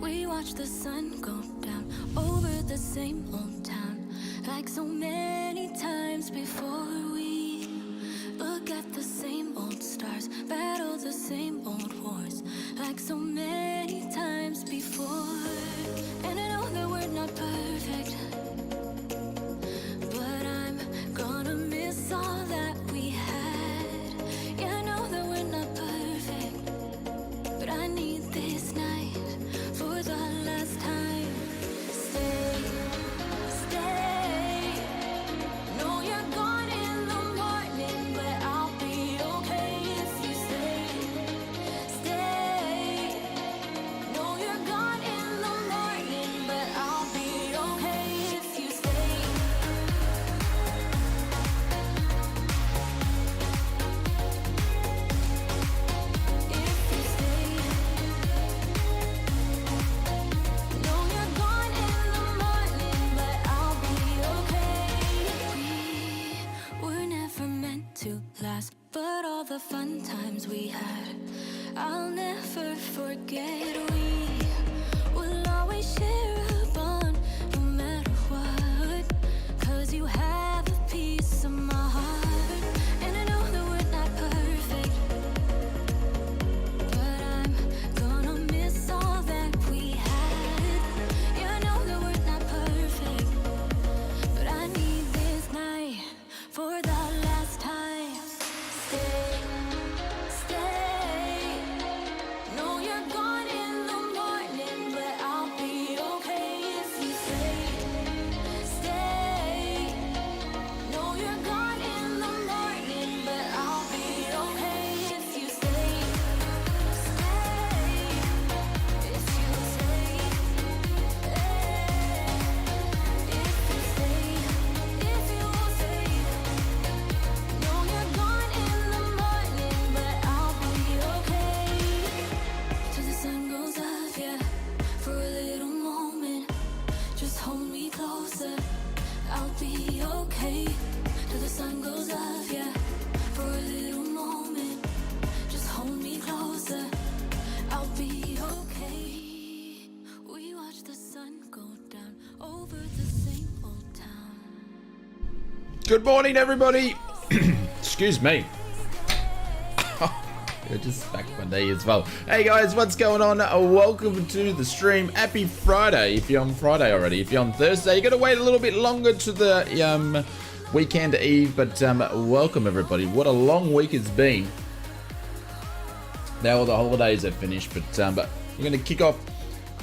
We watch the sun go down over the same old town, like so many times before. We look at the same old stars, battle the same old wars, like so many times before. And I know that we're not perfect, but I'm gonna miss all that we had. Yeah, I know that we're not perfect, but I need this night for the last time. Stay, stay. No, you're gone in the morning, but I'll be okay if you stay. Stay. No, you're gone in the morning, but I'll be okay if you stay. If you stay. No, you're gone in the morning, but I'll be okay. We were never meant to last, but all the fun times we had, I'll never forget. We will always share a bond, no matter what, 'cause you have a piece of my heart. And I know that we're not perfect, but I'm gonna miss all that we had. Yeah, I know that we're not perfect, but I need this night for the last time. Stay, stay. No, you're gone in the morning, but I'll be okay if you stay. Stay. No, you're gone in the morning, but I'll be okay if you stay. Stay. If you stay. If you stay. If you stay. No, you're gone in the morning, but I'll be okay. Till the sun goes up, yeah, for a little moment. Just hold me closer, I'll be okay. Till the sun goes up, yeah, for a little moment. Just hold me closer, I'll be okay. We watch the sun go down over the same old town. Good morning, everybody. Excuse me. It just back one day as well. Hey guys, what's going on? Welcome to the stream. Happy Friday. If you're on Friday already, if you're on Thursday, you gotta wait a little bit longer to the weekend eve. But welcome everybody. What a long week it's been. Now all the holidays are finished, but we're gonna kick off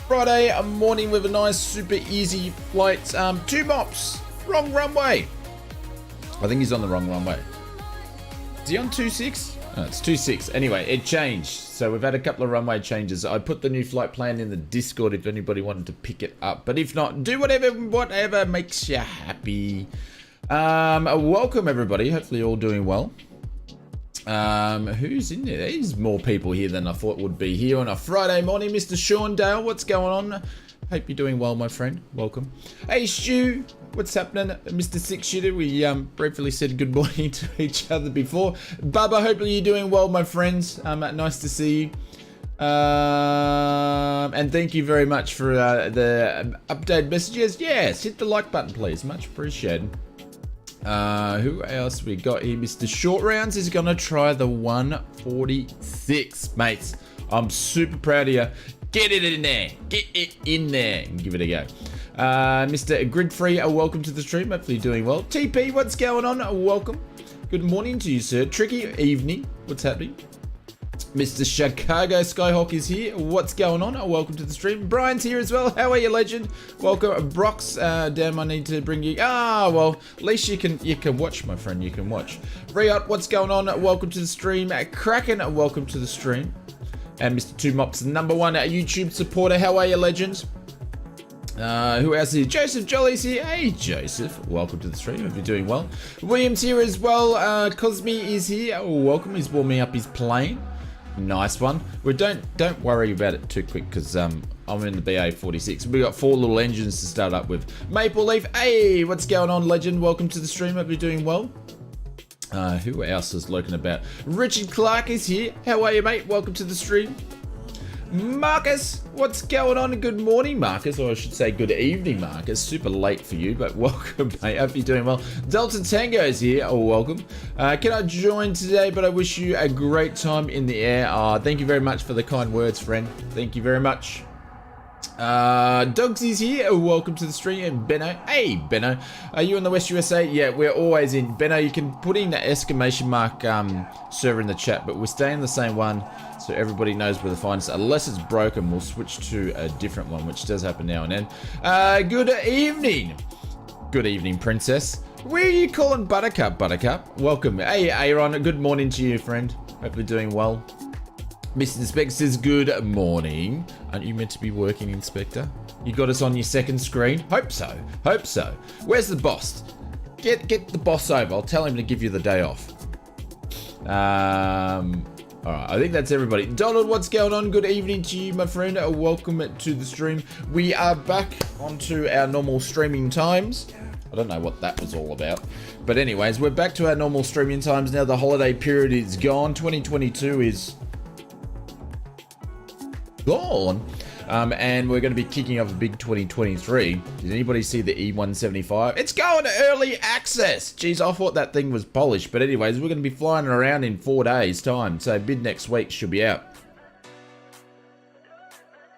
Friday morning with a nice, super easy flight. 2 mops, wrong runway. I think he's on the wrong runway. Is he on 26? Oh, it's 26. Anyway, it changed. So we've had a couple of runway changes. I put the new flight plan in the Discord if anybody wanted to pick it up. But if not, do whatever makes you happy. Welcome everybody. Hopefully you're all doing well. Who's in there? There's more people here than I thought would be here on a Friday morning. Mr. Sean Dale, what's going on? Hope you're doing well, my friend. Welcome. Hey, Stu. What's happening? Mr. Six Shooter, we briefly said good morning to each other before. Bubba, hopefully you're doing well, my friends. Nice to see you. And thank you very much for the update messages. Yes, hit the like button, please. Much appreciated. Who else we got here? Mr. Short Rounds is going to try the 146, mates. I'm super proud of you. Get it in there. Get it in there and give it a go. Mr. Gridfree, welcome to the stream. Hopefully you're doing well. TP, what's going on? Welcome. Good morning to you, sir. Tricky evening. What's happening? Mr. Chicago Skyhawk is here. What's going on? Welcome to the stream. Brian's here as well. How are you, legend? Welcome. Brox, damn, I need to bring you. Well, at least you can watch, my friend. You can watch. Riot, what's going on? Welcome to the stream. Kraken, welcome to the stream. And Mr. Two Mops, number one YouTube supporter. How are you, legends? Who else is here? Joseph Jolly's here. Hey, Joseph. Welcome to the stream. Hope you're doing well. William's here as well. Cosme is here. Oh, welcome. He's warming up his plane. Nice one. We don't worry about it too quick because I'm in the BAE 46. We got 4 little engines to start up with. Maple Leaf. Hey, what's going on, legend? Welcome to the stream. Hope you're doing well. Who else is lurking about? Richard Clark is here. How are you, mate? Welcome to the stream. Marcus, what's going on? Good morning, Marcus, or I should say good evening, Marcus. Super late for you, but welcome, mate. Hope you're doing well. Delta Tango is here. Oh, welcome. Can I join today? But I wish you a great time in the air. Thank you very much for the kind words, friend. Thank you very much. Dogs is here. Oh, welcome to the stream. And Benno. Hey, Benno. Are you in the West USA? Yeah, we're always in. Benno, you can put in the exclamation mark server in the chat, but we're staying the same one so everybody knows where to find us. Unless it's broken, we'll switch to a different one, which does happen now and then. Good evening. Good evening, princess. Where are you calling Buttercup, Buttercup? Welcome. Hey, Aaron. Good morning to you, friend. Hope you're doing well. Mr. Inspector says, good morning. Aren't you meant to be working, Inspector? You got us on your second screen? Hope so. Hope so. Where's the boss? Get the boss over. I'll tell him to give you the day off. Alright, I think that's everybody. Donald, what's going on? Good evening to you, my friend. Welcome to the stream. We are back onto our normal streaming times. I don't know what that was all about. But anyways, we're back to our normal streaming times now. The holiday period is gone. 2022 is gone. And we're going to be kicking off a big 2023. Did anybody see the E175? It's going to early access. Jeez, I thought that thing was polished. But anyways, we're going to be flying around in 4 days' time. So mid next week should be out.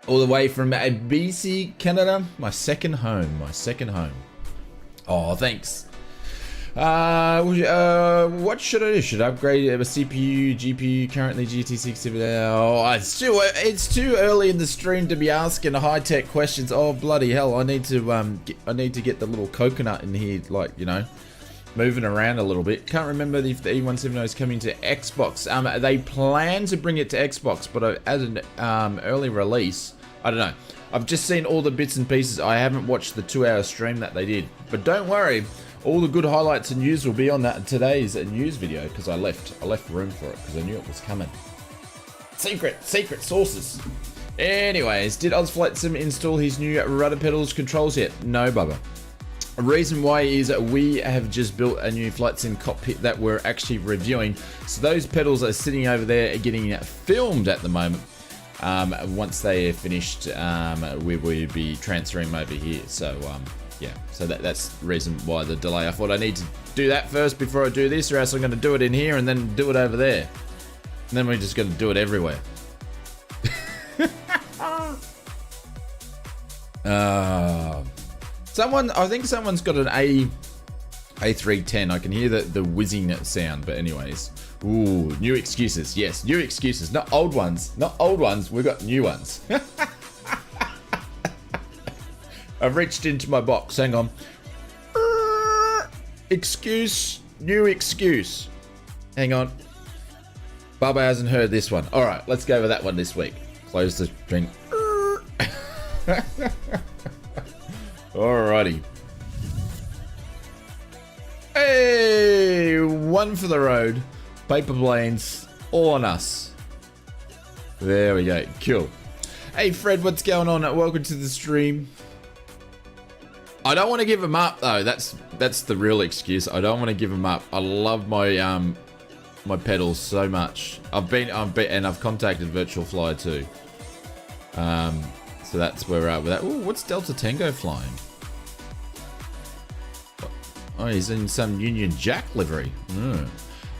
All the way from BC, Canada. My second home. My second home. Oh, thanks. What should I do? Should I upgrade a CPU, GPU, currently GT6? Oh, it's too early in the stream to be asking high-tech questions. Oh, bloody hell. I need to get the little coconut in here, like, you know, moving around a little bit. Can't remember if the E170 is coming to Xbox. They plan to bring it to Xbox, but as an early release, I don't know. I've just seen all the bits and pieces. I haven't watched the 2-hour stream that they did. But don't worry. All the good highlights and news will be on that today's news video because I left room for it because I knew it was coming. Secret sources. Anyways, did ausflightsimmer install his new rudder pedals controls yet? No, Bubba. The reason why is we have just built a new flight sim cockpit that we're actually reviewing. So those pedals are sitting over there getting filmed at the moment. Once they are finished, we will be transferring them over here. So yeah, so that's the reason why the delay. I thought I need to do that first before I do this, or else I'm going to do it in here and then do it over there. And then we're just going to do it everywhere. I think someone's got an A310. I can hear the whizzing sound, but anyways. Ooh, new excuses. Yes, new excuses. Not old ones. Not old ones. We've got new ones. I've reached into my box. Hang on. Excuse. New excuse. Hang on. Bubba hasn't heard this one. All right, let's go with that one this week. Close the string. Alrighty. Hey, one for the road. Paper planes, all on us. There we go. Cool. Hey, Fred, what's going on? Welcome to the stream. I don't want to give them up though. That's the real excuse. I don't want to give them up. I love my my pedals so much. I've contacted Virtual Fly too. So that's where we're at with that. Ooh, what's Delta Tango flying? Oh, he's in some Union Jack livery.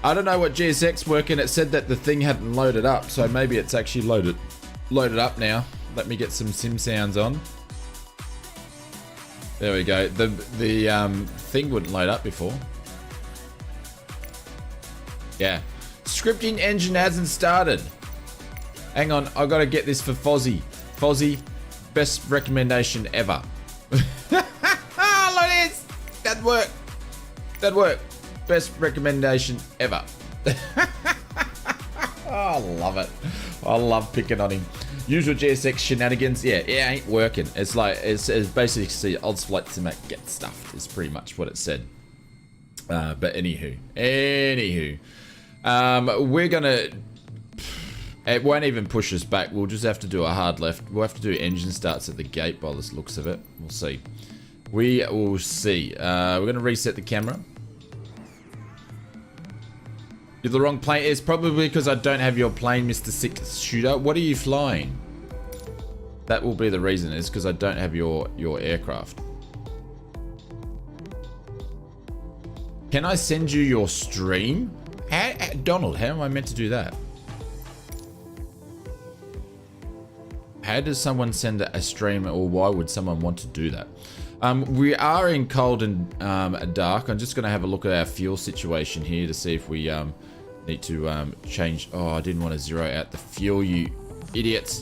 I don't know what GSX working. It said that the thing hadn't loaded up, so maybe it's actually loaded up now. Let me get some sim sounds on. There we go. The thing wouldn't load up before. Yeah. Scripting engine hasn't started. Hang on, I gotta get this for Fozzie. Fozzie, best recommendation ever. Look at this. That'd work. That'd work. Best recommendation ever. Oh, I love it. I love picking on him. Usual GSX shenanigans. Yeah, it ain't working. It's like, it's basically ausflightsimmer get stuffed is pretty much what it said. But anywho, we're gonna, it won't even push us back. We'll just have to do a hard left. We'll have to do engine starts at the gate by the looks of it. We'll see. We will see. We're gonna reset the camera. You're the wrong plane. It's probably because I don't have your plane, Mr. Six Shooter. What are you flying? That will be the reason, is because I don't have your aircraft. Can I send you your stream? Donald, how am I meant to do that? How does someone send a stream, or why would someone want to do that? We are in cold and dark. I'm just going to have a look at our fuel situation here to see if we need to change. Oh, I didn't want to zero out the fuel, you idiots.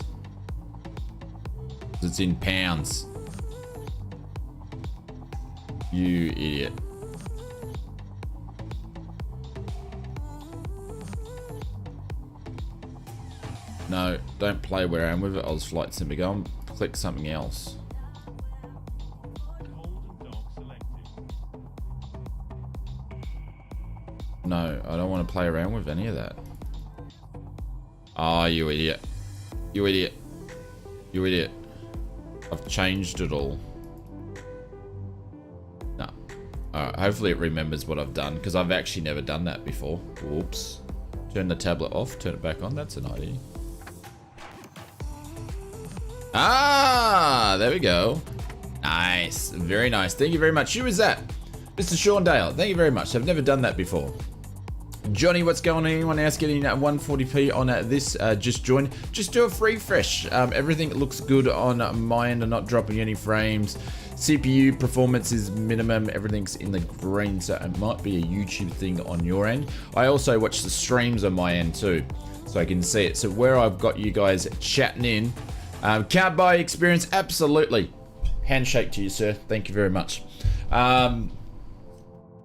It's in pounds. You idiot. No, don't play where I am with it. ausflightsimmer. Go and click something else. No, I don't want to play around with any of that. Oh, you idiot. You idiot. You idiot. I've changed it all. No. Alright, hopefully it remembers what I've done, because I've actually never done that before. Whoops. Turn the tablet off, turn it back on. That's an idea. Ah, there we go. Nice. Very nice. Thank you very much. Who is that? Mr. Sean Dale. Thank you very much. I've never done that before. Johnny, what's going on? Anyone else getting 140p on this? Just join. Just do a refresh. Everything looks good on my end. I'm not dropping any frames. CPU performance is minimum. Everything's in the green, so it might be a YouTube thing on your end. I also watch the streams on my end too, so I can see it. So where I've got you guys chatting in, can't buy experience. Absolutely. Handshake to you, sir. Thank you very much. And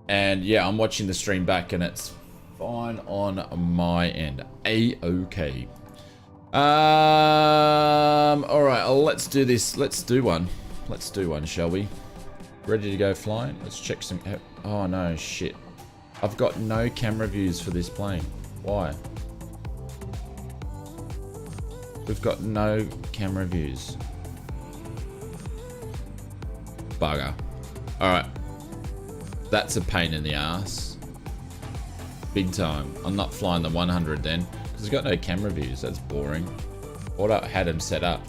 yeah, I'm watching the stream back, and it's fine on my end. A-okay. All right, let's do this. Let's do one. Let's do one, shall we? Ready to go flying? Let's check some. Oh no, shit. I've got no camera views for this plane. Why? We've got no camera views. Bugger. All right. That's a pain in the ass. Big time. I'm not flying the 100 then, because it's got no camera views. That's boring. What I had him set up.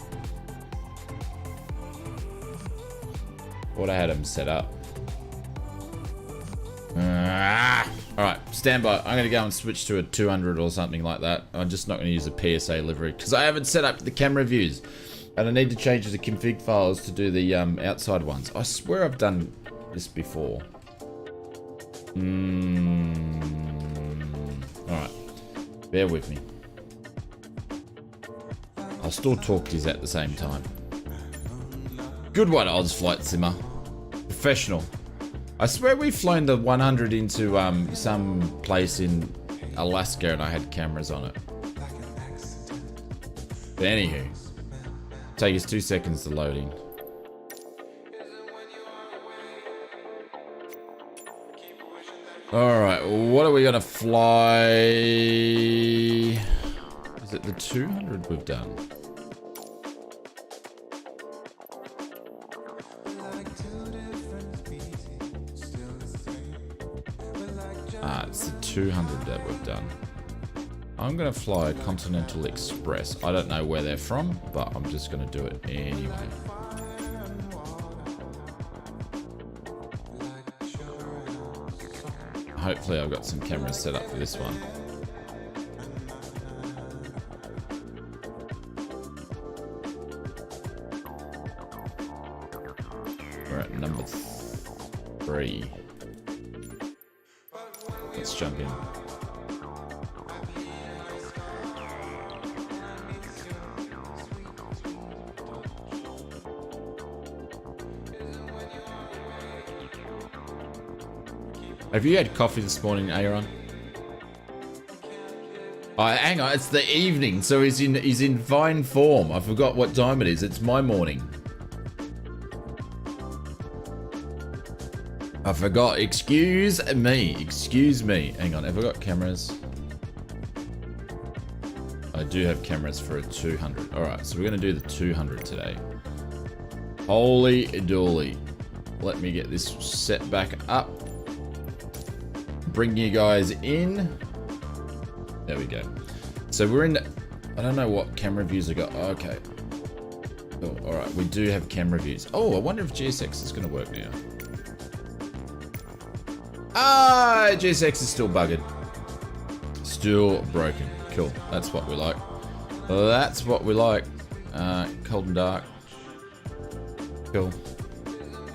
Alright, stand by. I'm going to go and switch to a 200 or something like that. I'm just not going to use a PSA livery, because I haven't set up the camera views. And I need to change the config files to do the outside ones. I swear I've done this before. Alright, bear with me. I'll still talk to you at the same time. Good one, ausflightsimmer. Professional. I swear we've flown the 100 into some place in Alaska and I had cameras on it. But anywho, take us 2 seconds to load in. Alright, what are we gonna fly? Is it the 200 we've done? Ah, it's the 200 that we've done. I'm gonna fly Continental Express. I don't know where they're from, but I'm just gonna do it anyway. Hopefully I've got some cameras set up for this one. We're at number 3. Let's jump in. Have you had coffee this morning, Aaron? Oh, hang on, it's the evening, so he's in fine form. I forgot what time it is. It's my morning. I forgot. Excuse me. Excuse me. Hang on, have I got cameras? I do have cameras for a 200. Alright, so we're going to do the 200 today. Holy dooly. Let me get this set back up. Bring you guys in. There we go. So we're in... I don't know what camera views I got. Okay. Oh, alright, we do have camera views. Oh, I wonder if GSX is going to work now. Ah, GSX is still buggered. Still broken. Cool. That's what we like. That's what we like. Cold and dark. Cool.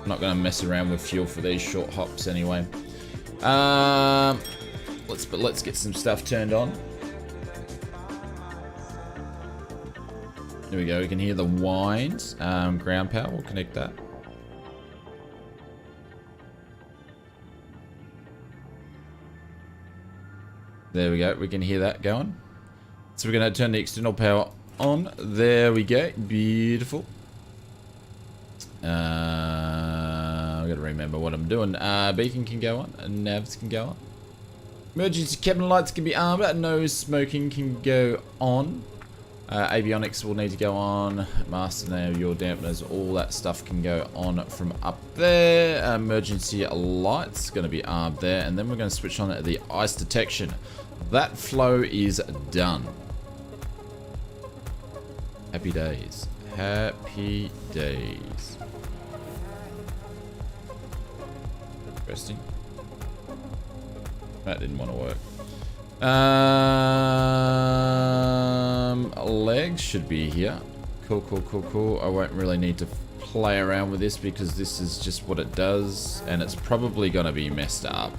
Not going to mess around with fuel for these short hops anyway. Let's get some stuff turned on. There we go. We can hear the winds. Ground power. We'll connect that. There we go. We can hear that going. So we're going to turn the external power on. There we go. Beautiful. I've got to remember what I'm doing. Beacon can go on. Navs can go on. Emergency cabin lights can be armed. No smoking can go on. Avionics will need to go on. Master nav, yaw dampeners, all that stuff can go on from up there. Emergency lights going to be armed there. And then we're going to switch on the ice detection. That flow is done. Happy days. Happy days. Interesting. That didn't want to work. Legs should be here. Cool, cool, cool, cool. I won't really need to play around with this because this is just what it does, and it's probably going to be messed up.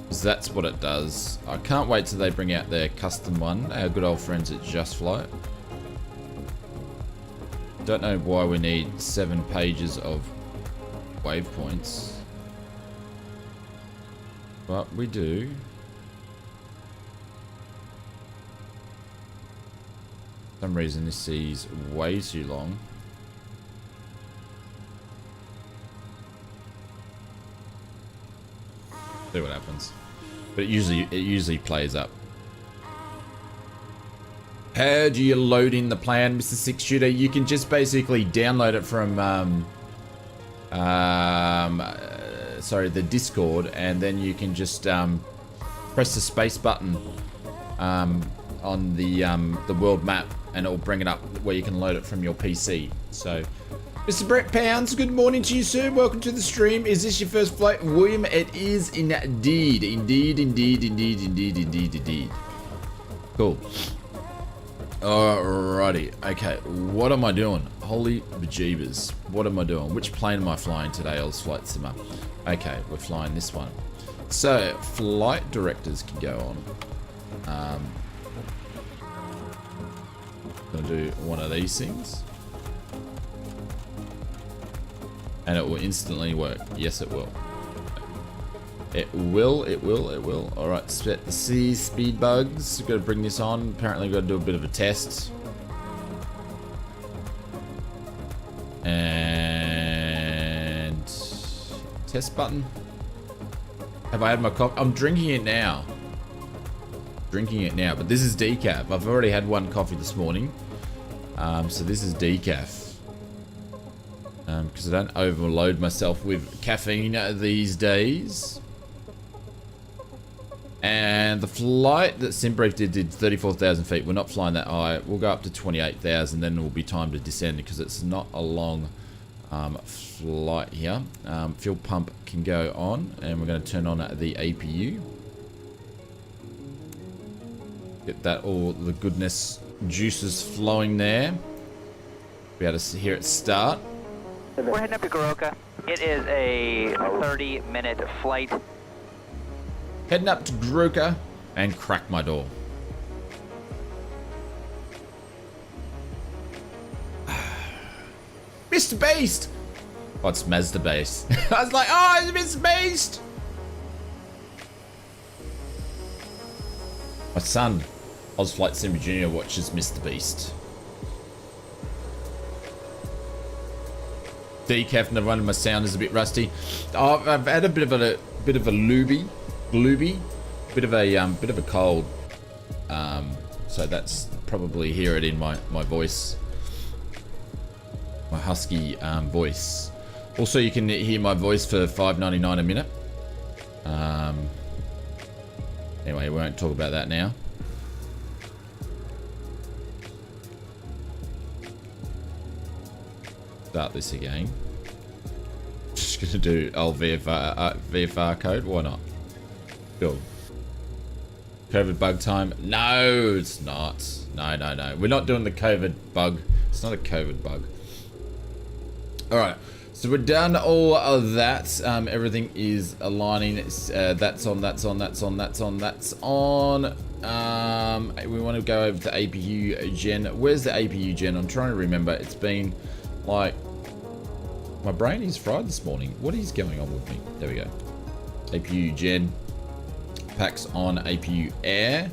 Because that's what it does. I can't wait till they bring out their custom one. Our good old friends at Just Flight. Don't know why we need 7 pages of waypoints. But we do. For some reason this is way too long. See what happens. But it usually plays up. How do you load in the plan, Mr. Six Shooter? You can just basically download it from sorry, the Discord, and then you can just press the space button on the world map, and it will bring it up where you can load it from your PC. So, Mr. Brett Pounds, good morning to you, sir. Welcome to the stream. Is this your first flight, William? It is indeed, indeed, indeed, indeed, indeed, indeed, indeed. Cool. Alrighty. Okay, what am I doing? Holy bejeebers. What am I doing? Which plane am I flying today, ausflightsimmer? Okay, we're flying this one. So, flight directors can go on. Gonna do one of these things. And it will instantly work. Yes, it will. It will, it will, it will. Alright, set the C speed bugs. Got to bring this on. Apparently got to do a bit of a test. And test button. Have I had my coffee? I'm drinking it now. Drinking it now, but this is decaf. I've already had one coffee this morning. So this is decaf. Because I don't overload myself with caffeine these days. And the flight that SimBrief did 34,000 feet. We're not flying that high. We'll go up to 28,000, then it will be time to descend because it's not a long flight here. Fuel pump can go on, and we're going to turn on the APU. Get that all the goodness juices flowing there. Be able to hear it start. We're heading up to Goroka. It is a 30-minute flight. Heading up to Goroka and crack my door. Mr. Beast! Oh, it's Mazda based. I was like, oh, it's Mr. Beast. My son, ausflightsimmer Jr. watches Mr. Beast. Decaf, no wonder my sound is a bit rusty. Oh, I've had a bit of a glooby, bit of a cold. So that's probably hear it in my voice, my husky voice. Also, you can hear my voice for $5.99 a minute. Anyway, we won't talk about that now. Start this again. Just gonna do old VFR code. Why not? Cool. COVID bug time. No, it's not. No. We're not doing the COVID bug. It's not a COVID bug. All right. So we're done all of that. Everything is aligning. That's on. We want to go over to APU gen. Where's the APU gen? I'm trying to remember. It's been like, my brain is fried this morning. What is going on with me? There we go. APU gen. Packs on APU air.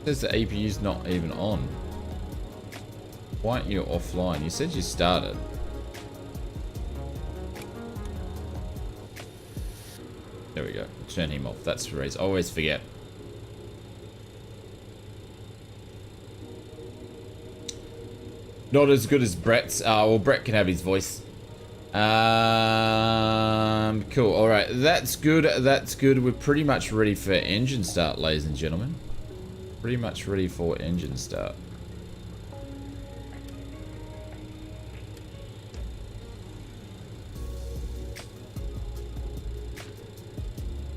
Says the APU's not even on. Why aren't you offline? You said you started. There we go. Turn him off. That's the reason. I always forget. Not as good as Brett's. Well, Brett can have his voice. Cool. All right. That's good. That's good. We're pretty much ready for engine start, ladies and gentlemen. Pretty much ready for engine start.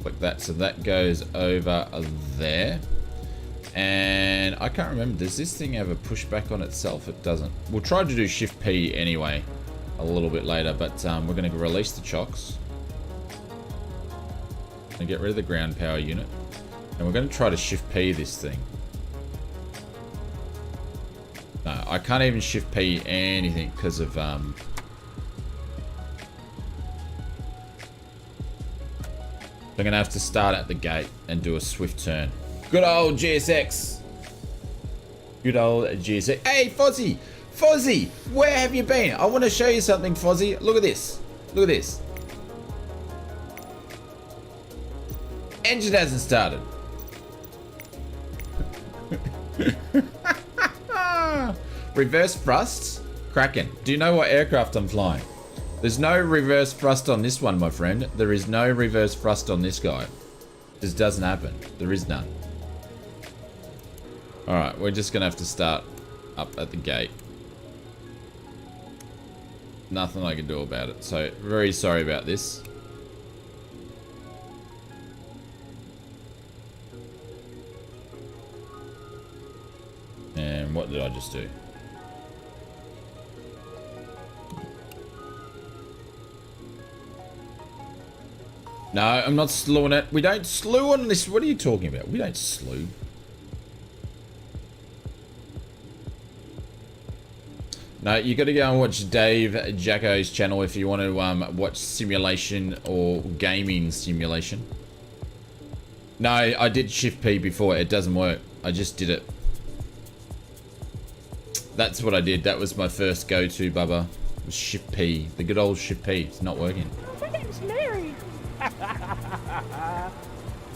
Like that. So that goes over there. And I can't remember, does this thing have a pushback on itself? It doesn't. We'll try to do Shift P anyway a little bit later, but we're going to release the chocks and get rid of the ground power unit, and we're going to try to Shift P this thing. No, I can't even Shift P anything because of I'm going to have to start at the gate and do a swift turn. Good old GSX. Good old GSX. Hey, Fozzie! Fozzie! Where have you been? I want to show you something, Fozzie. Look at this. Look at this. Engine hasn't started. Reverse thrust? Kraken. Do you know what aircraft I'm flying? There's no reverse thrust on this one, my friend. There is no reverse thrust on this guy. This doesn't happen. There is none. Alright, we're just going to have to start up at the gate. Nothing I can do about it. So, very sorry about this. And what did I just do? No, I'm not slewing it. We don't slew on this. What are you talking about? We don't slew. No, you got to go and watch Dave Jacko's channel if you want to watch simulation or gaming simulation. No, I did Shift P before. It doesn't work. I just did it. That's what I did. That was my first go-to, Bubba. Was Shift P. The good old Shift P. It's not working. My name's Larry. I've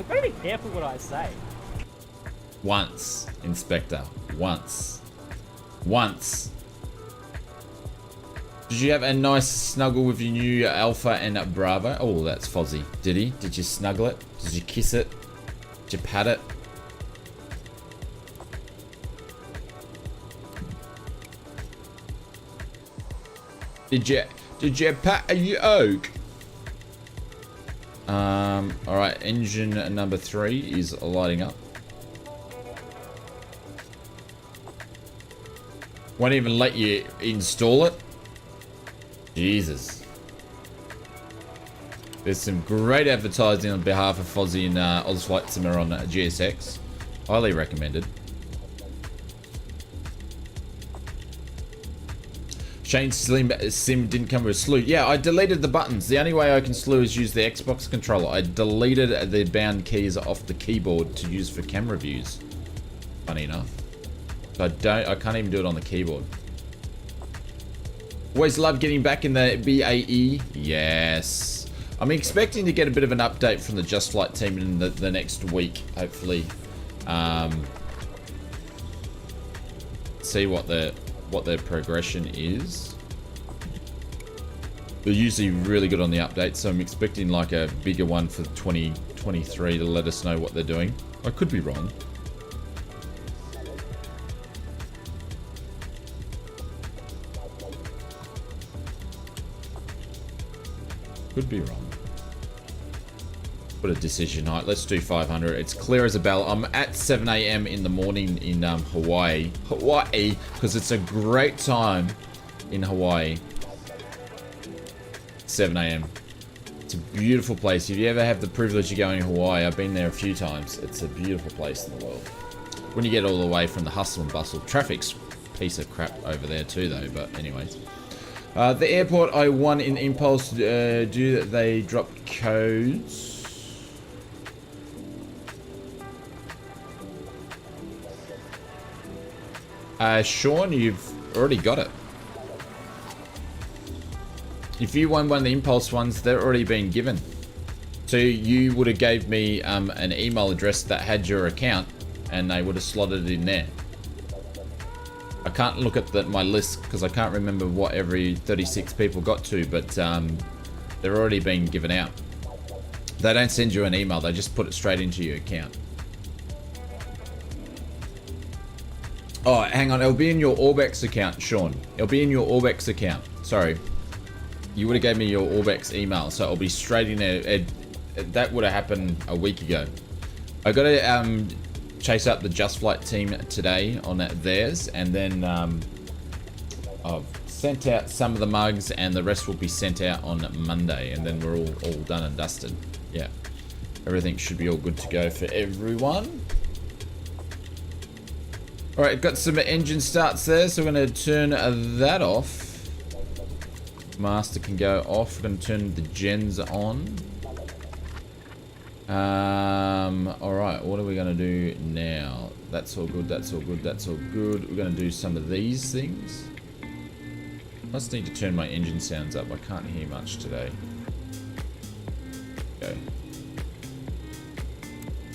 got to be careful what I say. Once, Inspector. Once. Once. Did you have a nice snuggle with your new Alpha and Bravo? Oh, that's Fozzie. Did he? Did you snuggle it? Did you kiss it? Did you pat it? Did you pat a oak? Alright, engine number 3 is lighting up. Won't even let you install it. Jesus. There's some great advertising on behalf of Fozzie and ausflightsimmer on GSX. Highly recommended. Shane's sim didn't come with a slew. Yeah, I deleted the buttons. The only way I can slew is use the Xbox controller. I deleted the bound keys off the keyboard to use for camera views. Funny enough. So I can't even do it on the keyboard. Always love getting back in the BAE. Yes. I'm expecting to get a bit of an update from the Just Flight team in the next week, hopefully. See what their progression is. They're usually really good on the updates, so I'm expecting like a bigger one for 2023 to let us know what they're doing. I could be wrong. Could be wrong. Put a decision night. Let's do 500. It's clear as a bell. I'm at 7 a.m. in the morning in Hawaii, because it's a great time in Hawaii. 7 a.m. It's a beautiful place. If you ever have the privilege of going to Hawaii, I've been there a few times. It's a beautiful place in the world. When you get all the way from the hustle and bustle. Traffic's a piece of crap over there too, though. But anyways. The airport I won in Impulse, do they drop codes? Sean, you've already got it. If you won one of the Impulse ones, they're already been given. So you would have gave me an email address that had your account, and they would have slotted it in there. I can't look at my list because I can't remember what every 36 people got to, but they're already being given out. They don't send you an email, they just put it straight into your account. Oh, hang on, it'll be in your Orbex account, Sean. It'll be in your Orbex account. Sorry. You would have gave me your Orbex email, so it'll be straight in there. That would have happened a week ago. I got to chase up the Just Flight team today on theirs, and then I've sent out some of the mugs, and the rest will be sent out on Monday, and then we're all done and dusted. Yeah, everything should be all good to go for everyone. All right, got some engine starts there, so we're going to turn that off. Master can go off. We're going to turn the gens on. Alright, what are we going to do now? That's all good, that's all good, that's all good. We're going to do some of these things. I just need to turn my engine sounds up. I can't hear much today. Okay.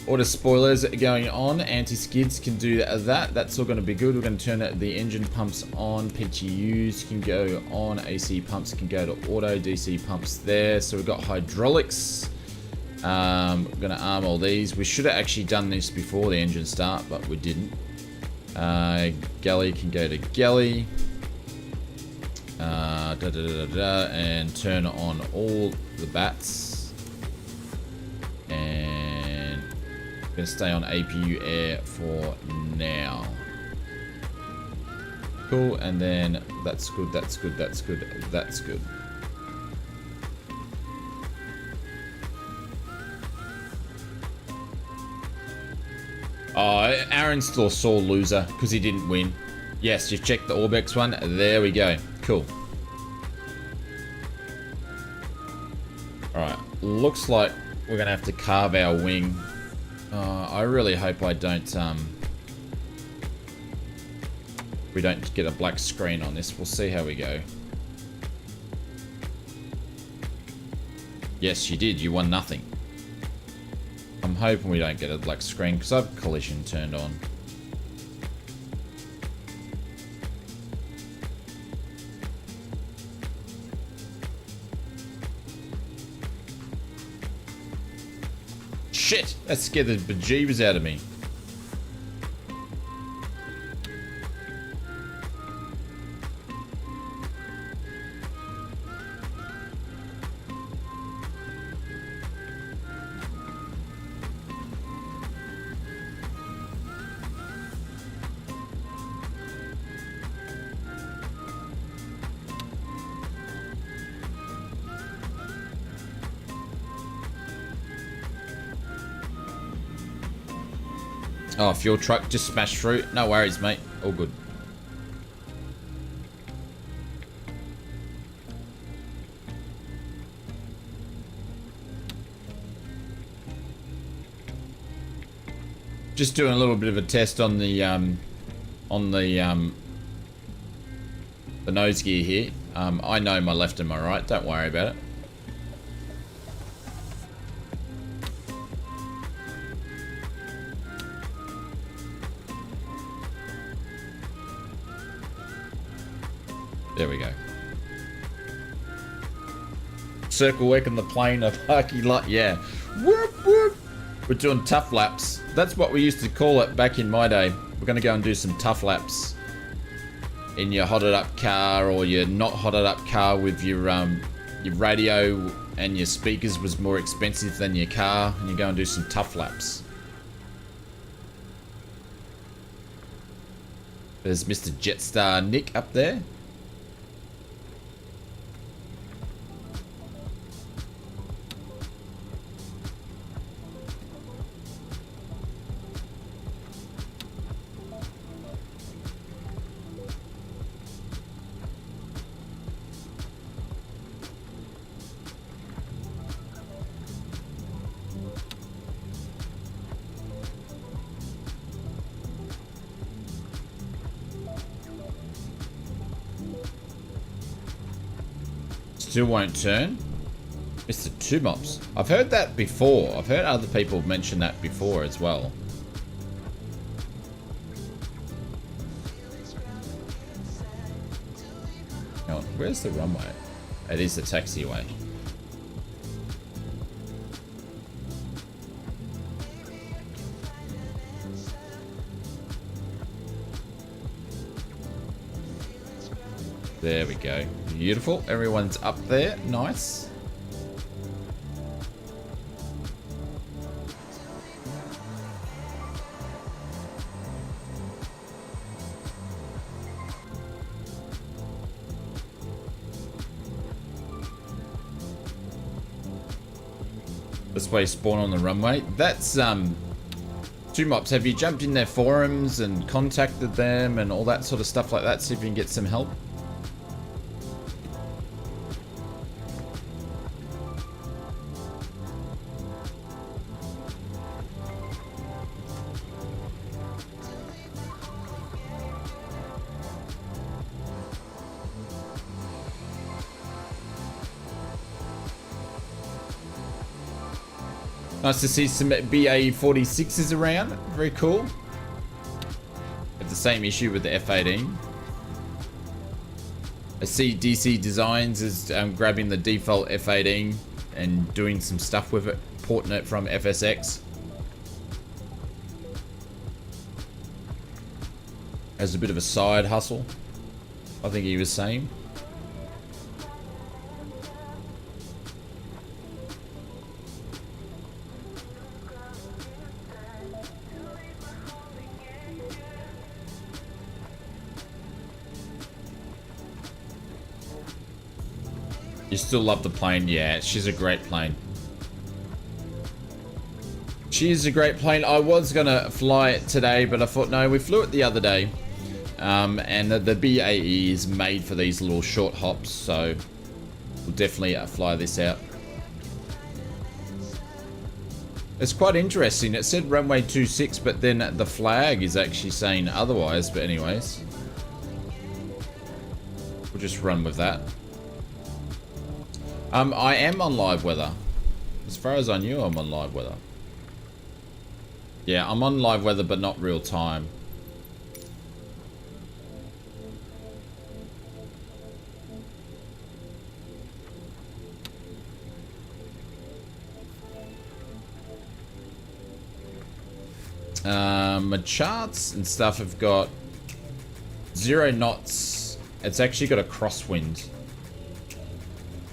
Auto spoilers going on. Anti-skids can do that. That's all going to be good. We're going to turn the engine pumps on. PTUs can go on. AC pumps can go to auto. DC pumps there. So we've got hydraulics. We're going to arm all these. We should have actually done this before the engine start, but we didn't. Galley can go to galley. And turn on all the bats. And we're going to stay on APU air for now. Cool, and then that's good, that's good, that's good, that's good. Oh, Aaron's still a sore loser because he didn't win. Yes, you've checked the Orbex one. There we go. Cool. Alright, looks like we're going to have to carve our wing. I really hope I don't... we don't get a black screen on this. We'll see how we go. Yes, you did. You won nothing. I'm hoping we don't get a black screen because I've collision turned on. Shit! That scared the bejeebers out of me. Oh, fuel truck just smashed through. No worries, mate. All good. Just doing a little bit of a test on the nose gear here. I know my left and my right. Don't worry about it. There we go. Circle work on the plane of Harky Lot. Yeah. Whoop, whoop. We're doing tough laps. That's what we used to call it back in my day. We're going to go and do some tough laps in your hotted up car or your not hotted up car with your radio and your speakers was more expensive than your car, and you go and do some tough laps. There's Mr. Jetstar Nick up there. Still won't turn. Mr. Two Mops. I've heard that before. I've heard other people mention that before as well. Oh, where's the runway? It is the taxiway. There we go. Beautiful. Everyone's up there. Nice. This way spawn on the runway. That's Two Mops. Have you jumped in their forums and contacted them and all that sort of stuff like that? See if you can get some help. Nice to see some BAE 46s around. Very cool. Have the same issue with the F-18. I see DC Designs is grabbing the default F-18 and doing some stuff with it, porting it from FSX. As a bit of a side hustle, I think he was saying. You still love the plane? Yeah, she's a great plane. She is a great plane. I was gonna fly it today, but I thought, no, we flew it the other day. And the BAE is made for these little short hops, so we'll definitely fly this out. It's quite interesting. It said runway 26, but then the flag is actually saying otherwise, but anyways. We'll just run with that. I am on live weather. As far as I knew, I'm on live weather. Yeah, I'm on live weather, but not real time. My charts and stuff have got 0 knots. It's actually got a crosswind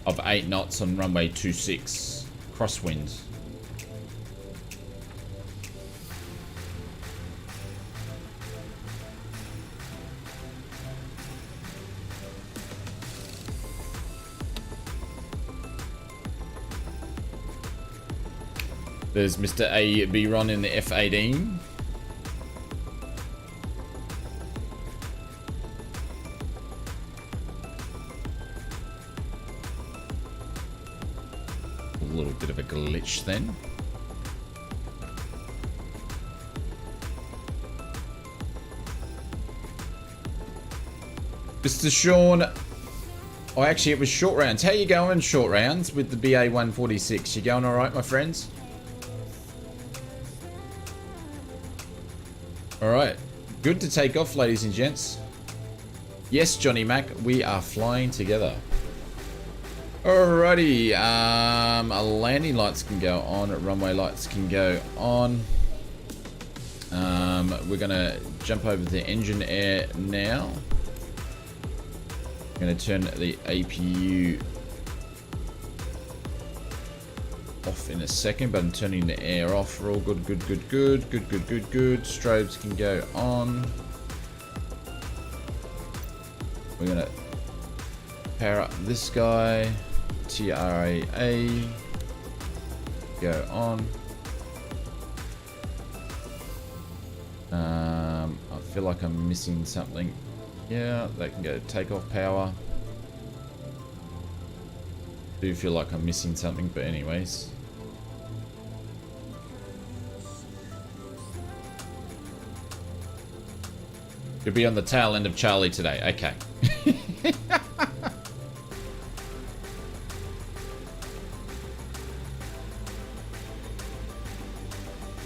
of 8 knots on runway 26. Crosswind. There's Mr. A. B. Ron in the F-18. little bit of a glitch then. Mr. Sean. Oh, actually, it was short rounds. How you going, short rounds, with the BA 146? You going all right, my friends? All right. Good to take off, ladies and gents. Yes, Johnny Mac, we are flying together. Alrighty. Landing lights can go on. Runway lights can go on. We're going to jump over the engine air now. I'm going to turn the APU off in a second, but I'm turning the air off. We're all good. Strobes can go on. We're going to power up this guy. TRAA. Go on. I feel like I'm missing something. Yeah, that can go takeoff power. Do feel like I'm missing something, but anyways. Could be on the tail end of Charlie today. Okay.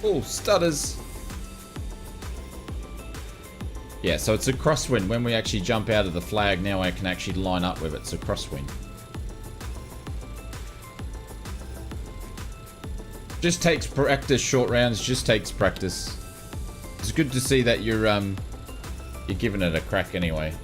Oh, stutters. Yeah, so it's a crosswind. When we actually jump out of the flag, now I can actually line up with it. It's a crosswind. Just takes practice, short rounds. Just takes practice. It's good to see that you're giving it a crack anyway.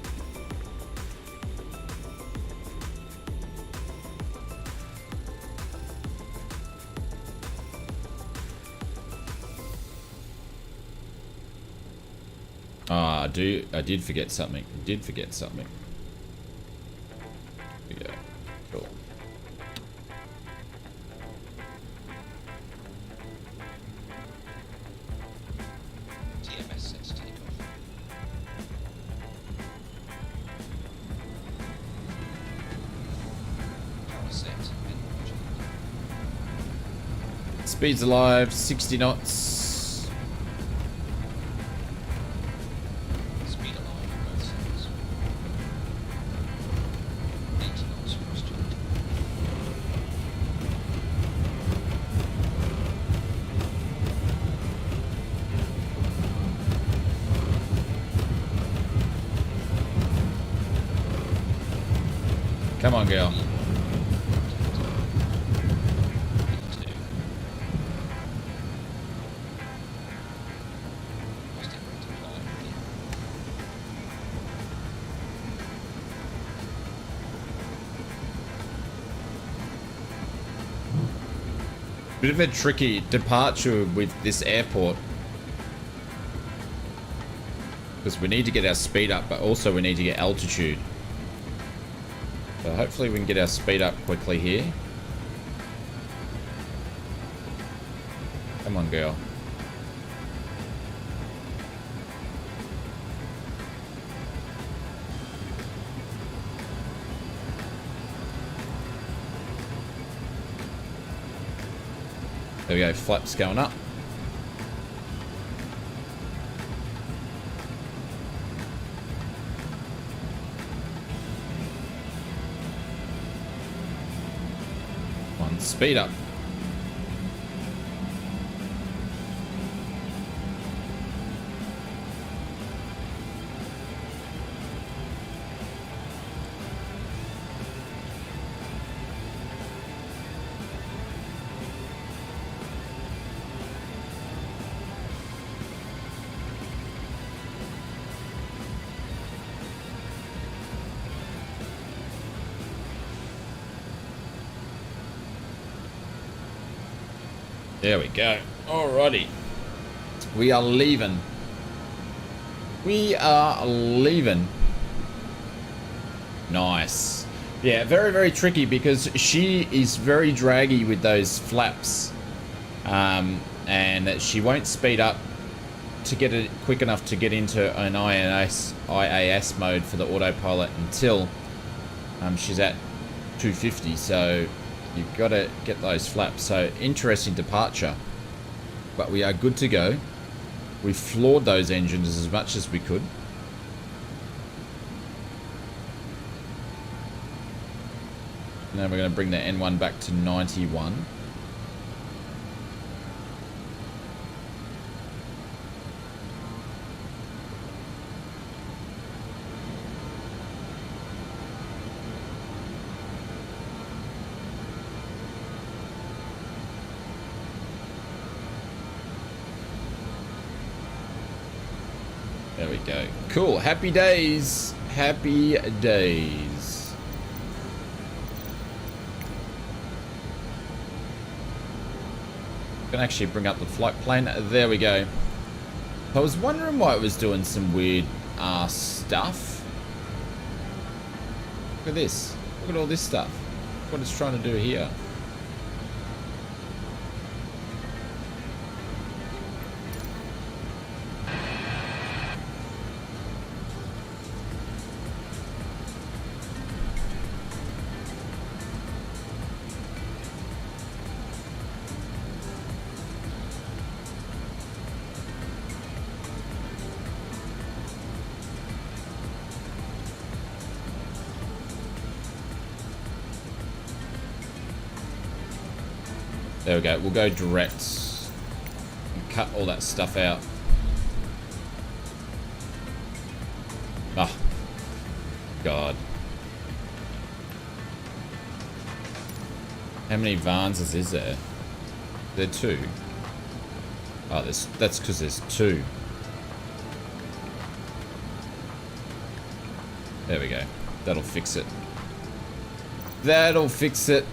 I did forget something. There we go. Cool. TMS sets takeoff. Power set. Speed's alive, 60 knots. Come on, girl. Bit of a tricky departure with this airport. Because we need to get our speed up, but also we need to get altitude. So hopefully we can get our speed up quickly here. Come on, girl. There we go, flaps going up. Speed up. There we go. Alrighty. We are leaving. Nice. Yeah, very, very tricky because she is very draggy with those flaps. And she won't speed up to get it quick enough to get into an IAS mode for the autopilot until she's at 250. So You've got to get those flaps. So, interesting departure. But we are good to go. We floored those engines as much as we could. Now we're going to bring the N1 back to 91. There we go. Cool. Happy days. Happy days. Can actually bring up the flight plane. There we go. I was wondering why it was doing some weird stuff. Look at this. Look at all this stuff. What it's trying to do here. There we go. We'll go direct and cut all that stuff out. Oh, God. How many Vanses is there? There are 2. Oh, that's because there's 2. There we go. That'll fix it. That'll fix it.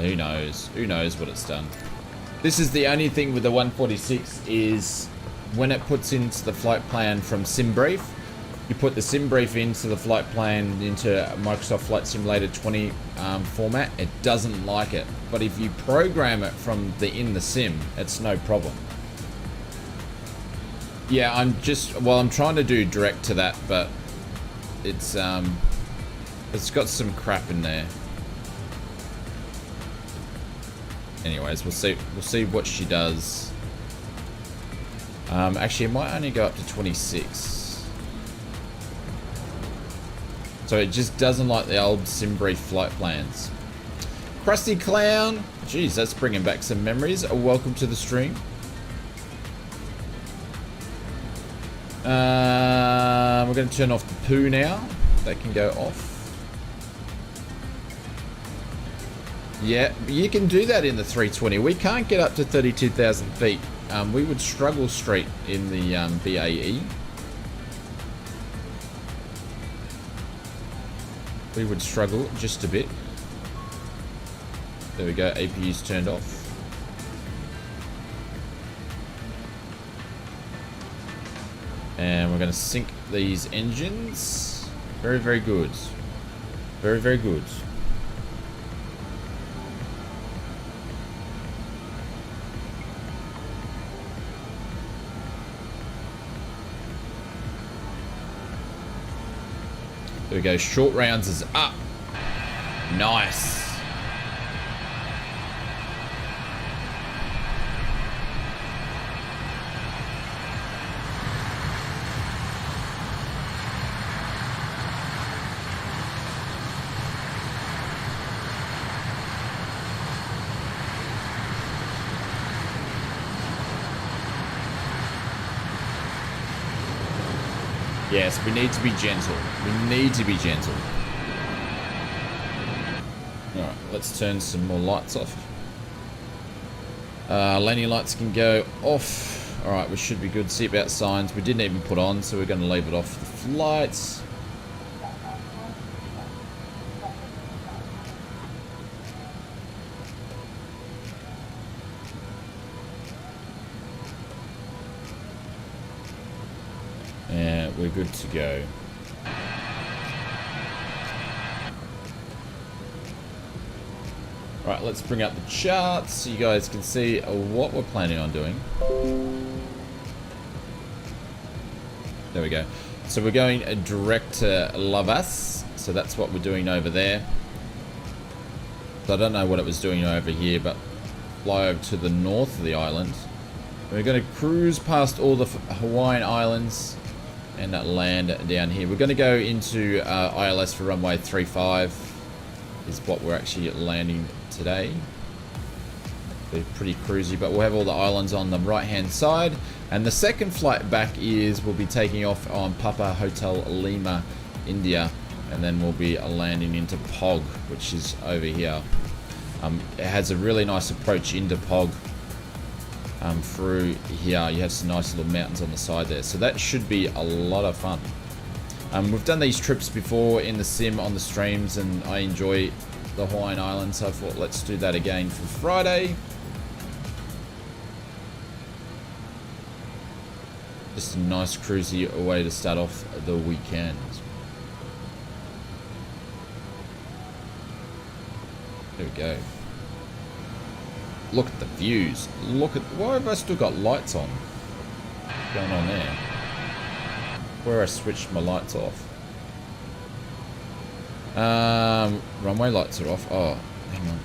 Who knows? Who knows what it's done? This is the only thing with the 146 is when it puts into the flight plan from SimBrief, you put the SimBrief into the flight plan into Microsoft Flight Simulator 20 format. It doesn't like it, but if you program it from in the sim, it's no problem. Yeah, I'm trying to do direct to that, but it's got some crap in there. Anyways, we'll see what she does. Actually, it might only go up to 26. So it just doesn't like the old SimBrief flight plans. Krusty Clown. Jeez, that's bringing back some memories. Welcome to the stream. We're going to turn off the poo now. That can go off. Yeah, you can do that in the 320. We can't get up to 32,000 feet. We would struggle straight in the BAE. We would struggle just a bit. There we go, APU's turned off. And we're going to sync these engines. Very, very good. Very, very good. There we go, short rounds is up. Nice. Yes, we need to be gentle. We need to be gentle. Alright, let's turn some more lights off. Landing lights can go off. Alright, we should be good. Seatbelt signs we didn't even put on, so we're going to leave it off the flights. And we're good to go. Right, let's bring up the charts so you guys can see what we're planning on doing. There we go. So we're going direct to Lavas. So that's what we're doing over there. So I don't know what it was doing over here, but fly over to the north of the island. We're going to cruise past all the Hawaiian Islands and land down here. We're going to go into ILS for runway 35 is what we're actually landing today. Be pretty cruisy, but we'll have all the islands on the right hand side. And the second flight back is we'll be taking off on Papa Hotel Lima, India, and then we'll be landing into PHOG, which is over here. It has a really nice approach into PHOG through here. You have some nice little mountains on the side there, so that should be a lot of fun. We've done these trips before in the sim on the streams, and I enjoy the Hawaiian Islands, so I thought let's do that again for Friday. Just a nice cruisy way to start off the weekend. There we go. Look at the views. Look at... Why have I still got lights on? What's going on there? Where I switched my lights off. Runway lights are off. Oh, hang on.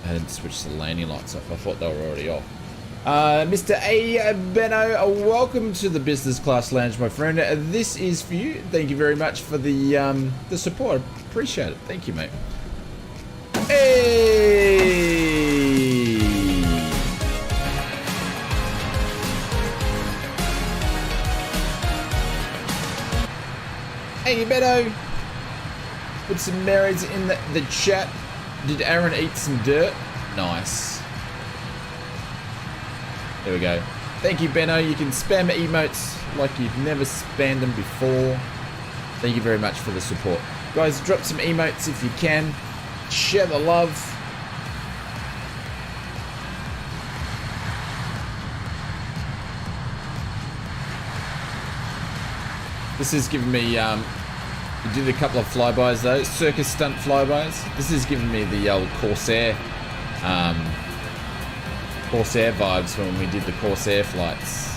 I hadn't switched the landing lights off. I thought they were already off. Mr. A. Benno, welcome to the business class lounge, my friend. This is for you. Thank you very much for the support. Appreciate it. Thank you, mate. Hey! Hey, Benno. Put some Marys in the chat. Did Aaron eat some dirt? Nice. There we go. Thank you, Benno. You can spam emotes like you've never spammed them before. Thank you very much for the support. Guys, drop some emotes if you can. Share the love. This is giving me, we did a couple of flybys though, circus stunt flybys. This is giving me the old Corsair, Corsair vibes when we did the Corsair flights.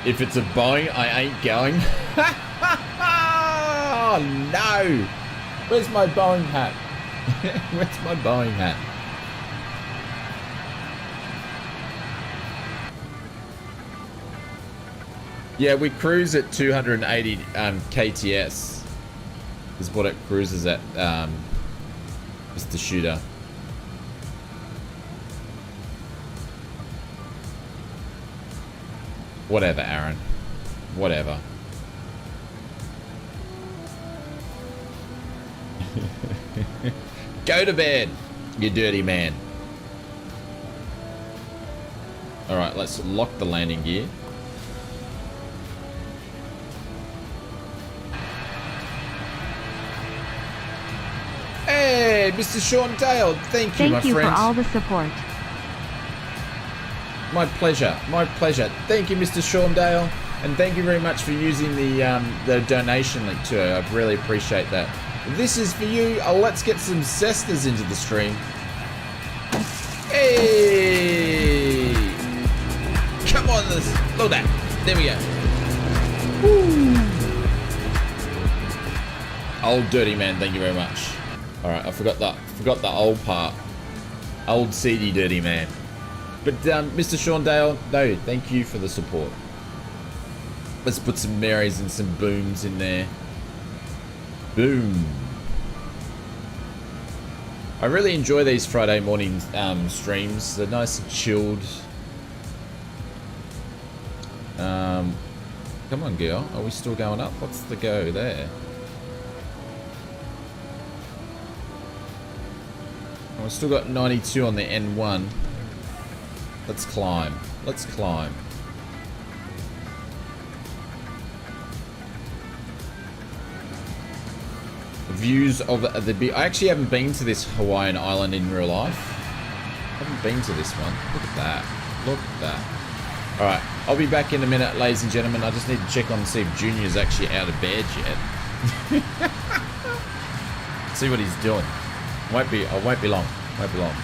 If it's a Boeing, I ain't going. Oh no! Where's my Boeing hat? Where's my Boeing hat? Yeah, we cruise at 280 KTS is what it cruises at, Mr. Shooter. Whatever, Aaron. Whatever. Go to bed, you dirty man. Alright, let's lock the landing gear. Hey, Mr. Sean Dale, thank you, my friend. Thank you for all the support. My pleasure, my pleasure. Thank you, Mr. Sean Dale, and thank you very much for using the donation link too. I really appreciate that. This is for you. Let's get some Cessnas into the stream. Hey! Come on, look at that. There we go. Woo! Old dirty man, thank you very much. All right, I forgot the old part. Old seedy dirty man. But Mr. Sean Dale, no, thank you for the support. Let's put some Marys and some booms in there. Boom. I really enjoy these Friday morning streams. They're nice and chilled. Come on, girl. Are we still going up? What's the go there? Oh, we've still got 92 on the N1. Let's climb. Let's climb. Views of the beach. I actually haven't been to this Hawaiian island in real life. I haven't been to this one. Look at that. Look at that. All right, I'll be back in a minute, ladies and gentlemen. I just need to check on to see if Junior's actually out of bed yet. See what he's doing. I won't be long. Won't be long.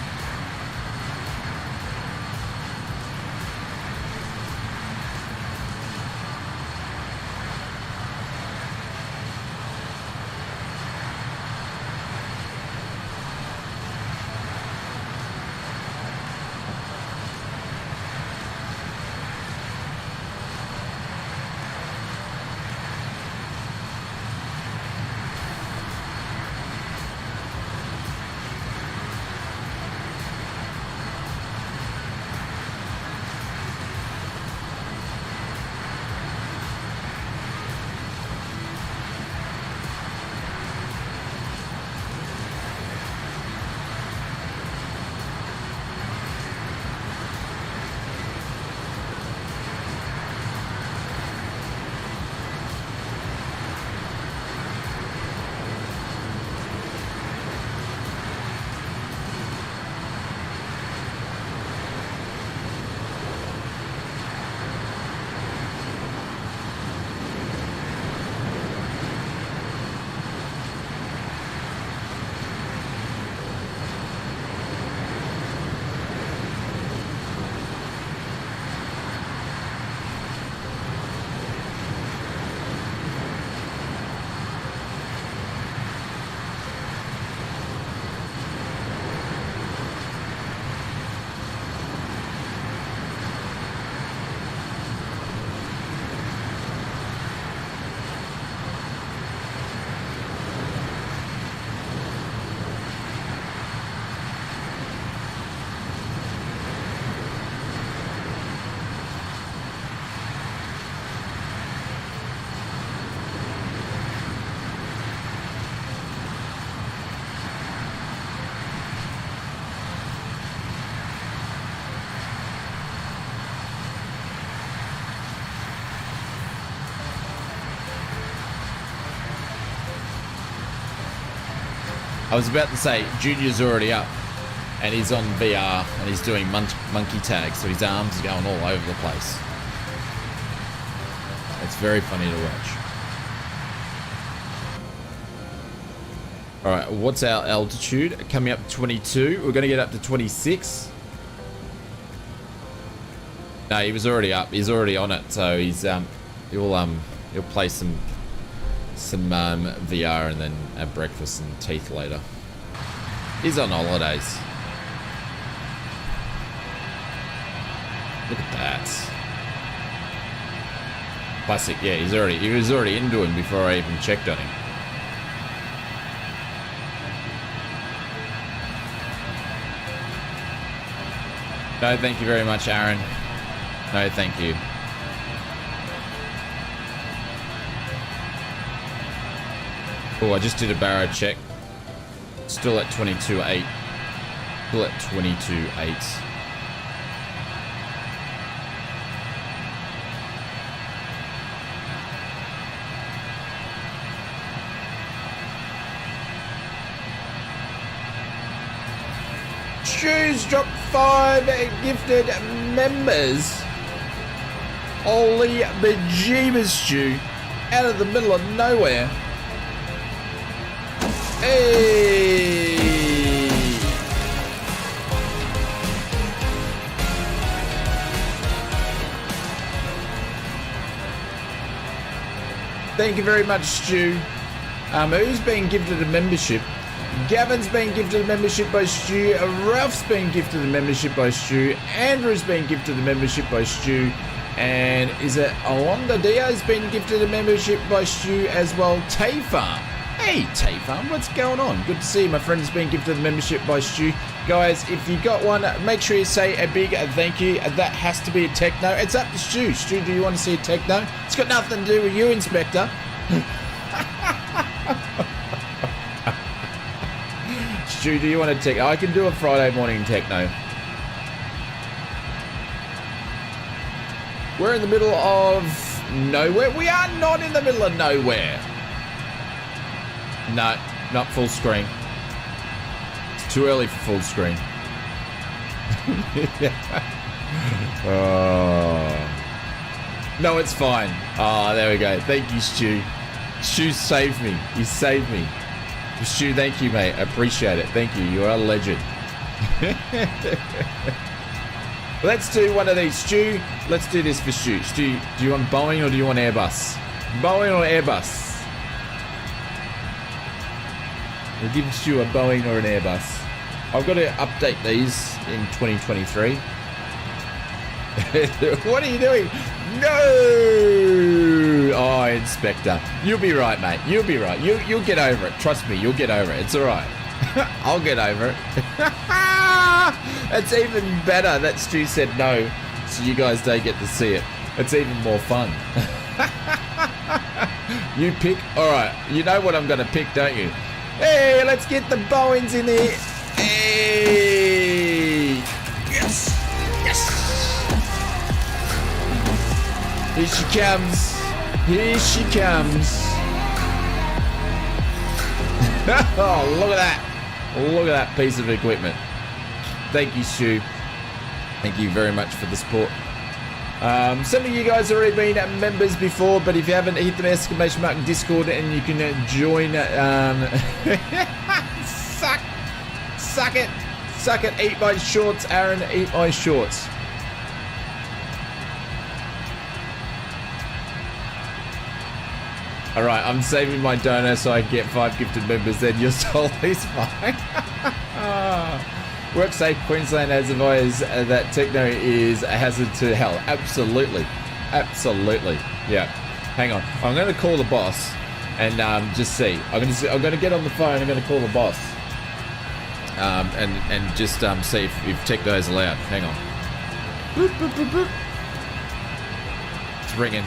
I was about to say, Junior's already up, and he's on VR, and he's doing monkey tag, so his arms are going all over the place. It's very funny to watch. All right, what's our altitude? Coming up to 22. We're going to get up to 26. No, he was already up. He's already on it, so he's he'll play some VR and then have breakfast and teeth later. He's on holidays. Look at that. Classic, yeah, he was already into him before I even checked on him. No, thank you very much, Aaron. No, thank you. Oh, I just did a barrow check. Still at 22.8. Still at 22.8. Stu's dropped 5 gifted members. Holy bejeebus, Stu. Out of the middle of nowhere. Hey! Thank you very much, Stu. Who's been gifted a membership? Gavin's been gifted a membership by Stu. Ralph's been gifted a membership by Stu. Andrew's been gifted a membership by Stu. And is it Alonda Diaz been gifted a membership by Stu as well? Tay Farm. Hey, Tay Farm, what's going on? Good to see you. My friend has been gifted a membership by Stu. Guys, if you got one, make sure you say a big thank you. That has to be a techno. It's up to Stu. Stu, do you want to see a techno? It's got nothing to do with you, Inspector. Stu, do you want a techno? I can do a Friday morning techno. We're in the middle of nowhere. We are not in the middle of nowhere. No, not full screen. It's too early for full screen. Oh. No, it's fine. Oh, there we go. Thank you, Stu. Stu saved me. He saved me. Stu, thank you, mate. I appreciate it. Thank you. You are a legend. Let's do one of these. Stu, let's do this for Stu. Stu, do you want Boeing or do you want Airbus? Boeing or Airbus? We'll give Stu a Boeing or an Airbus. I've got to update these in 2023. What are you doing? No! Oh, Inspector. You'll be right, mate. You'll be right. You'll get over it. Trust me, you'll get over it. It's all right. I'll get over it. It's even better that Stu said no, so you guys don't get to see it. It's even more fun. You pick? All right. You know what I'm going to pick, don't you? Hey, let's get the Boeings in here. Hey! Yes! Yes! Here she comes. Here she comes. Oh, look at that. Look at that piece of equipment. Thank you, Stu. Thank you very much for the support. Some of you guys have already been members before, but if you haven't, hit the exclamation mark in Discord and you can join. Suck it. Suck it. Eat my shorts, Aaron. Eat my shorts. All right, I'm saving my donor so I can get 5 gifted members. Then your soul is fine. Work safe. Queensland has advised that techno is a hazard to hell. Absolutely. Absolutely. Yeah. Hang on. I'm going to call the boss and just see. I'm going to get on the phone. I'm going to call the boss and just see if techno is allowed. Hang on. Boop, boop, boop, boop. It's ringing.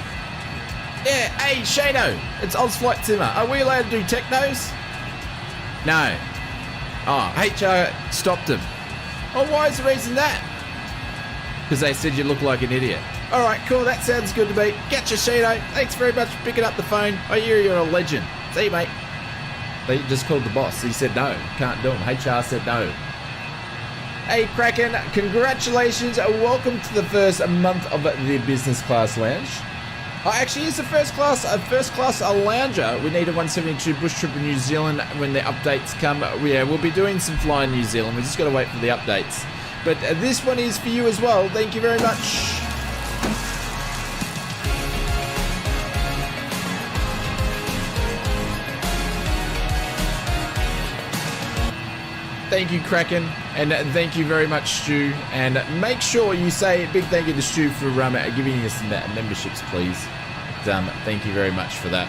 Yeah. Hey, Shano. It's ausflightsimmer. Are we allowed to do technos? No. Oh, HR stopped him. Oh, why is the reason that? Because they said you look like an idiot. All right, cool. That sounds good to me. Get your Shino. Thanks very much for picking up the phone. I hear you're a legend. See you, mate. They just called the boss. He said no. Can't do them. HR said no. Hey, Kraken. Congratulations. Welcome to the first month of the business class lounge. Oh, actually, it's a first class lounger. We need a 172 bush trip in New Zealand when the updates come. Yeah, we'll be doing some flying in New Zealand. We just got to wait for the updates. But this one is for you as well. Thank you very much. Thank you, Kraken, and thank you very much, Stu. And make sure you say a big thank you to Stu for giving us memberships, please. Thank you very much for that.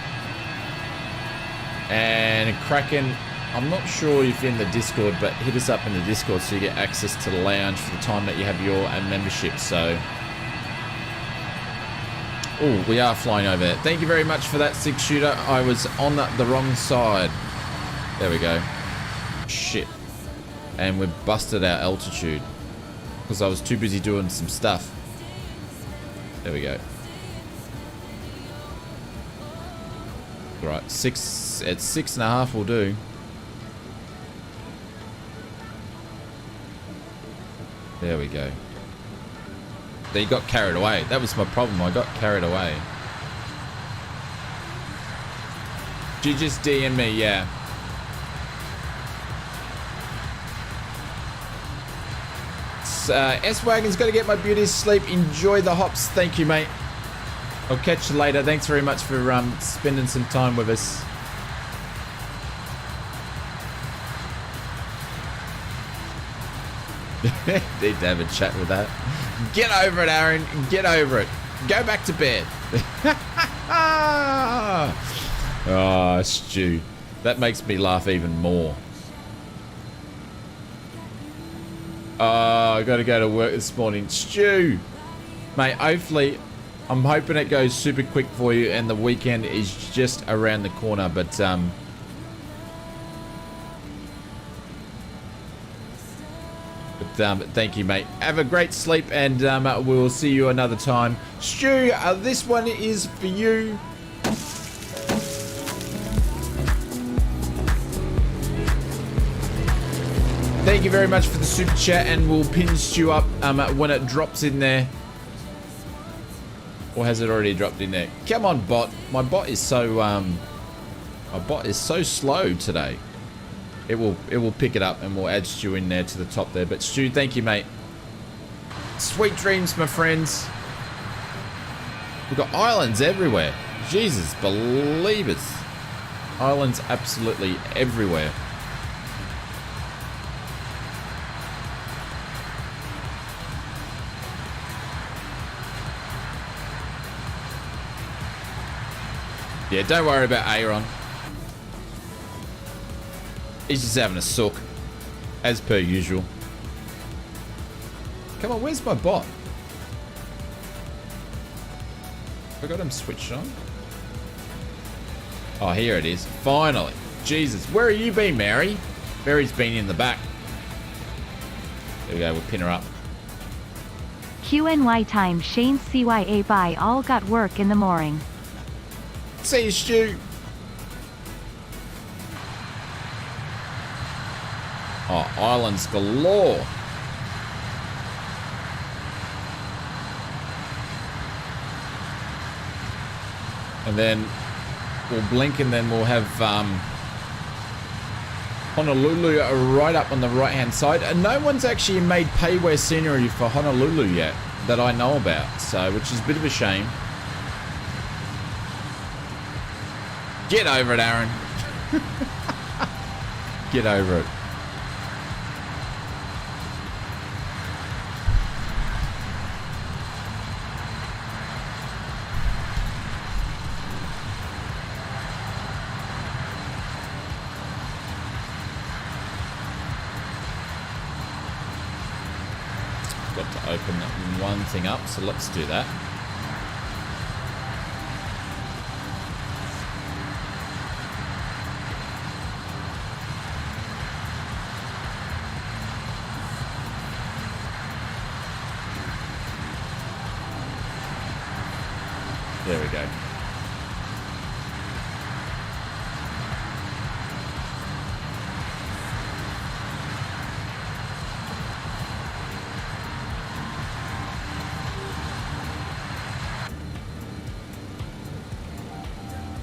And Kraken, I'm not sure if you're in the Discord, but hit us up in the Discord so you get access to the lounge for the time that you have your membership. So, oh, we are flying over there. Thank you very much for that, 6-shooter. I was on the wrong side. There we go. Shit. And we've busted our altitude because I was too busy doing some stuff. There we go. Right, 6 at 6.5 will do. There we go. Then you got carried away. That was my problem. I got carried away. Did you just DM me? Yeah. S-Wagon's got to get my beauty sleep. Enjoy the hops. Thank you, mate. I'll catch you later. Thanks very much for spending some time with us. Need to have a chat with that. Get over it, Aaron. Get over it. Go back to bed. Oh, Stu. That makes me laugh even more. Oh, I got to go to work this morning. Stu. Mate, hopefully, I'm hoping it goes super quick for you and the weekend is just around the corner. But thank you, mate. Have a great sleep and we'll see you another time. Stu, this one is for you. Thank you very much for the super chat, and we'll pin Stu up when it drops in there. Or has it already dropped in there? Come on, bot. My bot is so slow today. It will pick it up and we'll add Stu in there to the top there. But Stu, thank you, mate. Sweet dreams, my friends. We've got islands everywhere. Jesus, believers. Islands absolutely everywhere. Yeah, don't worry about Aaron. He's just having a sook, as per usual. Come on, where's my bot? I got him switched on. Oh, here it is. Finally. Jesus, where have you been, Mary? Mary's been in the back. There we go, we'll pin her up. QNY time Shane CYA by all got work in the morning. See you, Stu. Oh, islands galore. And then we'll blink and then we'll have Honolulu right up on the right hand side. And no one's actually made payware scenery for Honolulu yet that I know about, so which is a bit of a shame. Get over it, Aaron. Get over it. Got to open that one thing up, so let's do that. There we go.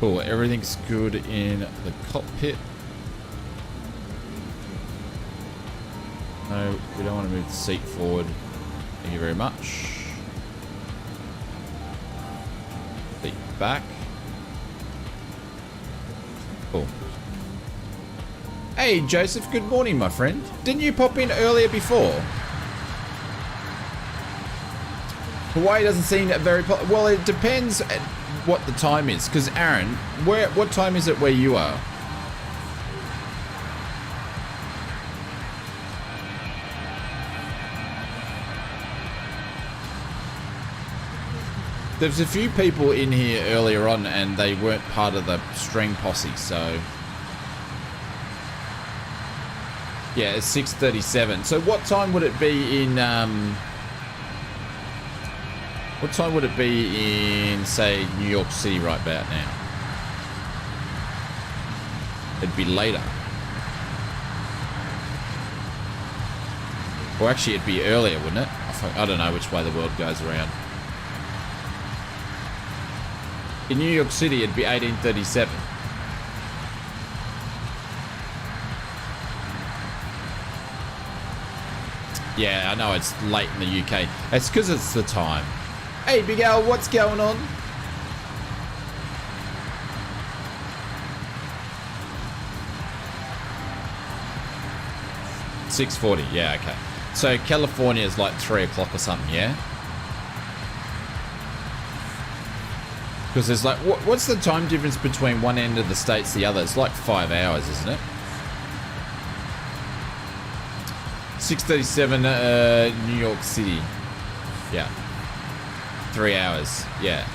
Cool, everything's good in the cockpit. No, we don't want to move the seat forward. Thank you very much. Seat back. Cool. Hey Joseph, good morning my friend. Didn't you pop in earlier before? Hawaii doesn't seem very... Well, it depends at what the time is. Because Aaron, what time is it where you are? There's a few people in here earlier on and they weren't part of the stream posse, so... Yeah, it's 6:37. So what time would it be in... What time would it be in, say, New York City right about now? It'd be later. Or actually, it'd be earlier, wouldn't it? I don't know which way the world goes around. In New York City, it'd be 18:37. Yeah, I know it's late in the UK. It's because it's the time. Hey, Big Al, what's going on? $6:40, yeah, okay. So California is like 3 o'clock or something, yeah? Because there's like, what's the time difference between one end of the states to the other? It's like 5 hours, isn't it? 6:37, New York City. Yeah. 3 hours. Yeah.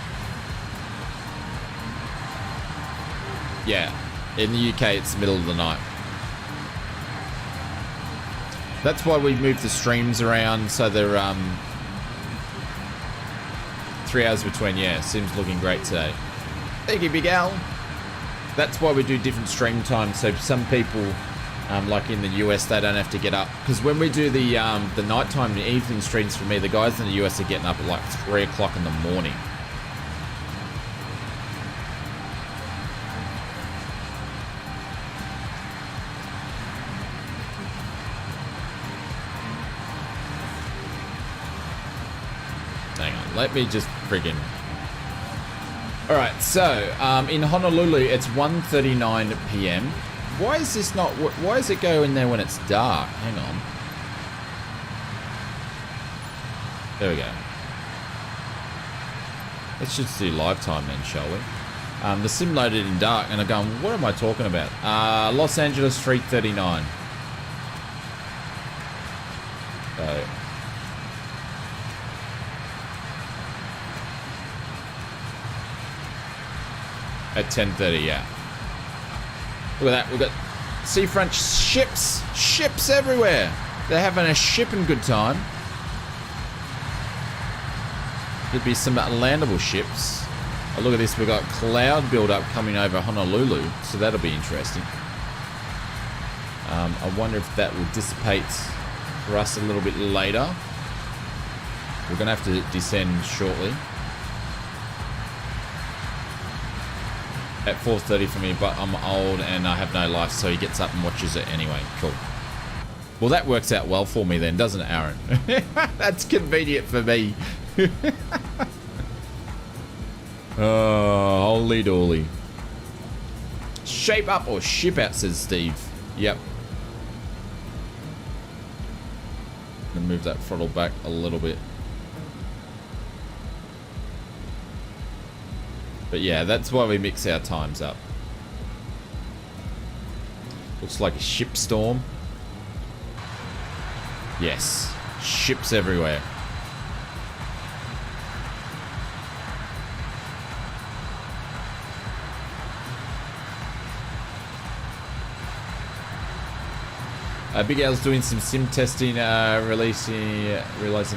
Yeah. In the UK, it's the middle of the night. That's why we moved the streams around so they're 3 hours between. Yeah, Sim's looking great today. Thank you, Big Al. That's why we do different stream times. So some people, like in the US, they don't have to get up. Because when we do the nighttime and evening streams for me, the guys in the US are getting up at like 3 o'clock in the morning. Let me just friggin'... Alright, so, in Honolulu, it's 1:39 p.m. Why is this not... Why does it go in there when it's dark? Hang on. There we go. Let's just do live time then, shall we? The sim loaded in dark, and I'm going, what am I talking about? Los Angeles 3:39. So... At 10:30, yeah. Look at that, we've got seafront ships. Ships everywhere. They're having a shipping good time. Could be some landable ships. Oh, look at this, we've got cloud build-up coming over Honolulu, so that'll be interesting. I wonder if that will dissipate for us a little bit later. We're going to have to descend shortly. At 4:30 for me, but I'm old and I have no life, so he gets up and watches it anyway. Cool. Well, that works out well for me then, doesn't it, Aaron? That's convenient for me. Oh, holy dolly. Shape up or ship out, says Steve. Yep. Gonna move that throttle back a little bit. But yeah, that's why we mix our times up. Looks like a ship storm. Yes, ships everywhere. Big Al's doing some sim testing, realizing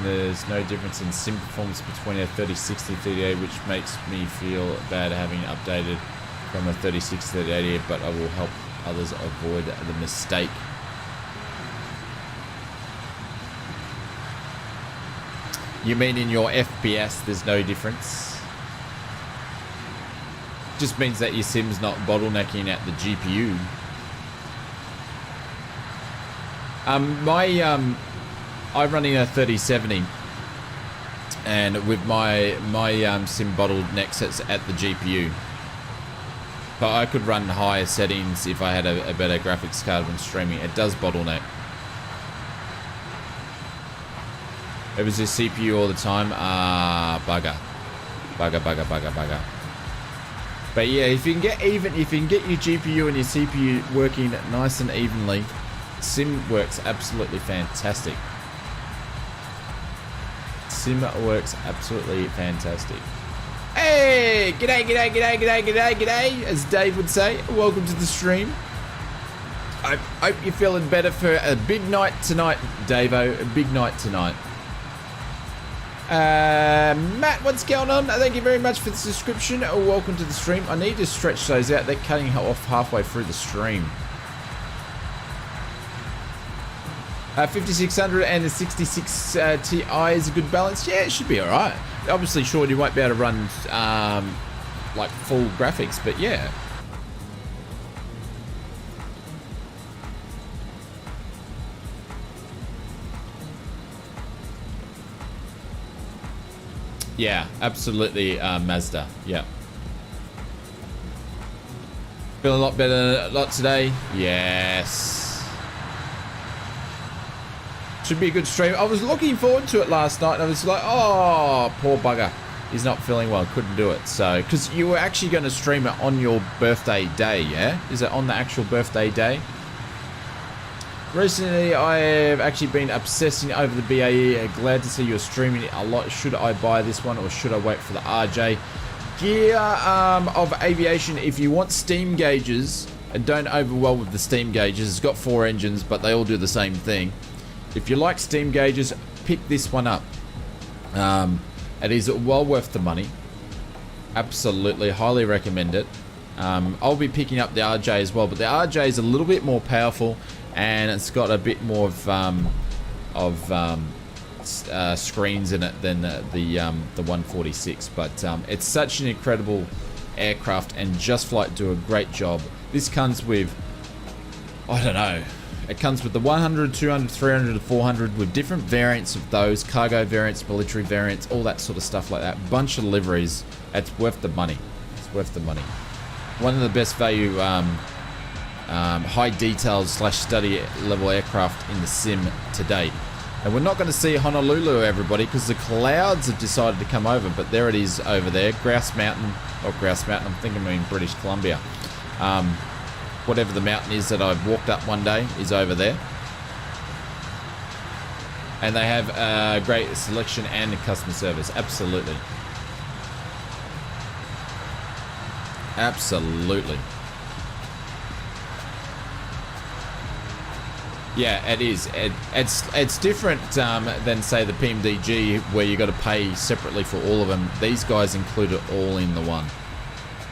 there's no difference in sim performance between a 3060 3080, which makes me feel bad having updated from a 3060 3080, but I will help others avoid the mistake. You mean in your FPS there's no difference? Just means that your sim's not bottlenecking at the GPU. I'm running a 3070, and with my sim bottlenecks at the GPU. But I could run higher settings if I had a better graphics card when streaming. It does bottleneck. It was your CPU all the time. Bugger. But yeah, if you can get your GPU and your CPU working nice and evenly, sim works absolutely fantastic. Sim works absolutely fantastic. Hey, g'day, as Dave would say. Welcome to the stream. I hope you're feeling better for a big night tonight, Davo. A big night tonight. Matt, what's going on? Thank you very much for the subscription. Welcome to the stream. I need to stretch those out. They're cutting off halfway through the stream. 5600 and the 66 Ti is a good balance. Yeah, it should be alright. Obviously, sure, you won't be able to run like full graphics, but yeah. Yeah, absolutely, Mazda. Yeah. Feeling a lot better today. Yes. Should be a good stream. I was looking forward to it last night, and I was like, oh, poor bugger. He's not feeling well. Couldn't do it. So, because you were actually going to stream it on your birthday day, yeah? Is it on the actual birthday day? Recently, I have actually been obsessing over the BAE. Glad to see you're streaming it a lot. Should I buy this one, or should I wait for the RJ? Gear of aviation, if you want steam gauges, and don't overwhelm with the steam gauges. It's got 4 engines, but they all do the same thing. If you like steam gauges, pick this one up. It is well worth the money. Absolutely, highly recommend it. I'll be picking up the RJ as well, but the RJ is a little bit more powerful, and it's got a bit more of screens in it than the 146. But it's such an incredible aircraft, and Just Flight do a great job. This comes with, I don't know, It comes with the 100, 200, 300, 400 with different variants of those, cargo variants, military variants, all that sort of stuff like that. Bunch of liveries. It's worth the money. It's worth the money. One of the best value high details / study level aircraft in the sim to date. And we're not going to see Honolulu, everybody, because the clouds have decided to come over. But there it is over there. Grouse Mountain. Or Grouse Mountain. I'm thinking in British Columbia. Whatever the mountain is that I've walked up one day is over there. And they have a great selection and customer service. Absolutely. Absolutely. Yeah, it is. It's different than, say, the PMDG, where you got to pay separately for all of them. These guys include it all in the one.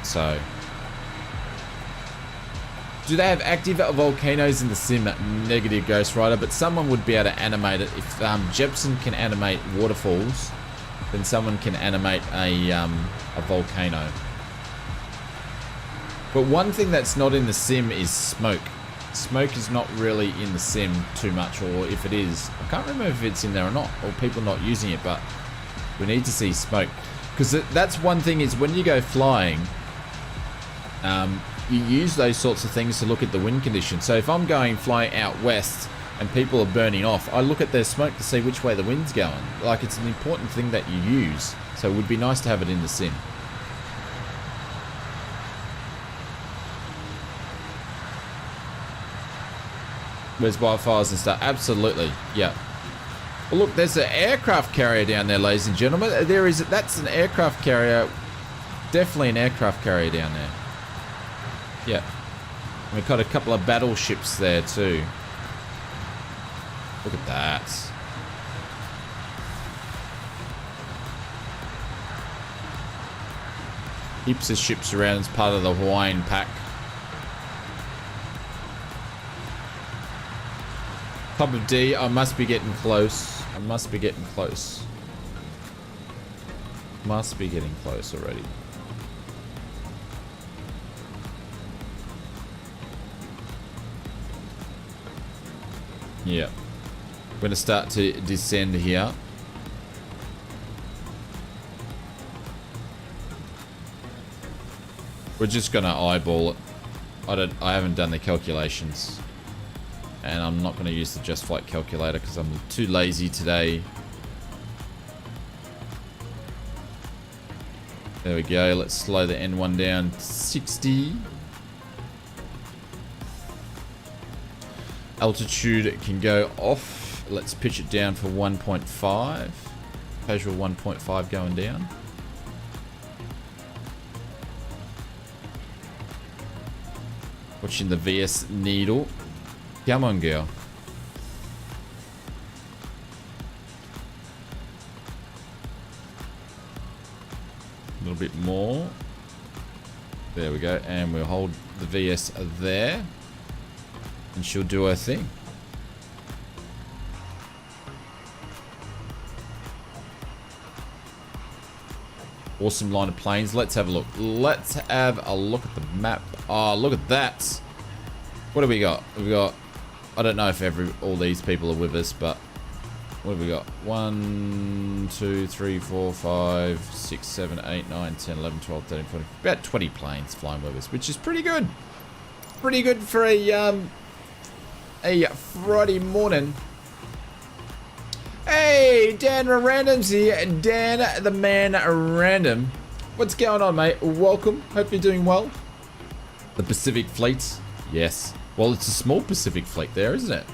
So, do they have active volcanoes in the sim? Negative, Ghost Rider, but someone would be able to animate it. If Jepson can animate waterfalls, then someone can animate a volcano. But one thing that's not in the sim is smoke. Smoke is not really in the sim too much, or if it is, I can't remember if it's in there or not, or people not using it, but we need to see smoke. Because that's one thing, is when you go flying, you use those sorts of things to look at the wind conditions. So if I'm flying out west and people are burning off, I look at their smoke to see which way the wind's going. Like, it's an important thing that you use. So it would be nice to have it in the sim. Where's wildfires and stuff? Absolutely, yeah. Well, look, there's an aircraft carrier down there, ladies and gentlemen. That's an aircraft carrier. Definitely an aircraft carrier down there. Yeah. And we've got a couple of battleships there too. Look at that. Heaps of ships around as part of the Hawaiian pack. Top of D, I must be getting close. I must be getting close. Must be getting close already. Yeah. We're going to start to descend here. We're just going to eyeball it. I haven't done the calculations. And I'm not going to use the Just Flight calculator because I'm too lazy today. There we go. Let's slow the N1 down to 60. Altitude can go off. Let's pitch it down for 1.5. Casual 1.5 going down. Watching the VS needle. Come on, girl. A little bit more. There we go. And we'll hold the VS there. And she'll do her thing. Awesome line of planes. Let's have a look. Let's have a look at the map. Oh, look at that. What do we got? We've got... I don't know if all these people are with us, but what have we got? 1, 2, 3, 4, 5, 6, 7, 8, 9, 10, 11, 12, 13, 14. About 20 planes flying with us, which is pretty good. Pretty good for a Friday morning. Hey, Dan Random's here. Dan the man random. What's going on, mate? Welcome. Hope you're doing well. The Pacific Fleet. Yes. Well, it's a small Pacific Fleet there, isn't it?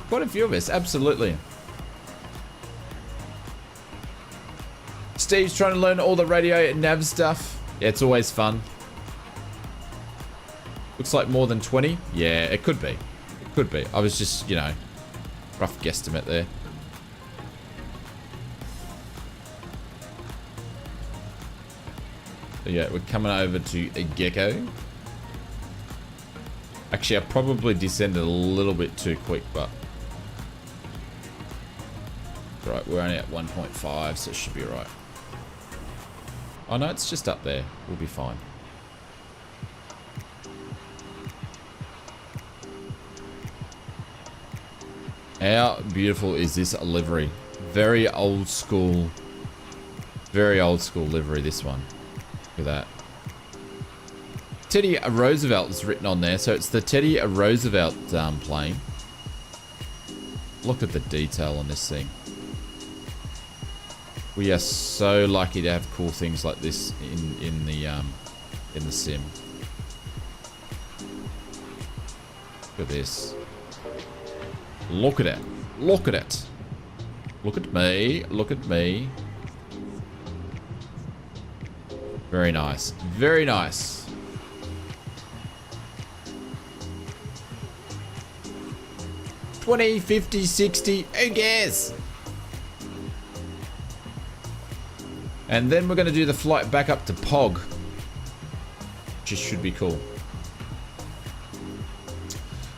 Quite a few of us, absolutely. Steve's trying to learn all the radio and nav stuff. Yeah, it's always fun. Looks like more than 20. Yeah, it could be. It could be. I was just, you know, rough guesstimate there. So yeah, we're coming over to a Gecko. Actually, I probably descended a little bit too quick, but... Right, we're only at 1.5, so it should be right. Oh no, it's just up there. We'll be fine. How beautiful is this livery? Very old school livery, this one. Look at that. Teddy Roosevelt is written on there, so it's the Teddy Roosevelt plane. Look at the detail on this thing. We are so lucky to have cool things like this in the sim. Look at this. Look at it. Look at it. Look at me. Look at me. Very nice. Very nice. $20, $50, $60. Who cares? And then we're going to do the flight back up to PHOG. Which should be cool.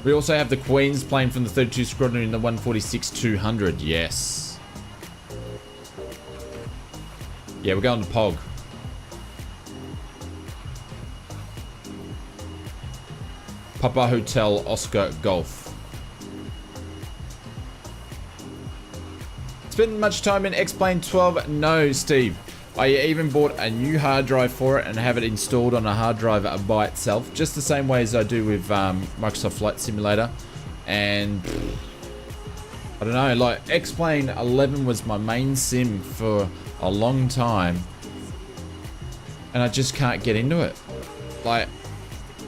We also have the Queen's plane from the 32 Squadron in the 146-200. Yes. Yeah, we're going to PHOG. Papa Hotel Oscar Golf. Spend much time in X-Plane 12? No, Steve. I even bought a new hard drive for it and have it installed on a hard drive by itself, just the same way as I do with Microsoft Flight Simulator. And I don't know, like X-Plane 11 was my main sim for a long time, and I just can't get into it. Like,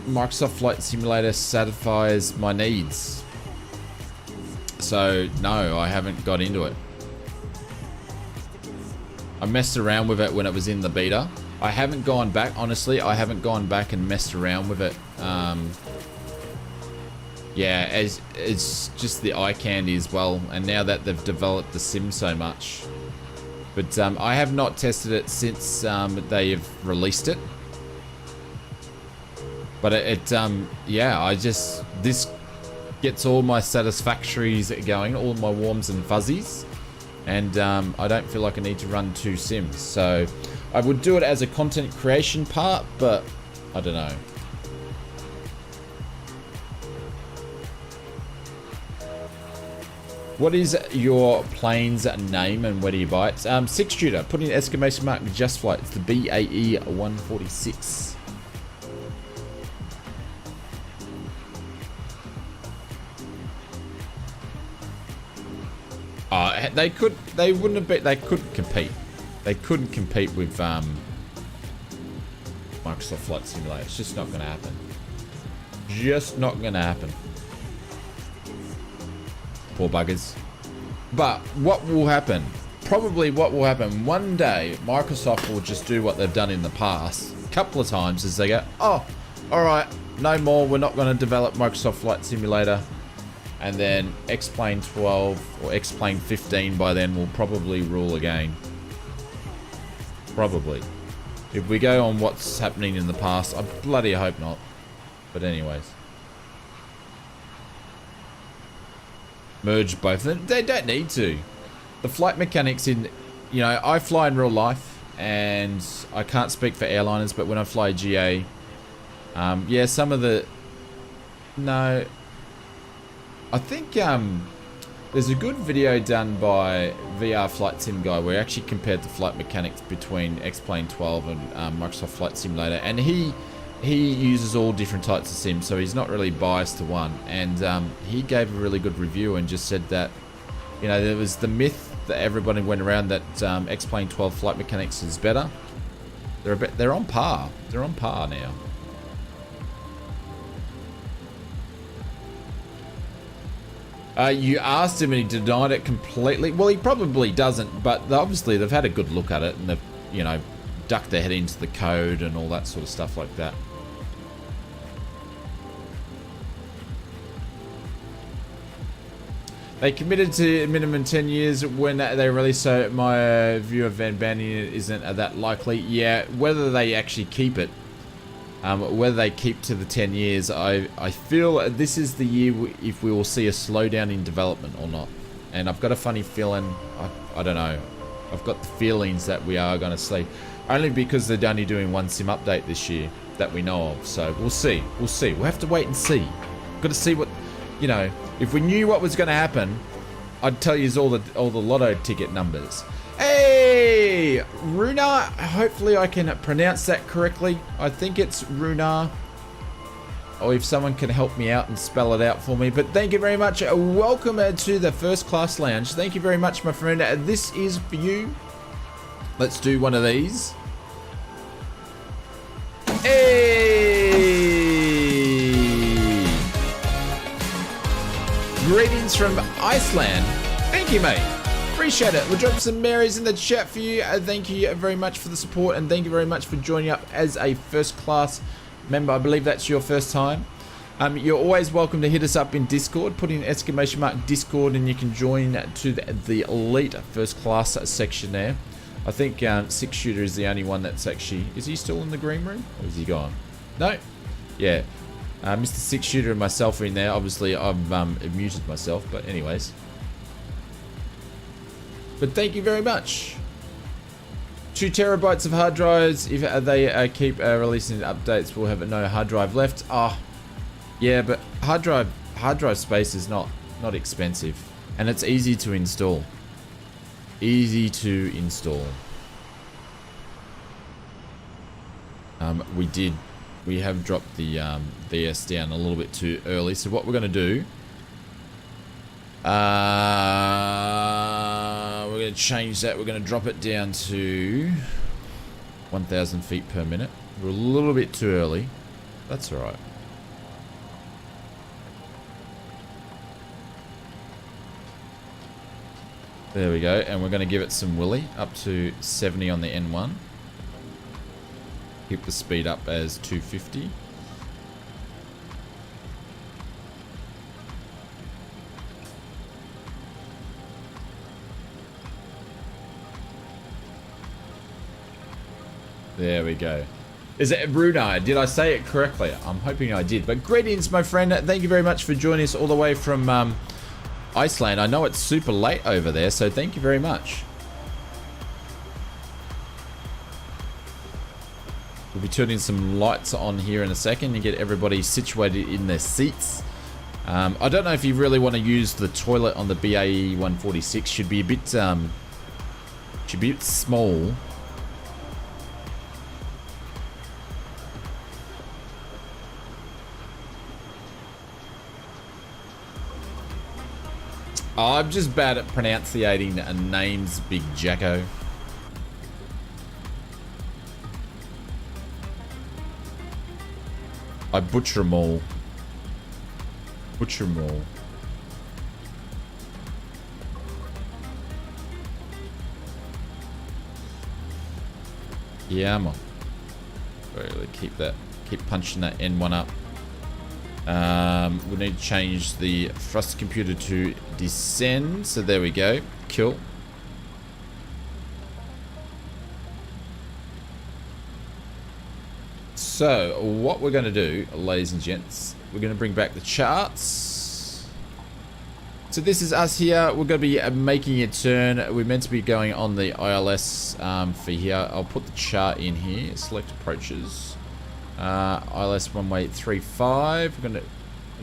Microsoft Flight Simulator satisfies my needs. So no, I haven't got into it. I messed around with it when it was in the beta. I haven't gone back, honestly. I haven't gone back and messed around with it. Yeah, as it's just the eye candy as well. And now that they've developed the sim so much. But I have not tested it since they have released it. But yeah, this gets all my satisfactories going, all my warms and fuzzies. And I don't feel like I need to run 2 sims. So I would do it as a content creation part, but I don't know. What is your plane's name and where do you buy it? 6-shooter, put in exclamation mark, just flight. It's the BAE 146. They couldn't compete. They couldn't compete with Microsoft Flight Simulator. It's just not going to happen. Just not going to happen. Poor buggers. But what will happen? Probably what will happen one day, Microsoft will just do what they've done in the past a couple of times, is they go, oh, all right, no more. We're not going to develop Microsoft Flight Simulator. And then X-Plane 12 or X-Plane 15 by then will probably rule again. Probably. If we go on what's happening in the past, I bloody hope not. But anyways. Merge both of them. They don't need to. The flight mechanics in, you know, I fly in real life and I can't speak for airliners, but when I fly GA, yeah, some of the, no, I think there's a good video done by VR Flight Sim guy where he actually compared the flight mechanics between X-Plane 12 and Microsoft Flight Simulator, and he uses all different types of sims, so he's not really biased to one. And he gave a really good review and just said that, you know, there was the myth that everybody went around that X-Plane 12 flight mechanics is better. They're on par. They're on par now. You asked him and he denied it completely. Well, he probably doesn't, but obviously they've had a good look at it and they've, you know, ducked their head into the code and all that sort of stuff like that. They committed to minimum 10 years when they released, so my view of Van banning it isn't that likely. Yeah, whether they actually keep it, whether they keep to the 10 years, I feel this is the year if we will see a slowdown in development or not. And I've got a funny feeling, I don't know, I've got the feelings that we are going to see. Only because they're only doing one sim update this year that we know of. So we'll see. We'll see. We'll have to wait and see. Got to see what, you know, if we knew what was going to happen I'd tell you all the lotto ticket numbers. Hey, Runar. Hopefully I can pronounce that correctly. I think it's Runar. Or if someone can help me out and spell it out for me. But thank you very much. Welcome to the First Class Lounge. Thank you very much, my friend. This is for you. Let's do one of these. Hey! Greetings from Iceland. Thank you, mate. Appreciate it. We'll drop some Marys in the chat for you. Thank you very much for the support, and thank you very much for joining up as a first class member. I believe that's your first time. You're always welcome to hit us up in Discord. Put in ! Discord, and you can join to the elite first class section there. I think Six Shooter is the only one that's actually... Is he still in the green room? Or is he gone? No? Yeah. Mr. Six Shooter and myself are in there. Obviously, I've muted myself, but anyways. But thank you very much. 2 terabytes of hard drives. If they keep releasing updates, we'll have no hard drive left. Ah, yeah, but hard drive space is not expensive, and it's easy to install. Easy to install. We have dropped the VS down a little bit too early. So what we're going to do, we're going to change that. We're going to drop it down to 1,000 feet per minute. We're a little bit too early. That's all right. There we go. And we're going to give it some willy up to 70 on the N1. Keep the speed up as 250. There we go. Is it Brunei? Did I say it correctly? I'm hoping I did. But greetings, my friend. Thank you very much for joining us all the way from Iceland. I know it's super late over there, so thank you very much. We'll be turning some lights on here in a second and get everybody situated in their seats. I don't know if you really want to use the toilet on the BAE 146. Should be a bit small. I'm just bad at pronouncing names, Big Jacko. I butcher them all. Butcher them all. Yeah, I'm on. Really keep punching that N1 up. We need to change the thrust computer to descend. So there we go. Cool. So what we're going to do, ladies and gents, we're going to bring back the charts. So this is us here. We're going to be making a turn. We're meant to be going on the ILS for here. I'll put the chart in here. Select approaches. ILS runway 35. We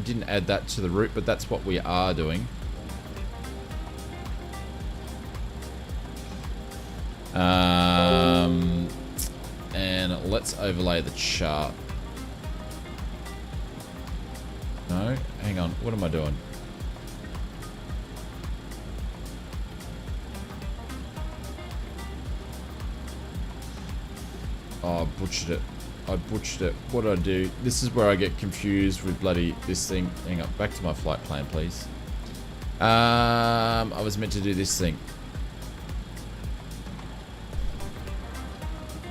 didn't add that to the route, but that's what we are doing. And let's overlay the chart. No, hang on. What am I doing? Oh, I butchered it. I butchered it. What did I do? This is where I get confused with bloody this thing. Hang on. Back to my flight plan, please. I was meant to do this thing.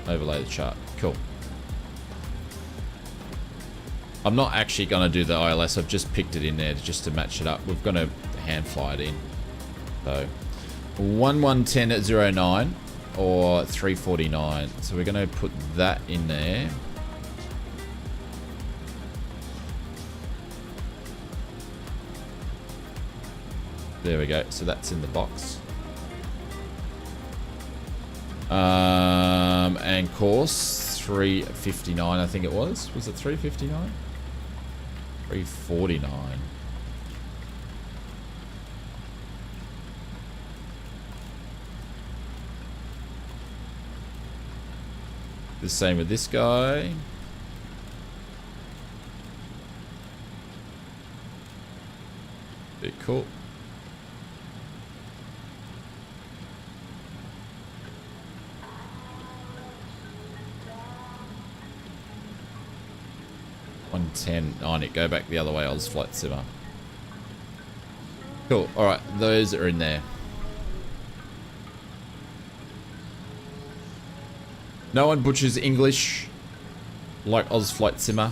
Overlay the chart. Cool. I'm not actually going to do the ILS. I've just picked it in there just to match it up. We're going to hand fly it in. So 1110 at 09 or 349. So we're going to put that in there. There we go. So that's in the box. And course 359, I think it was. Was it 359? 349. The same with this guy. Very cool. On it, go back the other way, ausflightsimmer. Cool, alright, those are in there. No one butchers English like ausflightsimmer.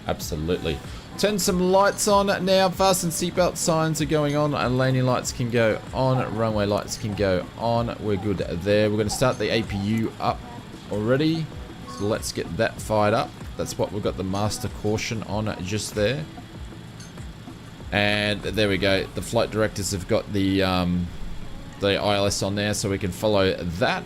Absolutely. Turn some lights on now. Fasten seatbelt signs are going on, and landing lights can go on, runway lights can go on. We're good there. We're going to start the APU up already, so let's get that fired up. That's what we've got the master caution on just there. And there we go. The flight directors have got the ILS on there, so we can follow that.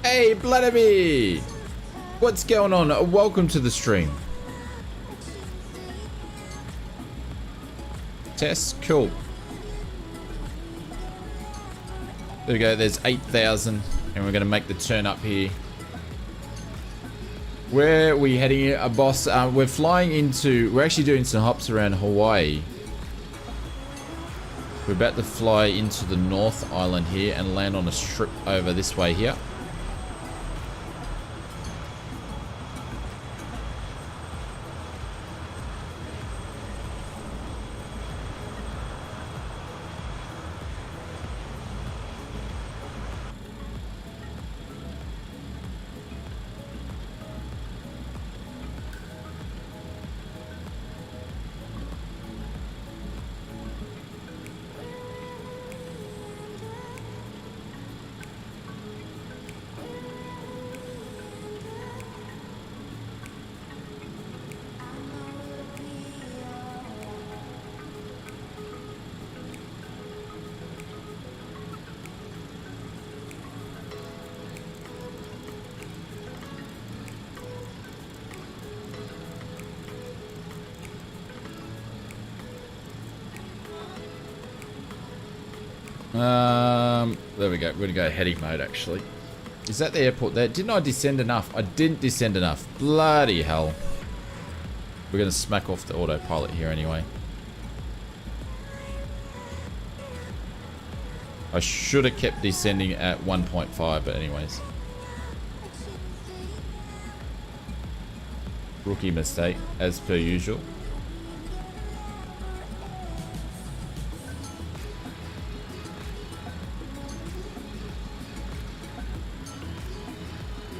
Hey, Vladimir! What's going on? Welcome to the stream. Test, cool. There we go, there's 8,000, and we're gonna make the turn up here. Where are we heading, boss? We're flying into, we're actually doing some hops around Hawaii. We're about to fly into the North Island here and land on a strip over this way here. There we go. We're gonna go heading mode actually. Is that the airport there? Didn't I descend enough? I didn't descend enough. Bloody hell. We're gonna smack off the autopilot here anyway. I should have kept descending at 1.5, but anyways. Rookie mistake, as per usual.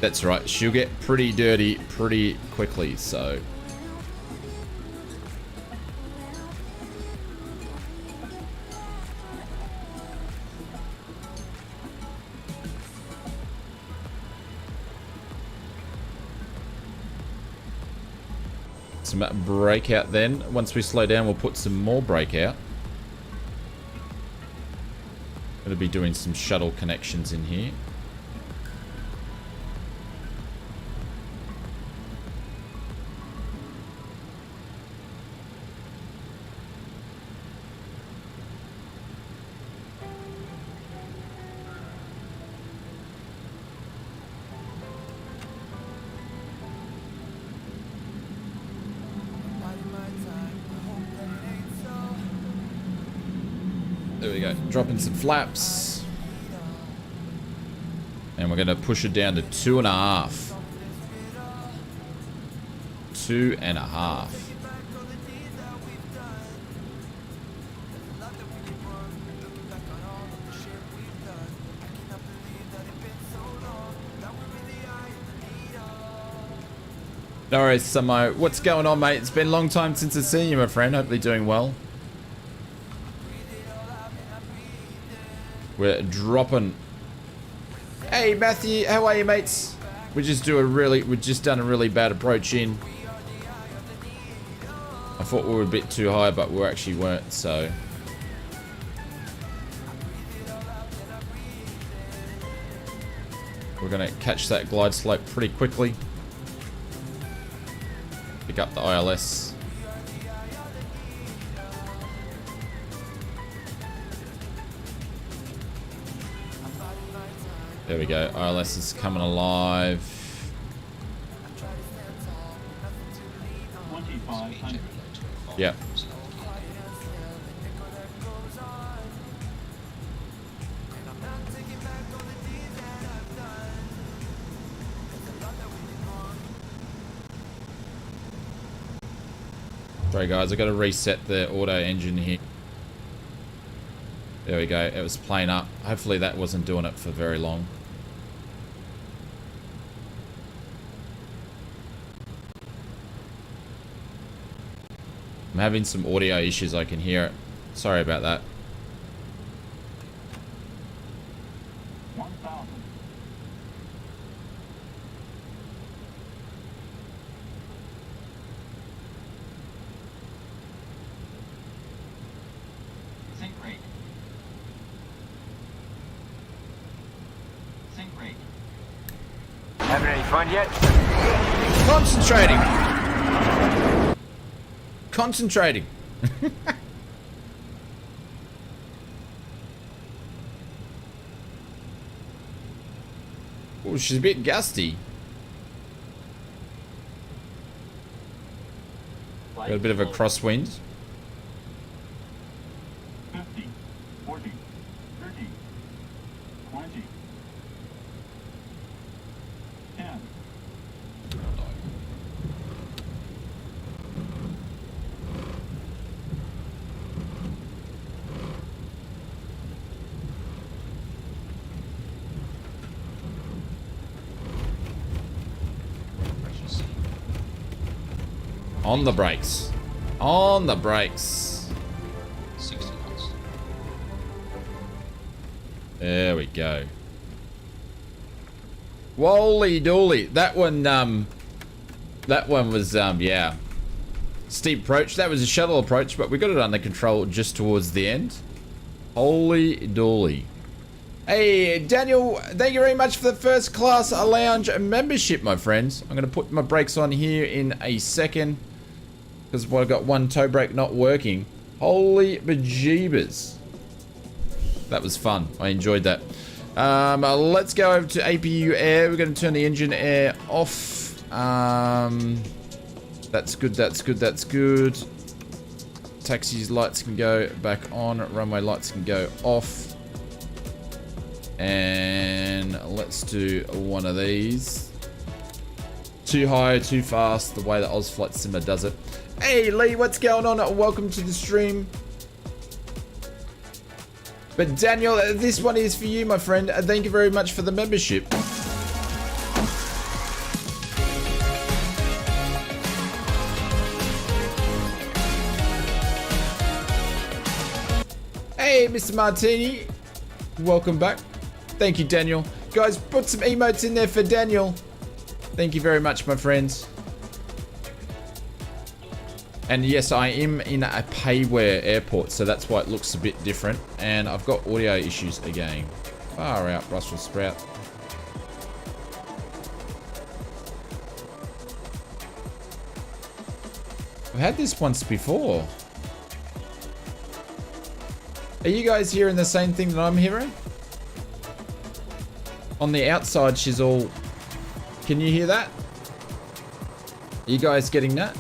That's right, she'll get pretty dirty pretty quickly, so. Some breakout then. Once we slow down, we'll put some more breakout. Gonna be doing some shuttle connections in here. There we go, dropping some flaps. And we're gonna push it down to 2.5. 2.5. No worries, Samo. What's going on, mate? It's been a long time since I've seen you, my friend. Hopefully doing well. We're dropping. Hey Matthew, how are you, mates? We've just done a really bad approach in. I thought we were a bit too high, but we actually weren't, so. We're going to catch that glide slope pretty quickly. Pick up the ILS. There we go. ILS is coming alive. 2500. Yep. Sorry guys, I got to reset the auto engine here. There we go. It was playing up. Hopefully that wasn't doing it for very long. I'm having some audio issues. I can hear it. Sorry about that. 1000. Sync rate. Sync rate. Having any fun yet? Concentrating. Concentrating. Oh, she's a bit gusty. Got a bit of a crosswind. 50, 40, 30, 20, 10. On the brakes. On the brakes. 60 knots. There we go. Wholy dooly. That one was, yeah. Steep approach. That was a shuttle approach, but we got it under control just towards the end. Holy dooly. Hey, Daniel, thank you very much for the first class lounge membership, my friends. I'm going to put my brakes on here in a second because I've got one toe brake not working. Holy bejeebers. That was fun. I enjoyed that. Let's go over to APU air. We're going to turn the engine air off. That's good, that's good, that's good. Taxi's lights can go back on. Runway lights can go off. And let's do one of these. Too high, too fast, the way that ausflightsimmer does it. Hey Lee, what's going on? Welcome to the stream. But Daniel, this one is for you, my friend. Thank you very much for the membership. Hey, Mr. Martini. Welcome back. Thank you, Daniel. Guys, put some emotes in there for Daniel. Thank you very much, my friends. And yes, I am in a payware airport, so that's why it looks a bit different. And I've got audio issues again. Far out, Brussels sprout. I've had this once before. Are you guys hearing the same thing that I'm hearing? On the outside, she's all... Can you hear that? Are you guys getting that?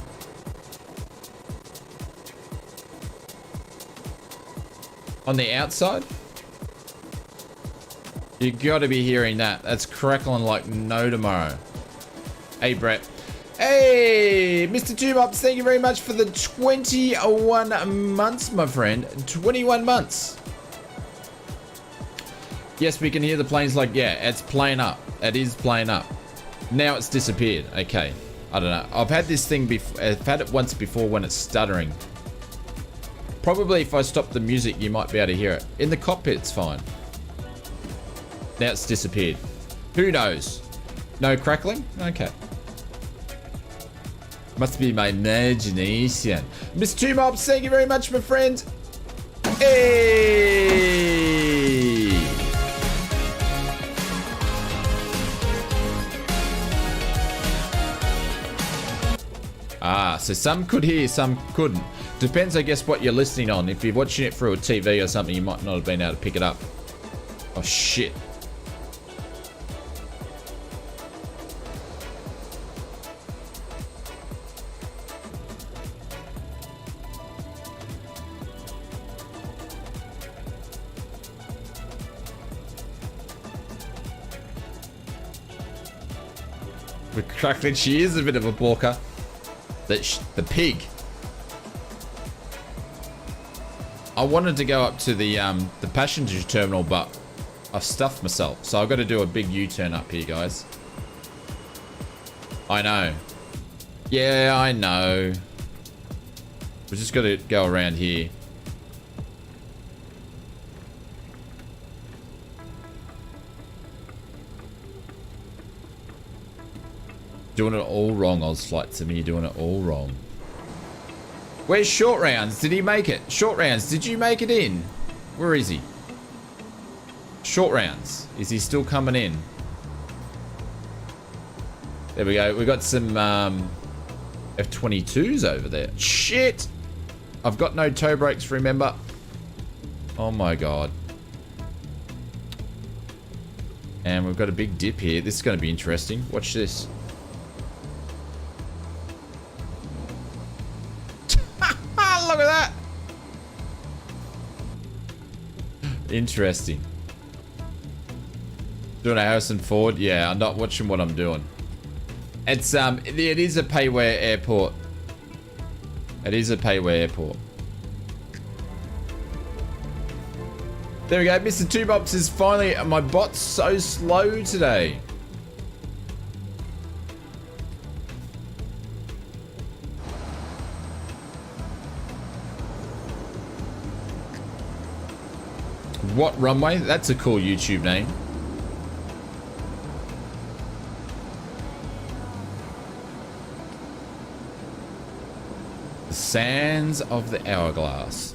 On the outside? You gotta be hearing that. That's crackling like no tomorrow. Hey, Brett. Hey, Mr. Tumops, thank you very much for the 21 months, my friend. 21 months. Yes, we can hear the planes like, yeah, it's playing up. It is playing up. Now it's disappeared. Okay. I don't know. I've had this thing before. I've had it once before when it's stuttering. Probably if I stop the music, you might be able to hear it. In the cockpit, it's fine. Now it's disappeared. Who knows? No crackling? Okay. Must be my imagination. Miss Two Mobs, thank you very much, my friend. Hey! Ah, so some could hear, some couldn't. Depends, I guess, what you're listening on. If you're watching it through a TV or something, you might not have been able to pick it up. Oh, shit. With Crackling, she is a bit of a balker. The pig. I wanted to go up to the passenger terminal, but I stuffed myself. So I've got to do a big U-turn up here, guys. I know. Yeah, I know. We're just got to go around here. Doing it all wrong, ausflightsimmer. You're doing it all wrong. Where's Short Rounds? Did he make it? Short Rounds, did you make it in? Where is he? Short Rounds. Is he still coming in? There we go. We got some F-22s over there. Shit! I've got no toe brakes, remember? Oh my god. And we've got a big dip here. This is going to be interesting. Watch this. Look at that. Interesting. Doing a Harrison Ford? Yeah, I'm not watching what I'm doing. It's it is a payware airport. It is a payware airport. There we go. Mr. Two Bops is finally. My bot's so slow today. What runway? That's a cool YouTube name. The sands of the hourglass.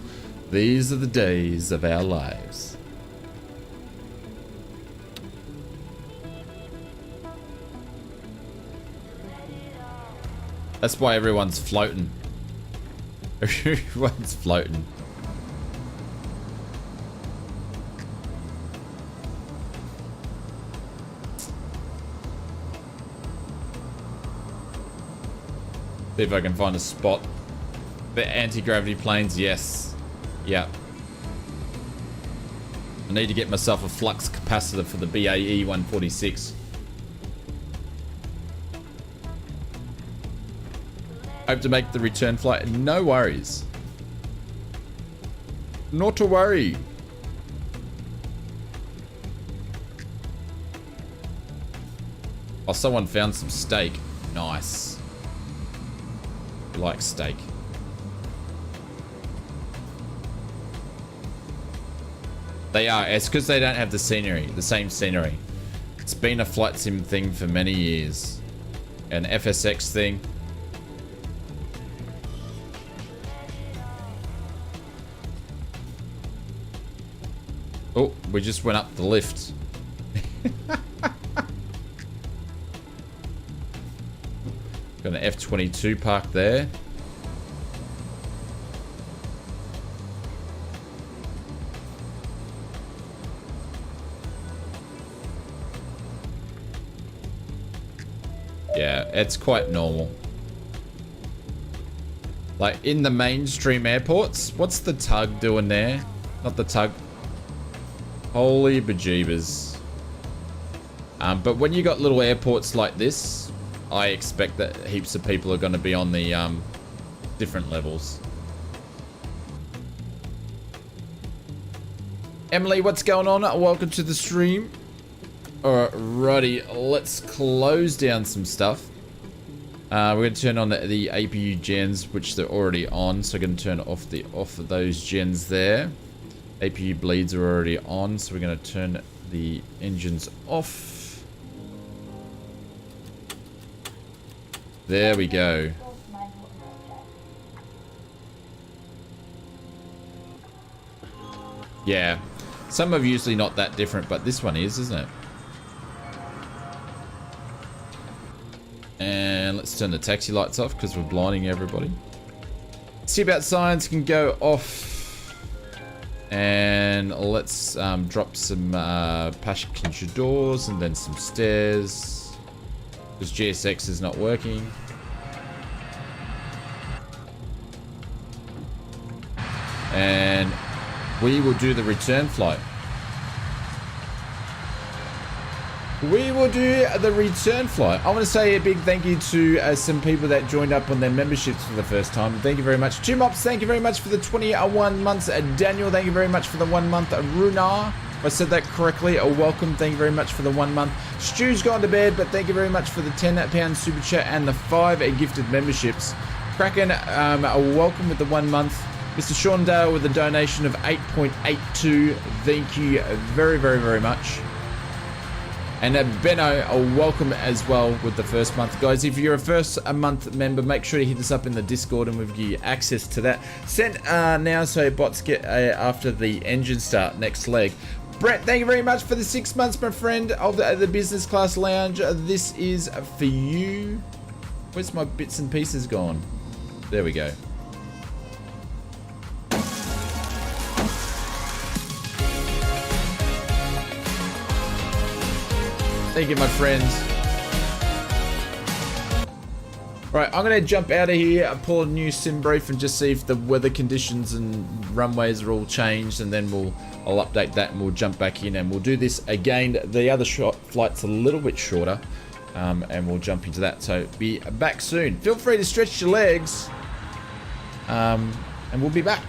These are the days of our lives. That's why everyone's floating. Everyone's floating. See if I can find a spot. The anti-gravity planes, yes. Yeah. I need to get myself a flux capacitor for the BAE 146. Hope to make the return flight. No worries. Not to worry. Oh, someone found some steak. Nice. Like steak. They are. It's because they don't have the scenery, the same scenery. It's been a flight sim thing for many years. An FSX thing. Oh, we just went up the lift. Got an F-22 parked there. Yeah, it's quite normal. Like in the mainstream airports, what's the tug doing there? Not the tug. Holy bejeebers. But when you got little airports like this, I expect that heaps of people are going to be on the different levels. Emily, what's going on? Welcome to the stream. Alrighty, let's close down some stuff. We're going to turn on the APU gens, which they're already on. So we're going to turn off of those gens there. APU bleeds are already on, so we're going to turn the engines off. There we go. Yeah. Some are usually not that different, but this one is, isn't it? And let's let's turn the taxi lights off because we're blinding everybody. Seatbelt signs can go off. And let's drop some passenger doors and then some stairs. Because GSX is not working. And we will do the return flight. We will do the return flight. I want to say a big thank you to some people that joined up on their memberships for the first time. Thank you very much. 2 Mops, thank you very much for the 21 months. Daniel, thank you very much for the 1 month. Runar, if I said that correctly, a welcome. Thank you very much for the 1 month. Stu's gone to bed, but thank you very much for the £10 super chat and the 5 gifted memberships. Kraken, a welcome with the 1 month. Mr. Sean Dale with a donation of 8.82. Thank you very, very, very much. And Benno, a welcome as well with the first month. Guys, if you're a month member, make sure to hit us up in the Discord and we'll give you access to that. Sent now so bots get after the engine start next leg. Brett, thank you very much for the 6 months, my friend, of the business class lounge. This is for you. Where's my bits and pieces gone? There we go. Thank you, my friends. Right, I'm going to jump out of here, pull a new sim brief and just see if the weather conditions and runways are all changed, and then I'll update that and we'll jump back in and we'll do this again. The other flight's a little bit shorter, and we'll jump into that. So be back soon. Feel free to stretch your legs, and we'll be back.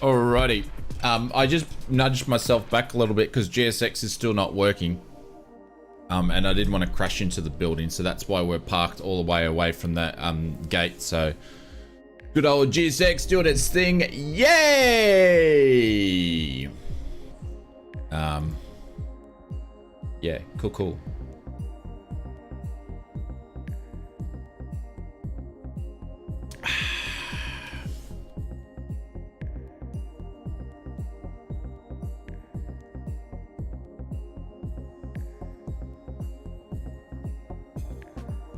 Alrighty. I just nudged myself back a little bit because GSX is still not working. And I didn't want to crash into the building, so that's why we're parked all the way away from that gate. So good old GSX doing its thing. Yay! Yeah, cool.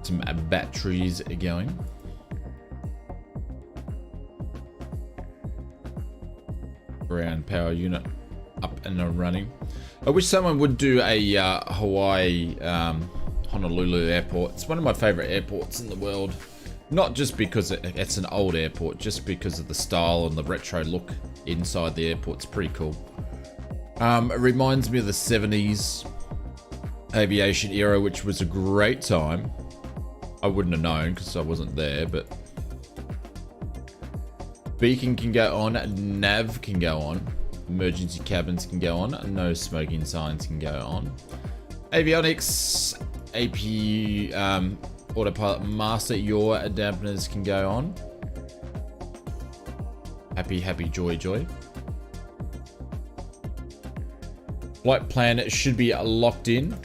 Some batteries going. Ground power unit up and running. I wish someone would do a Hawaii Honolulu airport. It's one of my favorite airports in the world. Not just because it's an old airport, just because of the style and the retro look inside the airport. It's pretty cool. It reminds me of the 70s aviation era, which was a great time. I wouldn't have known because I wasn't there, but beacon can go on, nav can go on, emergency cabins can go on, no smoking signs can go on. Avionics, AP, autopilot master, your dampeners can go on. Happy, joy. Flight plan should be locked in.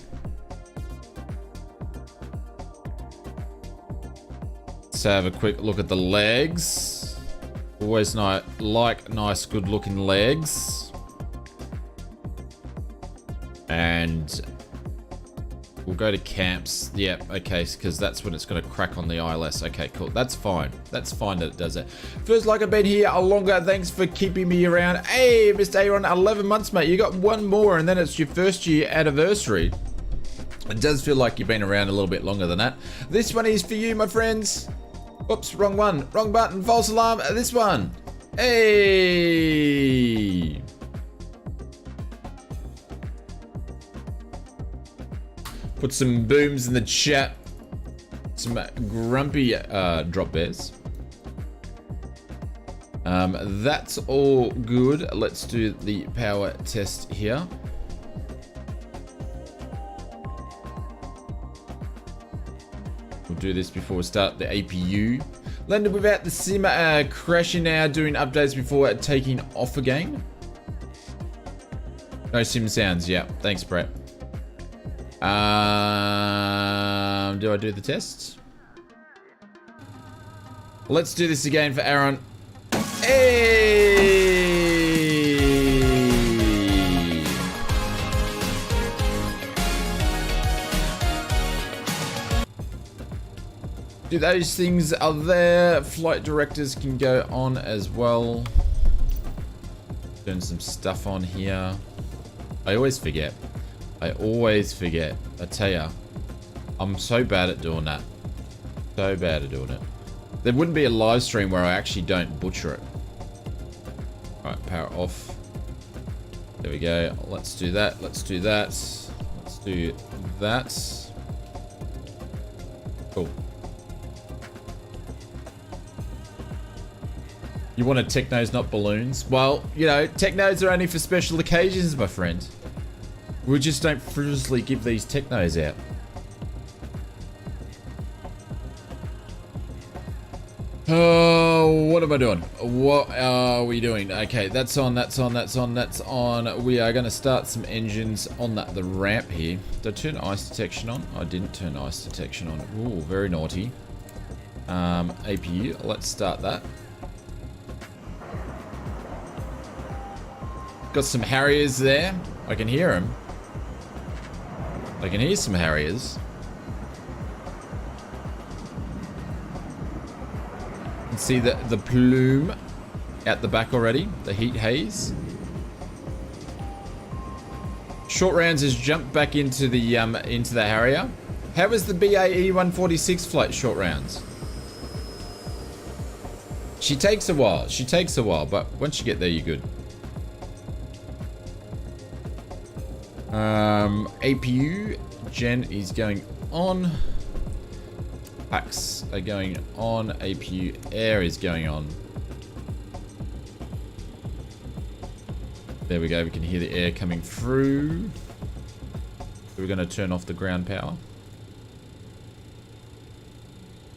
Let's have a quick look at the legs. Always nice, good looking legs. And we'll go to camps. Yep, okay, because that's when it's going to crack on the ILS. Okay, cool. That's fine. That's fine that it does that. Feels like I've been here a longer. Thanks for keeping me around. Hey, Mr. Aaron, 11 months, mate. You got one more, and then it's your first year anniversary. It does feel like you've been around a little bit longer than that. This one is for you, my friends. Oops, wrong one. Wrong button. False alarm. This one. Hey. Put some booms in the chat. Some grumpy drop bears. That's all good. Let's do the power test here. We'll do this before we start the APU. Landed without the sim crashing now, doing updates before taking off again. No sim sounds, yeah. Thanks, Brett. Do I do the test? Let's do this again for Aaron. Hey! Do those things are there. Flight directors can go on as well. Turn some stuff on here. I always forget. I tell ya, I'm so bad at doing that. So bad at doing it. There wouldn't be a live stream where I actually don't butcher it. Alright, power off. There we go. Let's do that. Let's do that. Let's do that. Cool. You want a technos, not balloons? Well, you know, technos are only for special occasions, my friend. We just don't frivolously give these technos out. Oh, what am I doing? What are we doing? Okay, that's on. We are going to start some engines on the ramp here. Did I turn ice detection on? I didn't turn ice detection on. Ooh, very naughty. APU, let's start that. Got some Harriers there. I can hear them. I can hear some Harriers. You can see the plume at the back already. The heat haze. Short rounds has jumped back into the Harrier. How was the BAE 146 flight short rounds? She takes a while. But once you get there, you're good. APU gen is going on. Packs are going on. APU air is going on. There we go. We can hear the air coming through. We're going to turn off the ground power.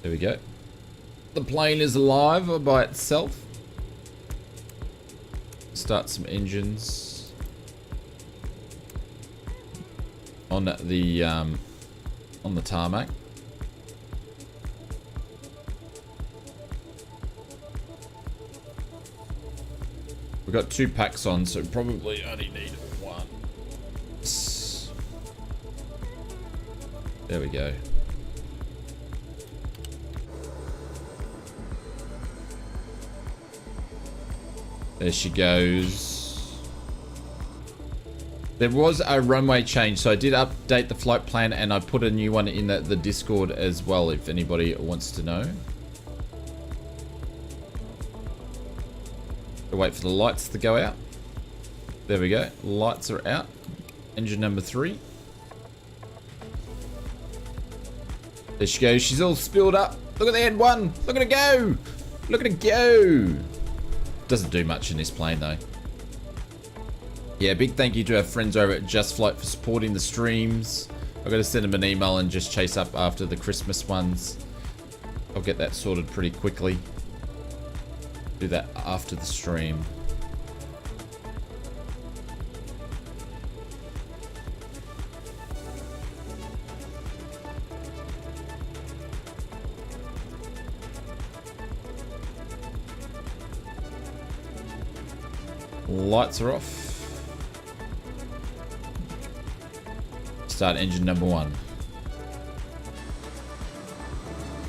There we go. The plane is alive by itself. Start some engines on the tarmac. We've got 2 packs on, so probably only need 1. There we go. There she goes. There was a runway change, so I did update the flight plan and I put a new one in the Discord as well, if anybody wants to know. We'll wait for the lights to go out. There we go. Lights are out. Engine number 3. There she goes. She's all spilled up. Look at the N1. Look at it go. Look at it go. Doesn't do much in this plane though. Yeah, big thank you to our friends over at Just Flight for supporting the streams. I've got to send them an email and just chase up after the Christmas ones. I'll get that sorted pretty quickly. Do that after the stream. Lights are off. Start engine number 1.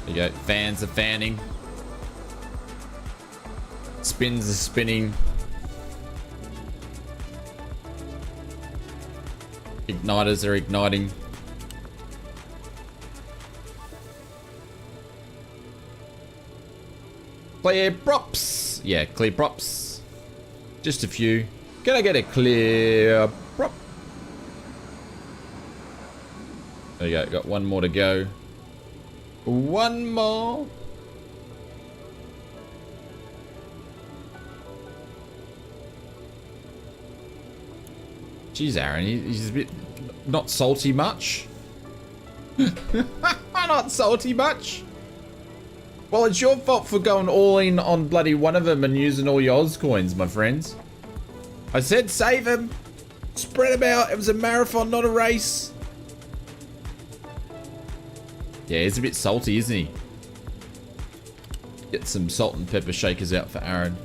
There you go. Fans are fanning. Spins are spinning. Igniters are igniting. Clear props. Yeah, clear props. Just a few. Can I get a clear prop? There you go. Got 1 more to go. 1 more. Jeez, Aaron, he's a bit not salty much. Not salty much. Well, it's your fault for going all in on bloody one of them and using all your Oz coins, my friends. I said save them. Spread them out. It was a marathon, not a race. Yeah, he's a bit salty, isn't he? Get some salt and pepper shakers out for Aaron.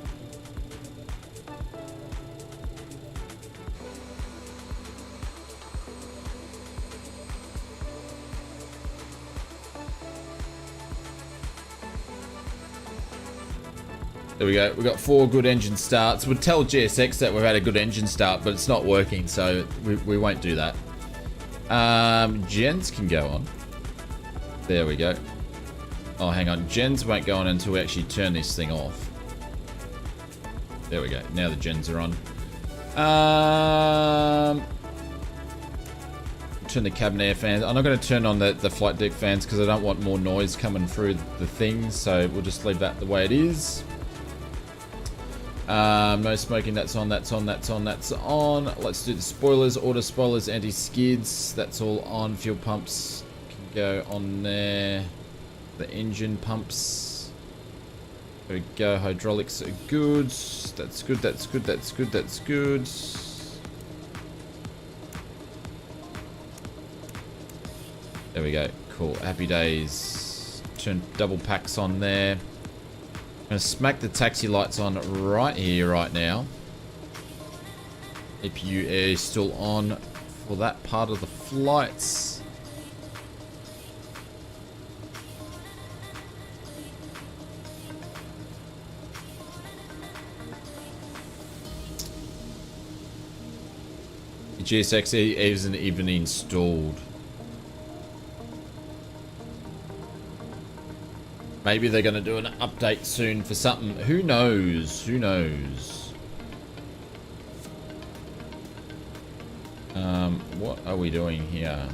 There we go. We've got 4 good engine starts. We'll tell GSX that we've had a good engine start, but it's not working, so we won't do that. Gens can go on. There we go. Oh, hang on. Gens won't go on until we actually turn this thing off. There we go. Now the gens are on. Turn the cabin air fans. I'm not going to turn on the flight deck fans because I don't want more noise coming through the thing, so we'll just leave that the way it is. No smoking, that's on, that's on, that's on, that's on. Let's do the spoilers, auto spoilers, anti-skids, that's all on. Fuel pumps can go on there. The engine pumps. There we go, hydraulics are good. That's good, that's good, that's good, that's good. There we go, cool, happy days. Turn double packs on there. I'm going to smack the taxi lights on right here, right now. APU air is still on for that part of the flights. The GSX isn't even installed. Maybe they're going to do an update soon for something. Who knows? Who knows? What are we doing here?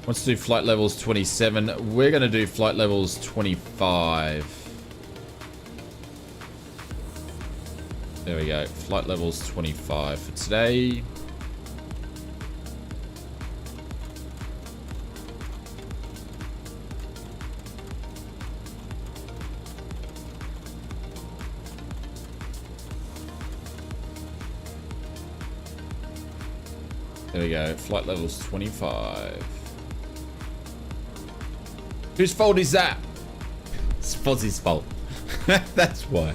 Let's do flight levels 27. We're going to do flight levels 25. There we go. Flight levels 25 for today. There we go. Flight levels 25. Whose fault is that? It's Fozzie's fault. That's why.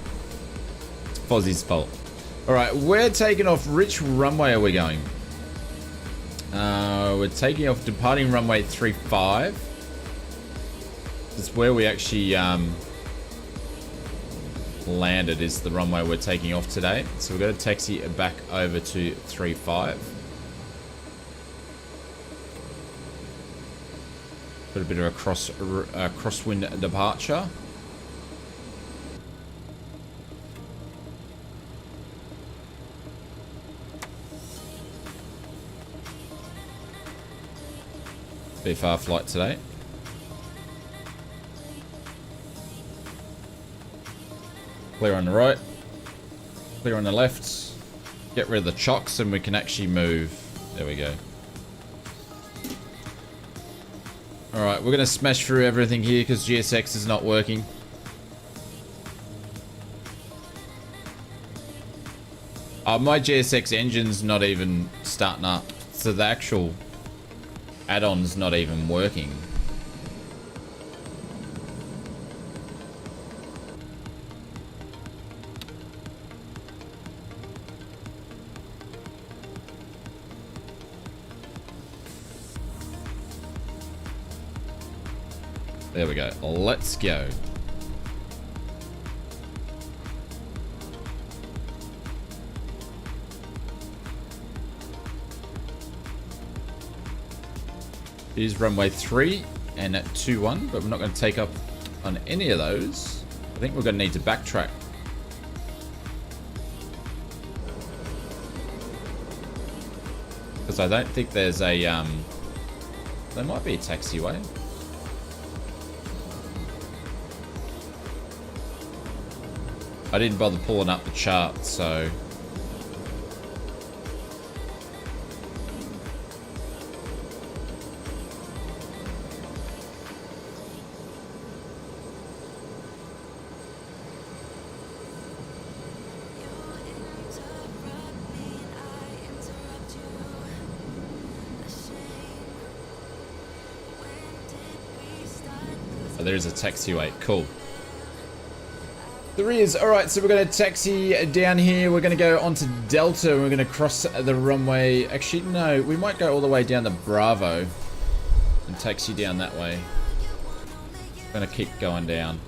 It's Fozzie's fault. Alright, we're taking off. Which runway are we going? We're taking off departing runway 35. It's where we actually landed, is the runway we're taking off today. So we're going to taxi back over to 35. Got a bit of a crosswind departure. VFR flight today. Clear on the right. Clear on the left. Get rid of the chocks and we can actually move. There we go. Alright, we're going to smash through everything here because GSX is not working. My GSX engine's not even starting up. So the actual add-on's not even working. There we go. Let's go. Here's runway 3 and at 21, but we're not going to take up on any of those. I think we're going to need to backtrack. Because I don't think there's a, there might be a taxiway. I didn't bother pulling up the chart, so... Oh, there's a taxiway. Cool. There is. Alright, so we're going to taxi down here. We're going to go onto Delta. We're going to cross the runway. Actually, no. We might go all the way down to Bravo and taxi down that way. I'm going to keep going down.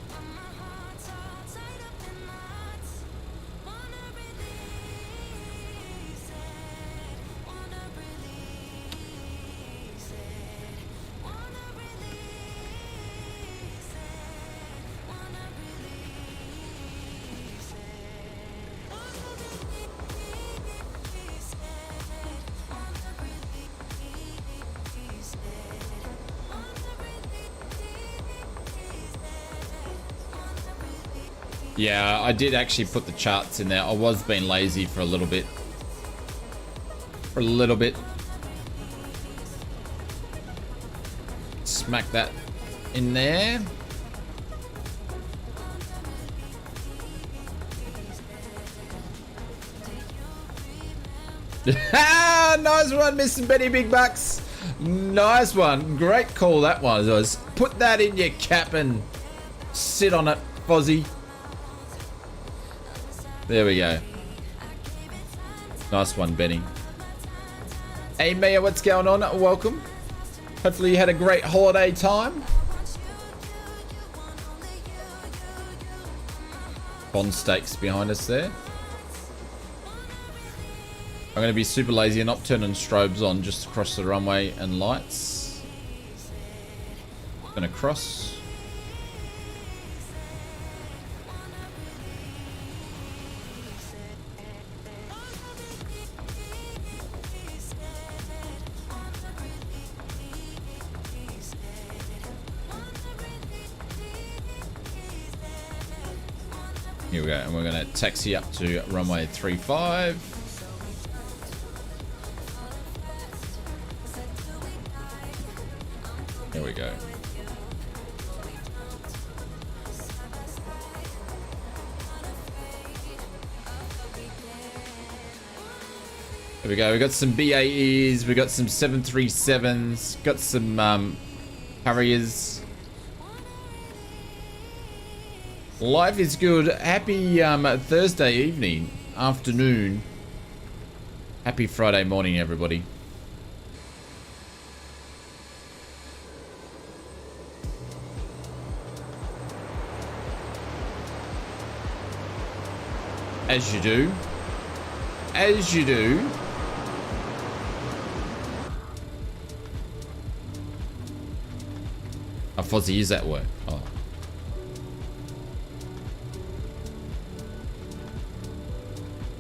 Yeah, I did actually put the charts in there. I was being lazy for a little bit. Smack that in there. Nice one, Mr. Benny Big Bucks. Nice one. Great call that was. Put that in your cap and sit on it, Fozzie. There we go. Nice one, Benny. Hey, Mia, what's going on? Welcome. Hopefully you had a great holiday time. Bond stakes behind us there. I'm going to be super lazy and not turning strobes on just across the runway and lights. Going to cross. Here we go, and we're going to taxi up to runway 35. Here we go. There we go. We got some BAEs, we got some 737s, got some Harriers. Life is good. Happy Thursday evening, afternoon. Happy Friday morning, everybody. As you do. As you do. How fuzzy is that word? Oh.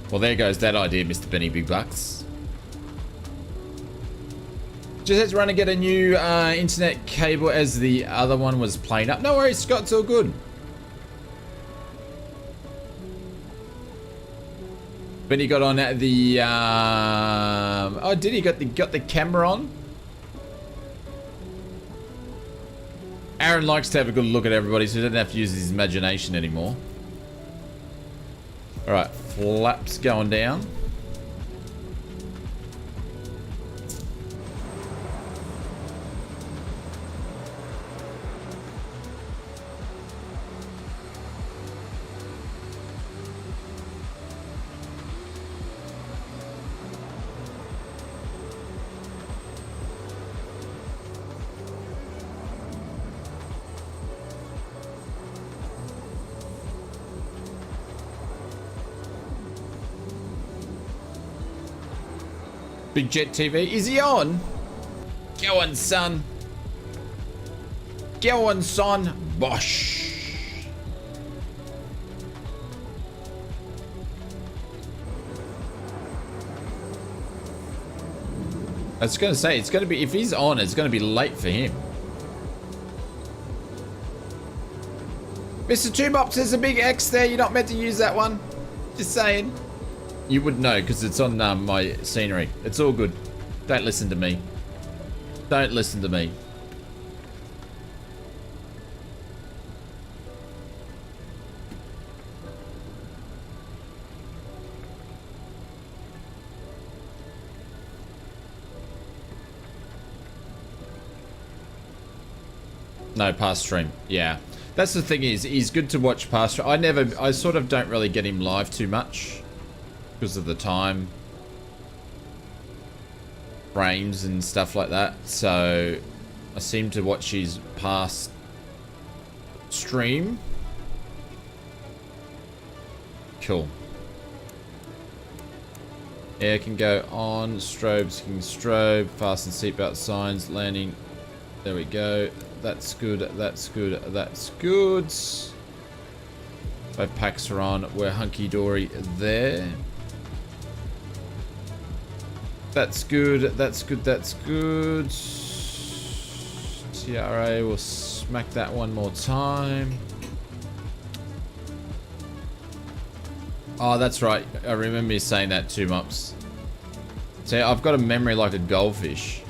Well, there goes that idea, Mr. Benny Big Bucks. Just had to run and get a new internet cable as the other one was playing up. No worries, Scott, it's all good. Benny got on at the oh, did he got the camera on? Aaron likes to have a good look at everybody, so he doesn't have to use his imagination anymore. All right, flaps going down. Big Jet TV, is he on? Go on, son. Go on, son. Bosh. I was going to say, it's going to be, if he's on, it's going to be late for him. Mr. Two-Bops, there's a big X there. You're not meant to use that one. Just saying. You would know because it's on my scenery. It's all good. Don't listen to me. Don't listen to me. No, past stream. Yeah. That's the thing is, he's good to watch past stream. I sort of don't really get him live too much. Because of the time frames and stuff like that, so I seem to watch his past stream. Cool. Air can go on, strobes can strobe, fasten seatbelt signs, landing. There we go. That's good. That's good. That's good. Both packs are on. We're hunky dory there. That's good, that's good, that's good. TRA, will smack that one more time. Oh, that's right. I remember you saying that too, Mops. See, I've got a memory like a goldfish.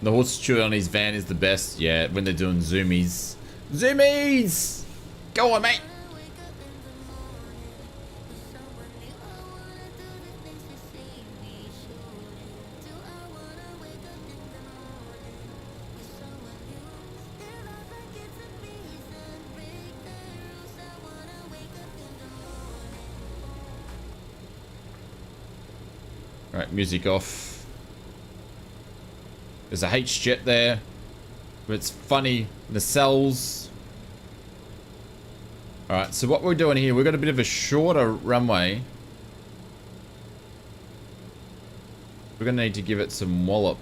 The horse chew on his van is the best. Yeah, when they're doing zoomies. Zoomies! Go on, mate! Alright, music off. There's a H-jet there. It's funny. The cells. Alright, so what we're doing here, we've got a bit of a shorter runway. We're going to need to give it some wallop.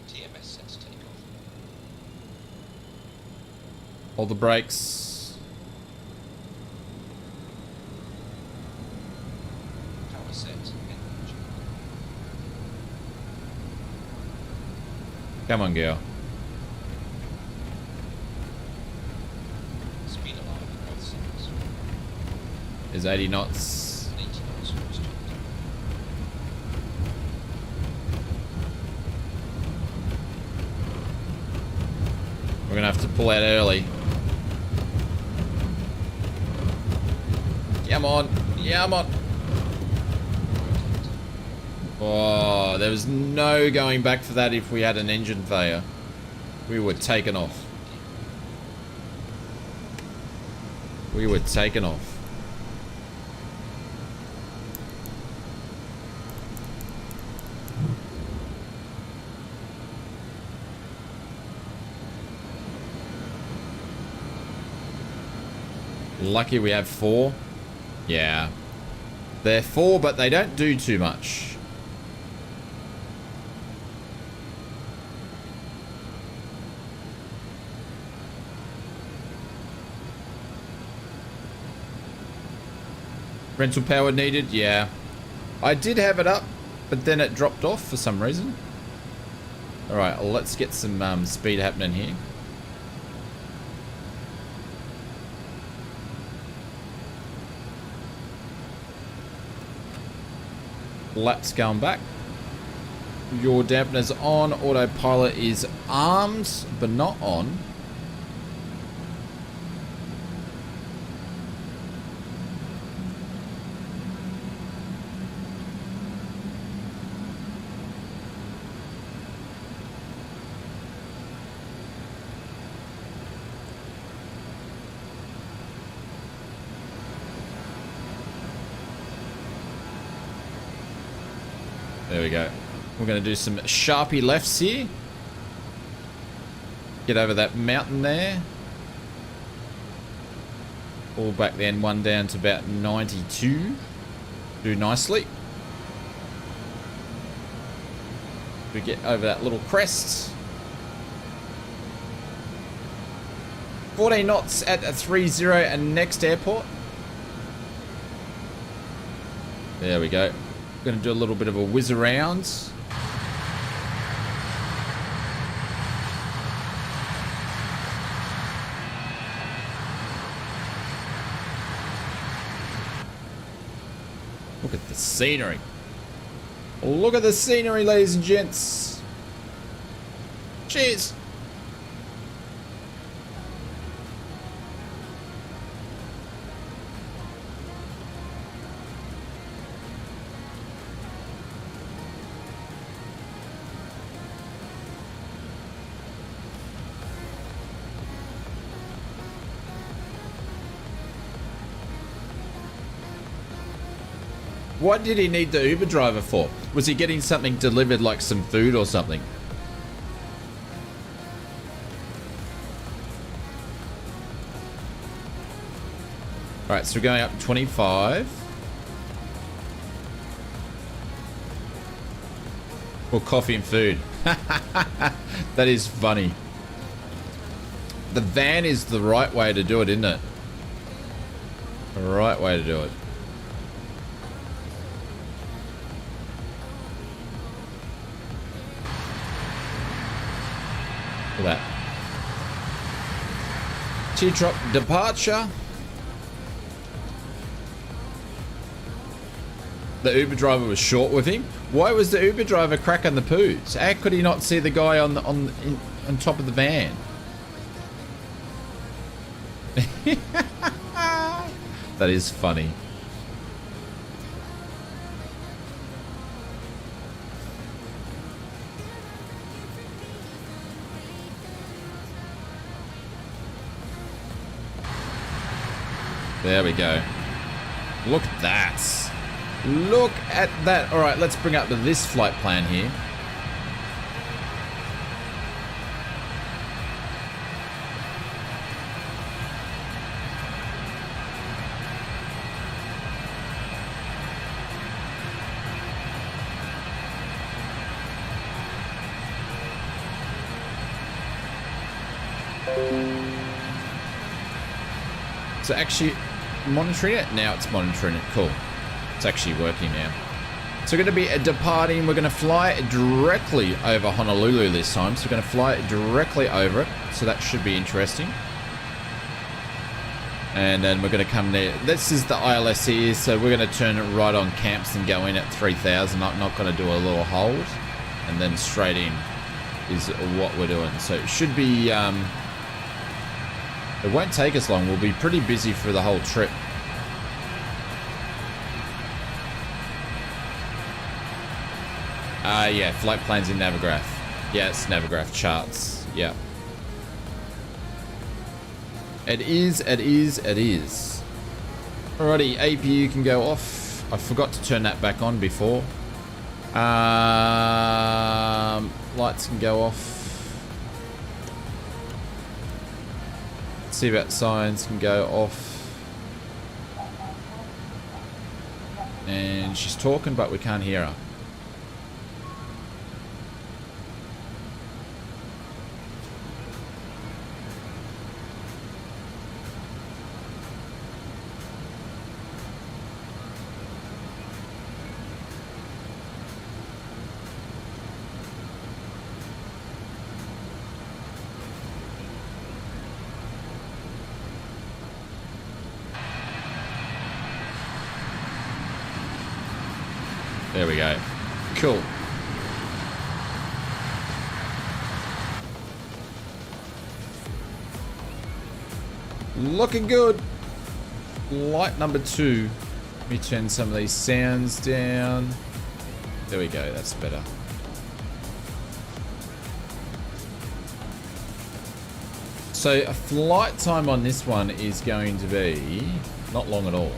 TMS sets takeoff. Hold the brakes. Power set. Engine. Come on, girl. Speed alarm in both sides. Is 80 knots. 80 knots restricted. We're going to have to pull out early. Come on. Come on. Oh, there was no going back for that if we had an engine failure. We were taken off. We were taken off. Lucky we have 4. Yeah. They're 4, but they don't do too much. Rental power needed? Yeah. I did have it up, but then it dropped off for some reason. Alright, let's get some speed happening here. Laps going back. Your dampener's on. Autopilot is armed, but not on. There we go. We're going to do some sharpie lefts here. Get over that mountain there. Pull back the N1 down to about 92. Do nicely. We get over that little crest. 14 knots at 30 and next airport. There we go. Going to do a little bit of a whiz around. Look at the scenery. Look at the scenery, ladies and gents. Cheers. What did he need the Uber driver for? Was he getting something delivered, like some food or something? Alright, so we're going up to 25. Or coffee and food. That is funny. The van is the right way to do it, isn't it? The right way to do it. Look at that. T-Trop departure. The Uber driver was short with him. Why was the Uber driver cracking the poos? How could he not see the guy on top of the van? That is funny. There we go. Look at that. Look at that. All right, let's bring up this flight plan here. So actually monitoring it? Now it's monitoring it. Cool. It's actually working now. So we're going to be departing. We're going to fly directly over Honolulu this time. So we're going to fly directly over it. So that should be interesting. And then we're going to come there. This is the ILS here. So we're going to turn it right on camps and go in at 3,000. Not going to do a little hold. And then straight in is what we're doing. So it should be... it won't take us long. We'll be pretty busy for the whole trip. Yeah, flight plans in Navigraph. Yeah, it's Navigraph charts. Yeah. It is. Alrighty, APU can go off. I forgot to turn that back on before. Lights can go off. Seatbelt signs can go off. And she's talking, but we can't hear her. There we go. Cool. Looking good. Light number 2. Let me turn some of these sounds down. There we go. That's better. So a flight time on this one is going to be not long at all.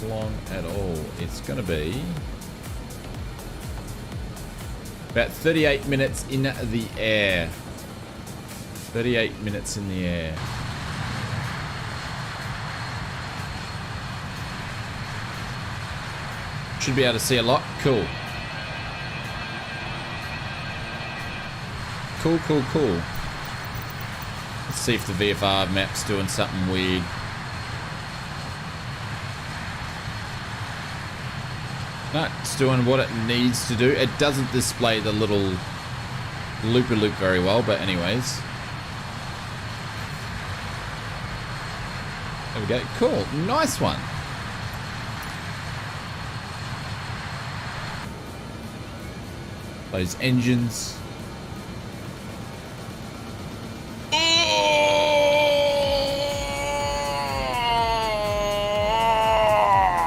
Long at all. It's going to be about 38 minutes in the air. 38 minutes in the air. Should be able to see a lot. Cool. Cool. Let's see if the VFR map's doing something weird. No, it's doing what it needs to do. It doesn't display the little loop-a-loop very well, but anyways. There we go. Cool. Nice one. Those engines.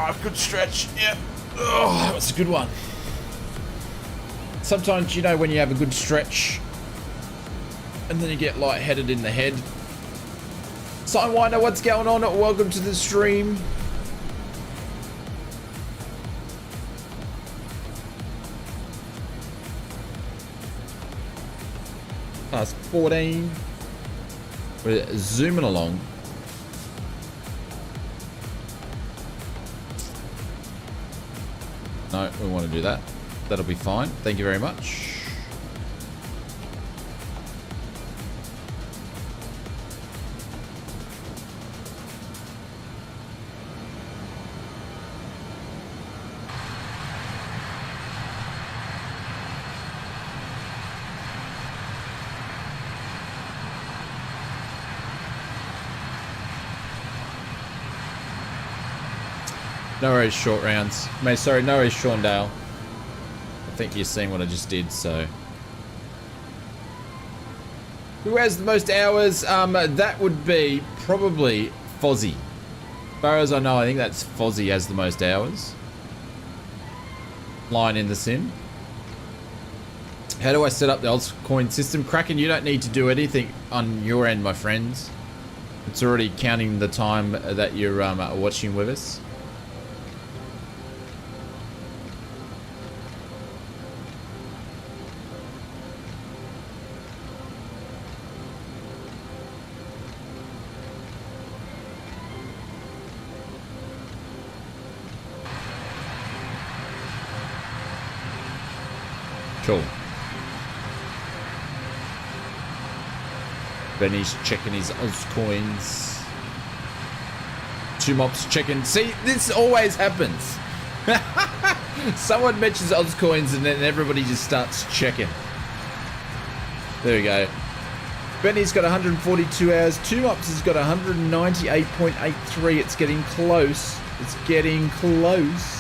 Oh, good stretch. Yep. Oh, that was a good one. Sometimes, you know, when you have a good stretch and then you get lightheaded in the head. Sidewinder, what's going on? Welcome to the stream. Past 14. We're zooming along. No, we want to do that. That'll be fine. Thank you very much. No worries, short rounds. Sorry, no worries, Shaundale. I think you're seeing what I just did, so. Who has the most hours? That would be probably Fozzie. As far as I know, I think that's Fozzie has the most hours. Line in the sim. How do I set up the altcoin system? Kraken, you don't need to do anything on your end, my friends. It's already counting the time that you're watching with us. Cool. Benny's checking his Oz coins. Two mops checking. See, this always happens. Someone mentions Oz coins and then everybody just starts checking. There we go. Benny's got 142 hours. Two mops has got 198.83. It's getting close. It's getting close.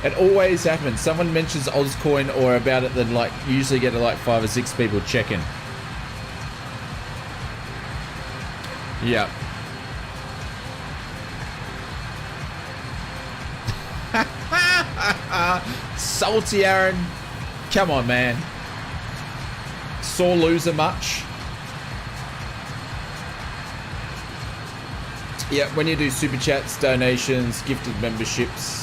It always happens. Someone mentions Ozcoin or about it, then like usually get like 5 or 6 people checking. Yeah. Salty Aaron. Come on, man. Sore loser much? Yeah, when you do super chats, donations, gifted memberships,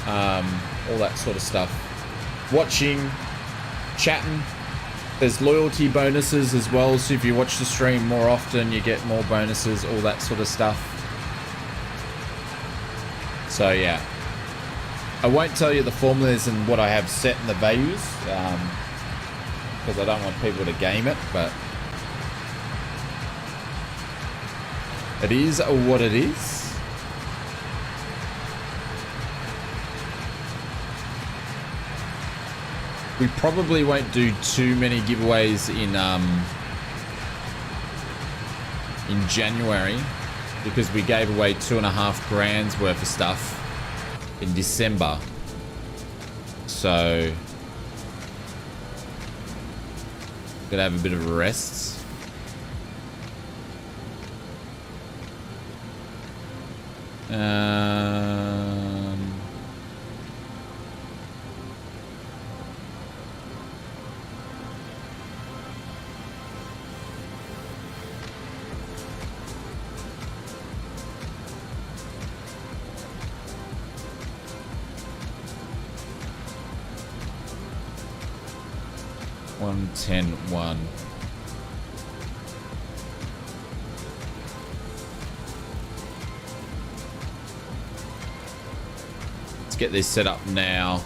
all that sort of stuff. Watching, chatting. There's loyalty bonuses as well, so if you watch the stream more often, you get more bonuses, all that sort of stuff. So yeah. I won't tell you the formulas and what I have set in the values, because I don't want people to game it, but it is what it is. We probably won't do too many giveaways in January because we gave away $2.5 grand's worth of stuff in December. So gonna have a bit of a rest. $110.1. Let's get this set up now.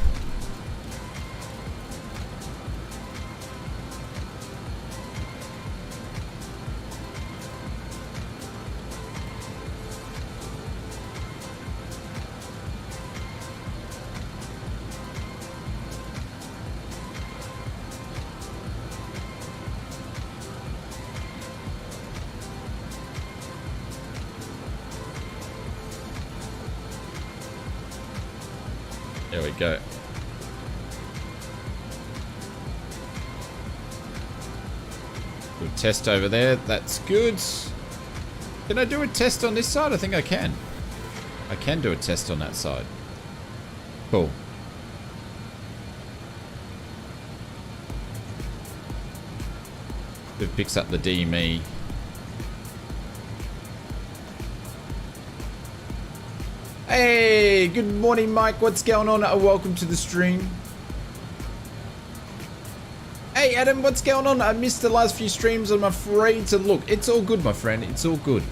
There we go. Good test over there. That's good. Can I do a test on this side? I think I can. I can do a test on that side. Cool. It picks up the DME. Hey, good morning, Mike. What's going on? Welcome to the stream. Hey, Adam, what's going on? I missed the last few streams. I'm afraid to look. It's all good, my friend. It's all good.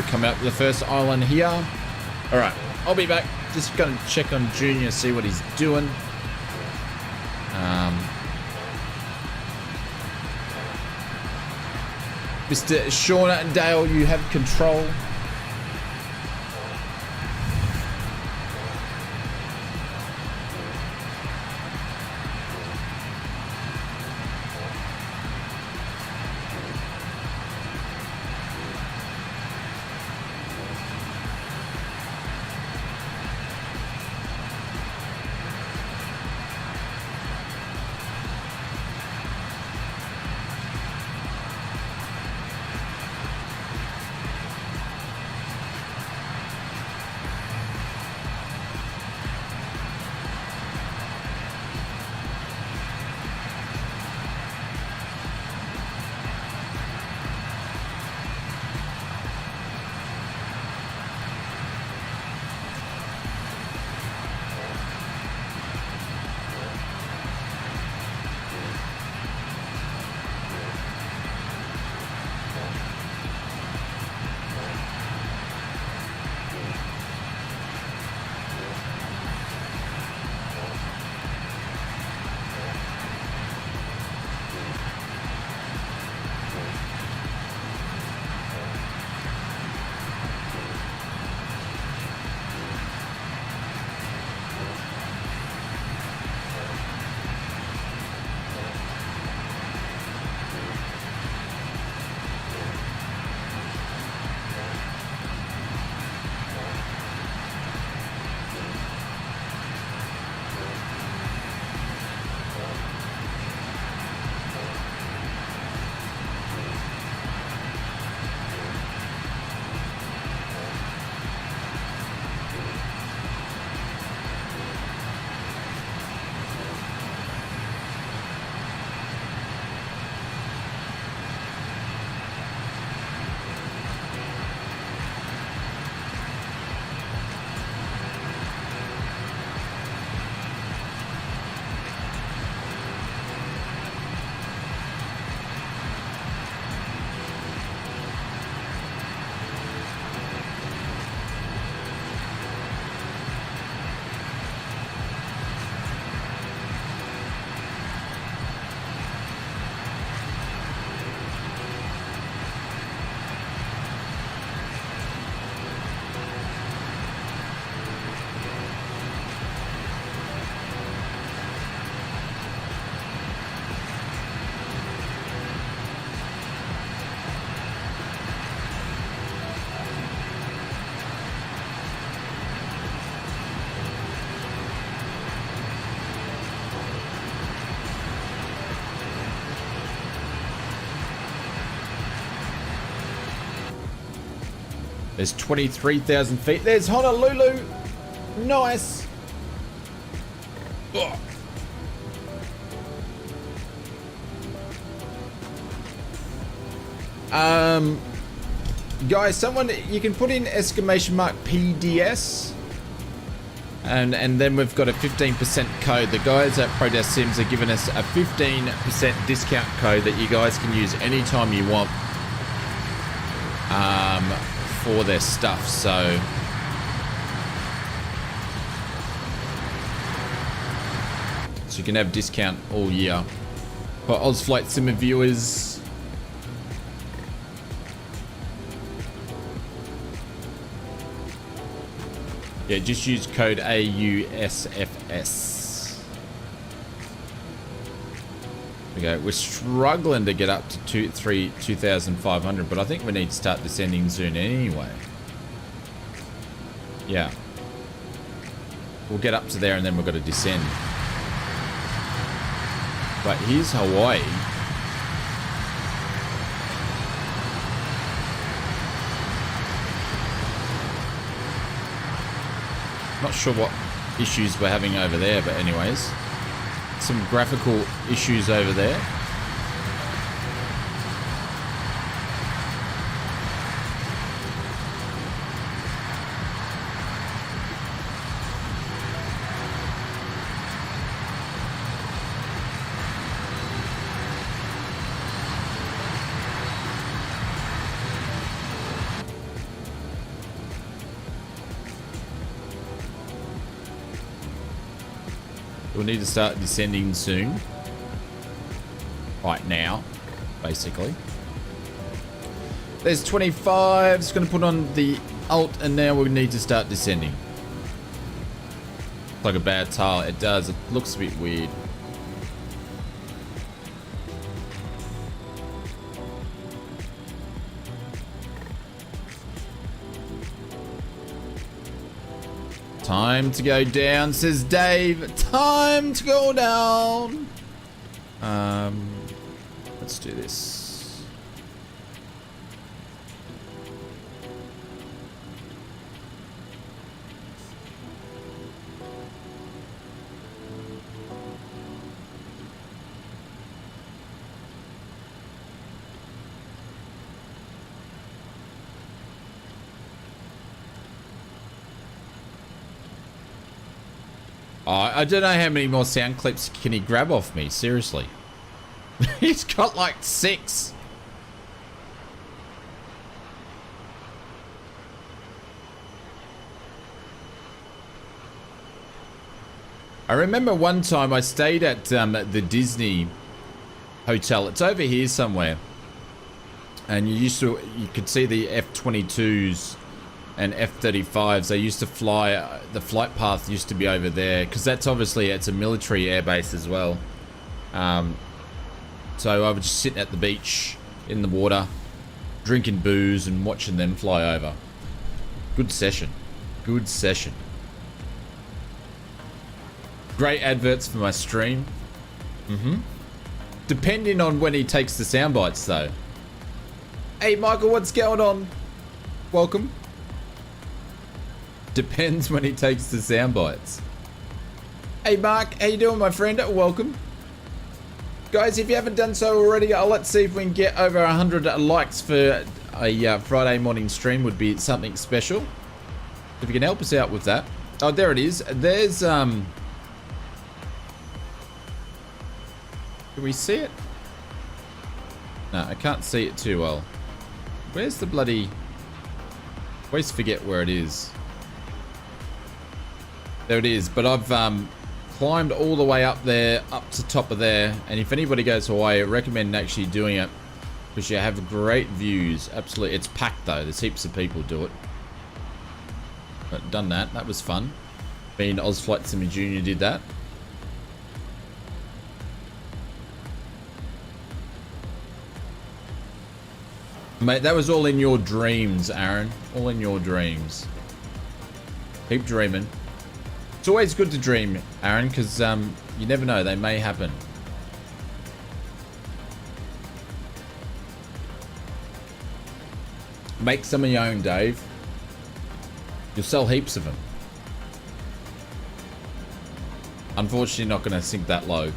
Come out to the first island here. All right, I'll be back. Just gonna check on Junior, see what he's doing. Mr. Shauna and Dale, you have control. There's 23,000 feet. There's Honolulu. Nice. Ugh. Guys, someone, you can put in exclamation mark PDS. And then we've got a 15% code. The guys at ProDesk Sims are giving us a 15% discount code that you guys can use anytime you want for their stuff. So you can have discount all year. For OzFlightSimmer viewers, yeah, just use code AUSFS. Okay, we're struggling to get up to 2,500, but I think we need to start descending soon anyway. Yeah. We'll get up to there and then we've got to descend. But here's Hawaii. Not sure what issues we're having over there, but anyways, some graphical issues over there. We'll need to start descending soon. Right now, basically. There's 25. It's going to put on the alt, and now we need to start descending. Like a bad tile. It does. It looks a bit weird. Time to go down, says Dave. Time to go down. Let's do this. Oh, I don't know how many more sound clips can he grab off me, seriously. He's got like 6. I remember one time I stayed at the Disney hotel. It's over here somewhere. And you could see the F-22s and F-35s. They used to fly, the flight path used to be over there, because that's obviously, it's a military airbase as well. So I was just sitting at the beach in the water, drinking booze and watching them fly over. Good session. Good session. Great adverts for my stream. Depending on when he takes the sound bites though. Hey Michael, what's going on? Welcome. Depends when he takes the sound bites. Hey Mark, how you doing my friend? Welcome. Guys, if you haven't done so already, let's see if we can get over 100 likes for a Friday morning stream. Would be something special. If you can help us out with that. Oh, there it is. There's can we see it? No, I can't see it too well. Where's the bloody... I always forget where it is. There it is, but I've climbed all the way up there, up to top of there, and if anybody goes to Hawaii, I recommend actually doing it, because you have great views. Absolutely. It's packed though, there's heaps of people do it. But done that, that was fun. Being ausflightsimmer Jr. did that. Mate, that was all in your dreams, Aaron. All in your dreams. Keep dreaming. It's always good to dream, Aaron, because you never know, they may happen. Make some of your own, Dave. You'll sell heaps of them. Unfortunately, not going to sink that low.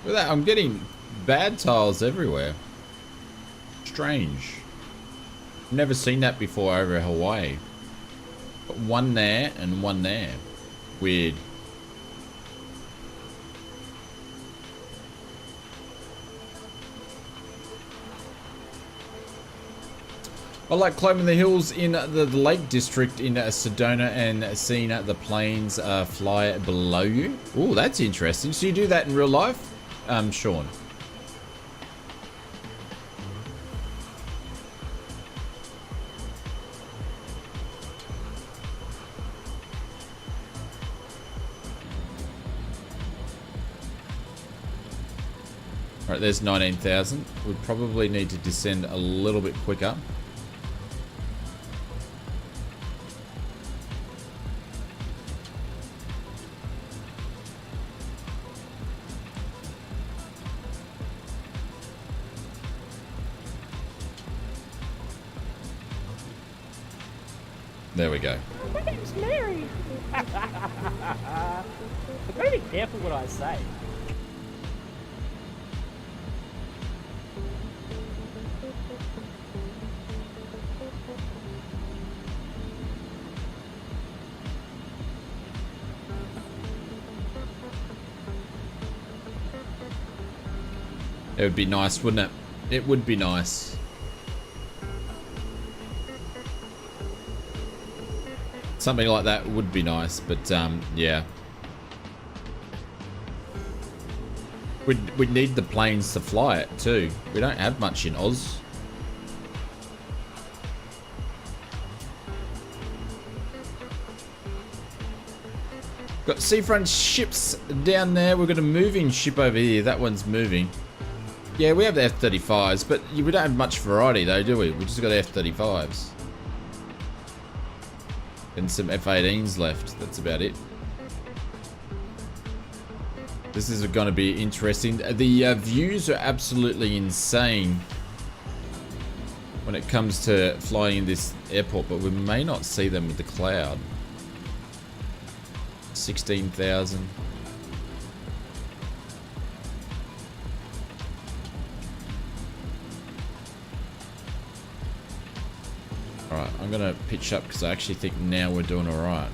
Look at that, I'm getting bad tiles everywhere. Strange. Never seen that before over Hawaii. But one there and one there. Weird. I like climbing the hills in the Lake District in Sedona and seeing the planes fly below you. Oh, that's interesting. So you do that in real life? Sean. Alright, there's 19,000. We probably need to descend a little bit quicker. There we go. My name's Mary. I've got to be careful what I say. It would be nice, wouldn't it? It would be nice. Something like that would be nice, but yeah. We'd need the planes to fly it too. We don't have much in Oz. Got seafront ships down there. We've got a moving ship over here. That one's moving. Yeah, we have the F-35s, but we don't have much variety though, do we? We just got F-35s. And some F-18s left. That's about it. This is going to be interesting. The views are absolutely insane when it comes to flying in this airport, but we may not see them with the cloud. 16,000. Alright, I'm going to pitch up because I actually think now we're doing alright.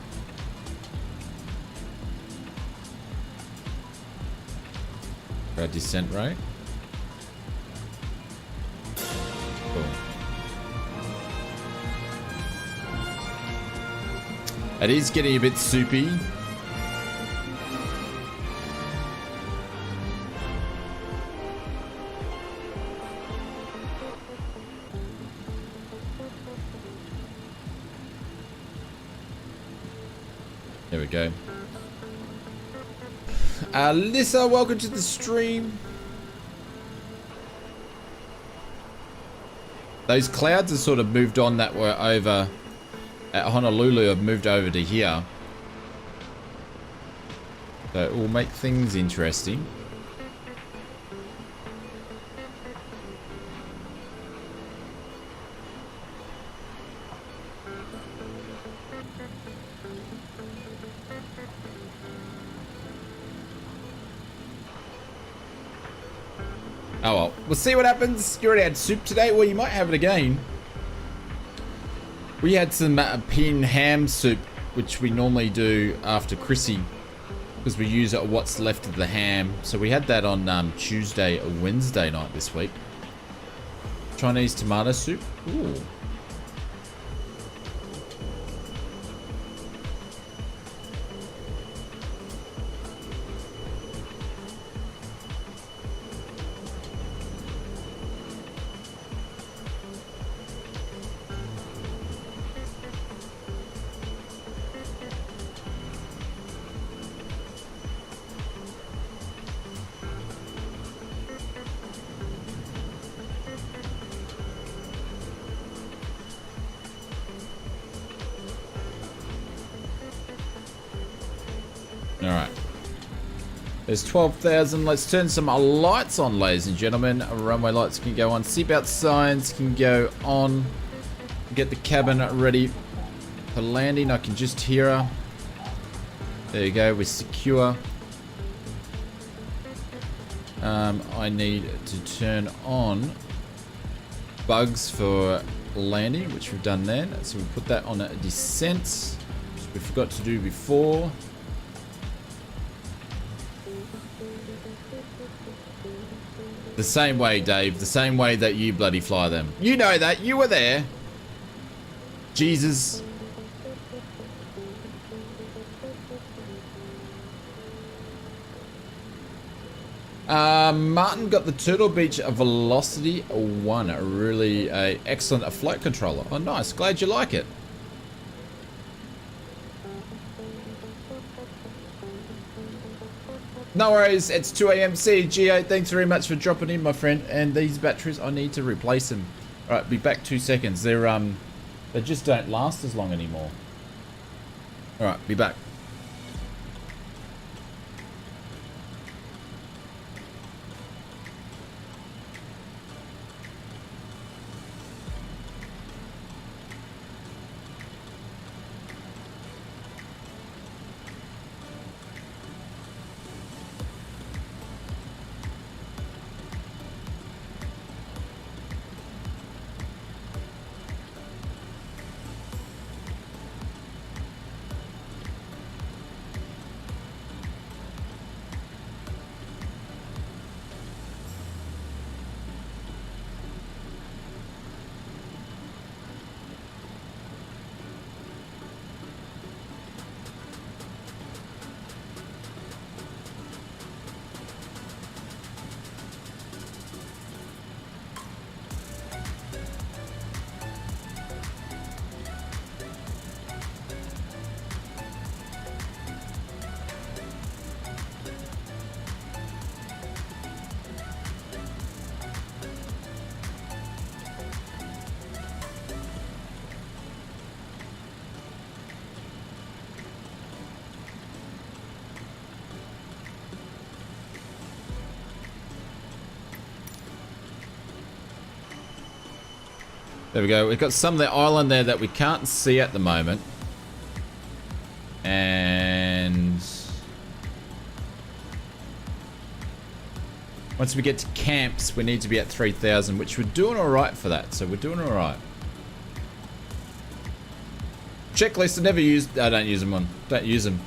Our descent rate. Cool. It is getting a bit soupy. There we go. Alyssa, welcome to the stream. Those clouds have sort of moved on that were over at Honolulu, have moved over to here. So it will make things interesting. Oh well, we'll see what happens. You already had soup today? Well, you might have it again. We had some pin ham soup, which we normally do after Chrissy, because we use what's left of the ham. So we had that on Tuesday or Wednesday night this week. Chinese tomato soup. Ooh. Alright. There's 12,000. Let's turn some lights on, ladies and gentlemen. Runway lights can go on. Seatbelt signs can go on. Get the cabin ready for landing. I can just hear her. There you go. We're secure. I need to turn on bugs for landing, which we've done then. So we put that on a descent, which we forgot to do before. The same way, Dave. The same way that you bloody fly them. You know that. You were there. Jesus. Martin got the Turtle Beach Velocity 1. Really excellent flight controller. Oh, nice. Glad you like it. No worries, it's 2 AM CGA. Thanks very much for dropping in, my friend. And these batteries, I need to replace them. Alright, be back 2 seconds. They just don't last as long anymore. Alright, be back. There we go. We've got some of the island there that we can't see at the moment. And once we get to camps, we need to be at 3,000, which we're doing all right for that. So we're doing all right. Checklist, I never used. I don't use them on. Don't use them.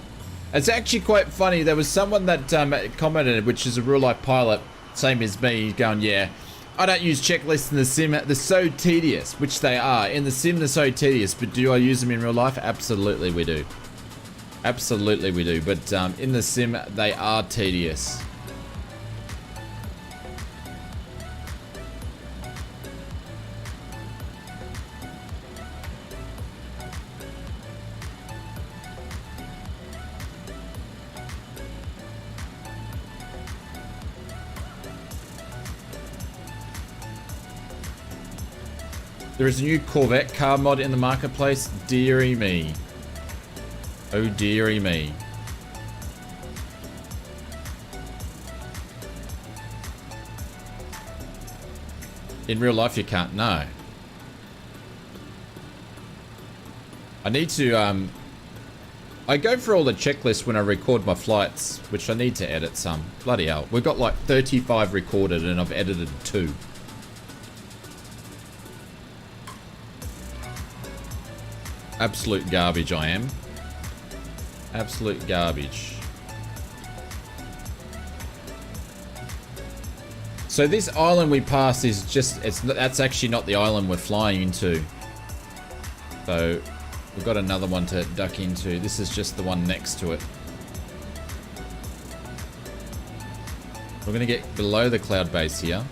It's actually quite funny. There was someone that commented, which is a real life pilot, same as me, going, yeah, I don't use checklists in the sim. They're so tedious, which they are. In the sim, they're so tedious, but do I use them in real life? Absolutely we do. Absolutely we do. But in the sim, they are tedious. There is a new Corvette car mod in the marketplace. Deary me. Oh dearie me. In real life you can't know. I need to I go through all the checklists when I record my flights, which I need to edit some. Bloody hell. We've got like 35 recorded and I've edited 2. Absolute garbage I am. Absolute garbage. So this island we passed is just, that's actually not the island we're flying into. So we've got another one to duck into. This is just the one next to it. We're going to get below the cloud base here.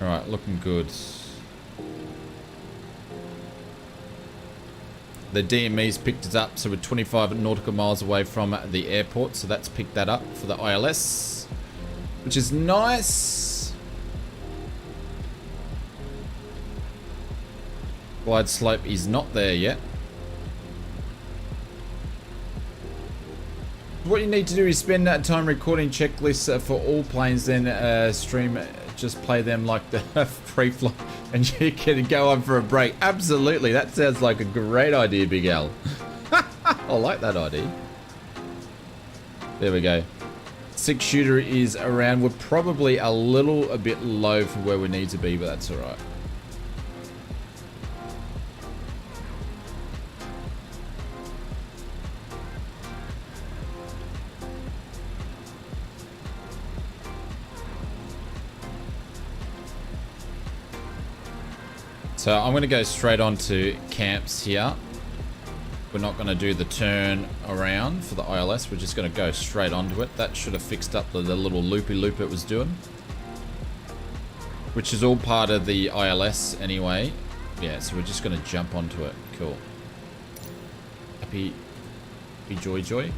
Alright, looking good. The DME's picked us up, so we're 25 nautical miles away from the airport, so that's picked that up for the ILS, which is nice. Glide slope is not there yet. What you need to do is spend that time recording checklists for all planes, then stream, just play them like the pre-flight, and you can go on for a break. Absolutely, that sounds like a great idea, Big L. I like that idea. There we go. 6-shooter is around. We're probably a bit low for where we need to be, but that's all right. So I'm going to go straight on to camps here. We're not going to do the turn around for the ILS. We're just going to go straight onto it. That should have fixed up the little loopy-loop it was doing, which is all part of the ILS anyway. Yeah, so we're just going to jump onto it. Cool. Happy joy.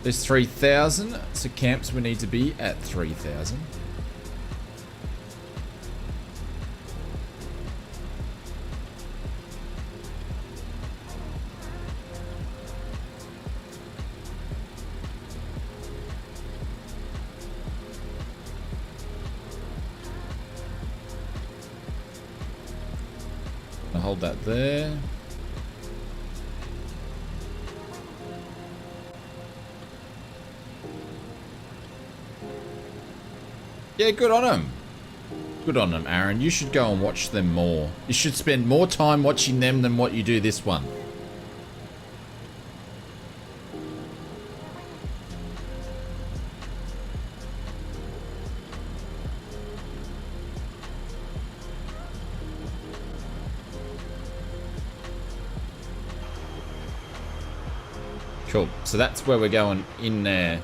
There's 3,000. So camps, we need to be at 3,000. Hold that there. Yeah, good on him. Good on him, Aaron. You should go and watch them more. You should spend more time watching them than what you do this one. Cool. So that's where we're going in there.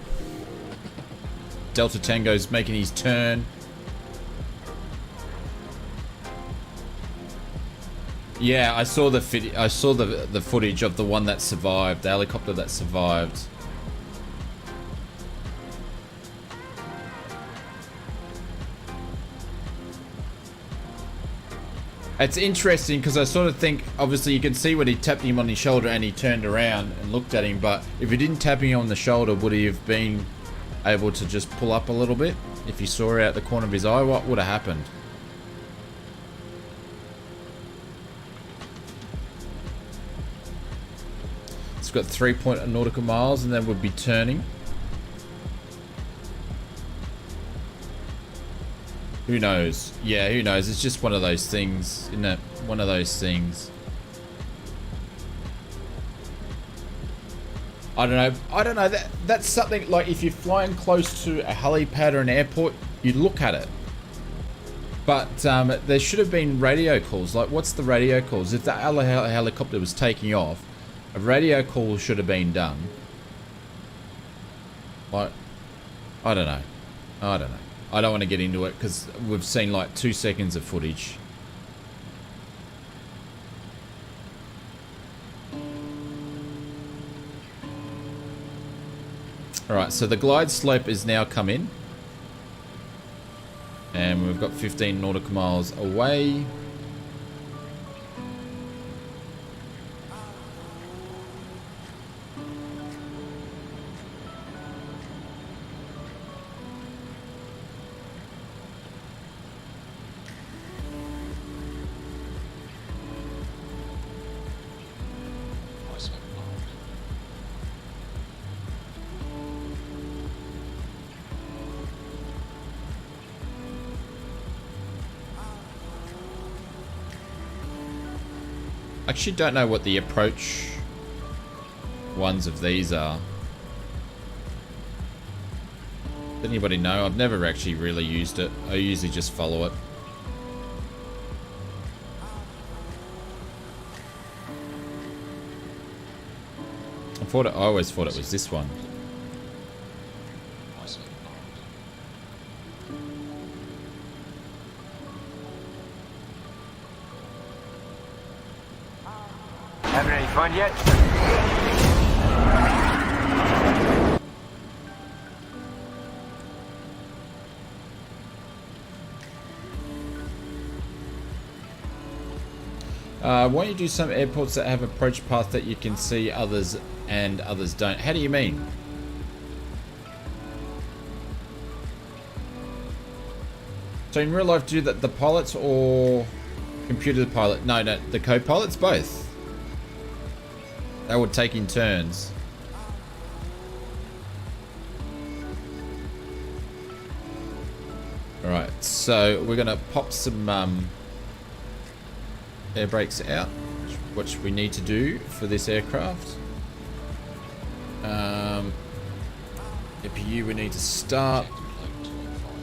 Delta Tango's making his turn. Yeah, I saw the footage of the one that survived, the helicopter that survived. It's interesting because I sort of think, obviously you can see when he tapped him on his shoulder and he turned around and looked at him, but if he didn't tap him on the shoulder, would he have been able to just pull up a little bit? If he saw out the corner of his eye, what would have happened? It's got 3 nautical miles and then would be turning. Who knows? Yeah, who knows? It's just one of those things, isn't it? One of those things. I don't know. I don't know. That's something like if you're flying close to a helipad or an airport, you look at it. But there should have been radio calls. Like, what's the radio calls? If the helicopter was taking off, a radio call should have been done. Like, I don't know. I don't know. I don't want to get into it because we've seen like 2 seconds of footage. Alright, so the glide slope is now come in. And we've got 15 nautical miles away. Nice one, Mark. I actually don't know what the approach ones of these are. Does anybody know? I've never actually really used it. I usually just follow it. I always thought it was this one. Nice one, Mark. Having any fun yet? Why don't you do some airports that have approach path that you can see others and others don't? How do you mean? So in real life, do that the pilots or computer pilot? No, the co-pilots both. They would take in turns. Alright, so we're gonna pop some air brakes out, which we need to do for this aircraft. APU we need to start. Ejected flight 205.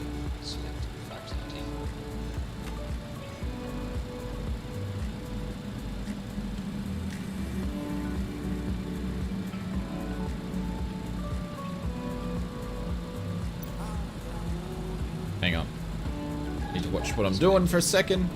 Select factor D. Hang on. Need to watch what I'm doing for a second.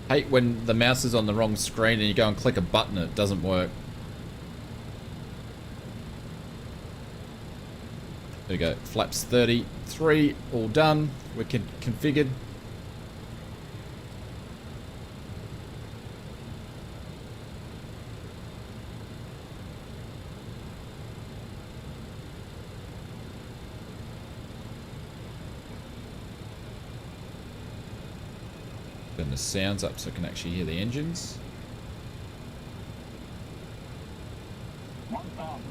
Hate when the mouse is on the wrong screen and you go and click a button and it doesn't work. There we go. Flaps 33, all done. We're configured. Turn the sounds up so I can actually hear the engines. 1,000.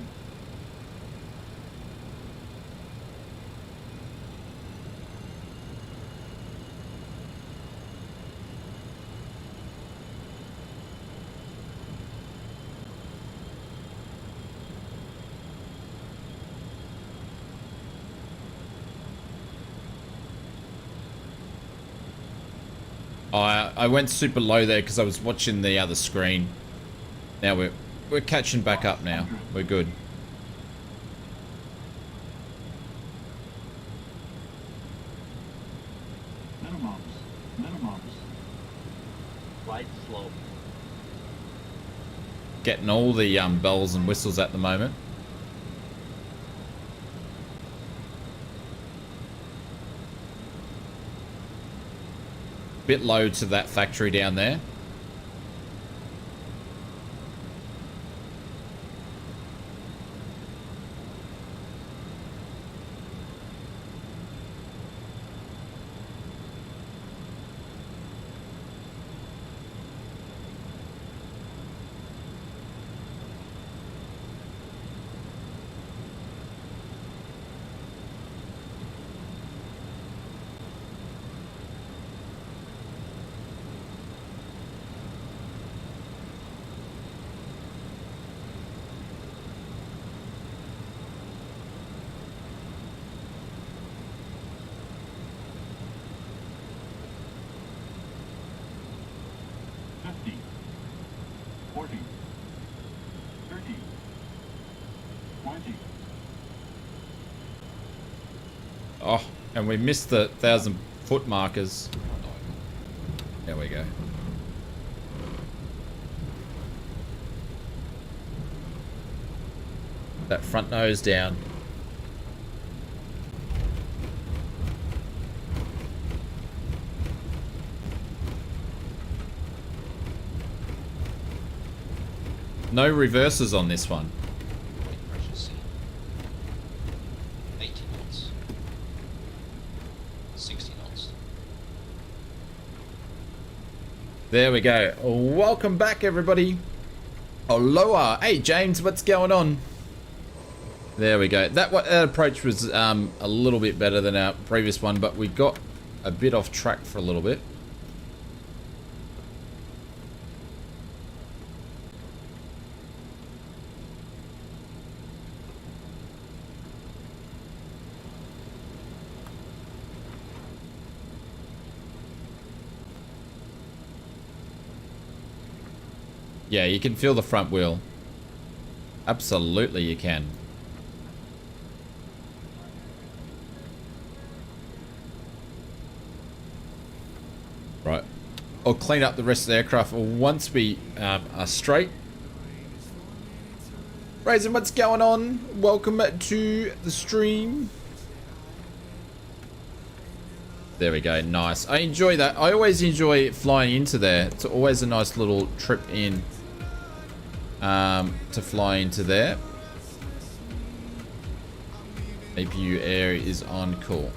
I went super low there because I was watching the other screen. Now we're catching back up now. We're good. Minimums. Right slope. Getting all the bells and whistles at the moment. Bit low to that factory down there. Oh, and we missed the 1,000-foot markers. There we go. That front nose down. No reverses on this one. Wind pressure C. 80 knots. 60 knots. There we go. Welcome back, everybody. Aloha. Hey, James, what's going on? There we go. That approach was a little bit better than our previous one, but we got a bit off track for a little bit. Yeah, you can feel the front wheel. Absolutely you can. Right. I'll clean up the rest of the aircraft once we are straight. Raisin, what's going on? Welcome to the stream. There we go. Nice. I enjoy that. I always enjoy flying into there. It's always a nice little trip in to fly into there. APU air is on. Cool.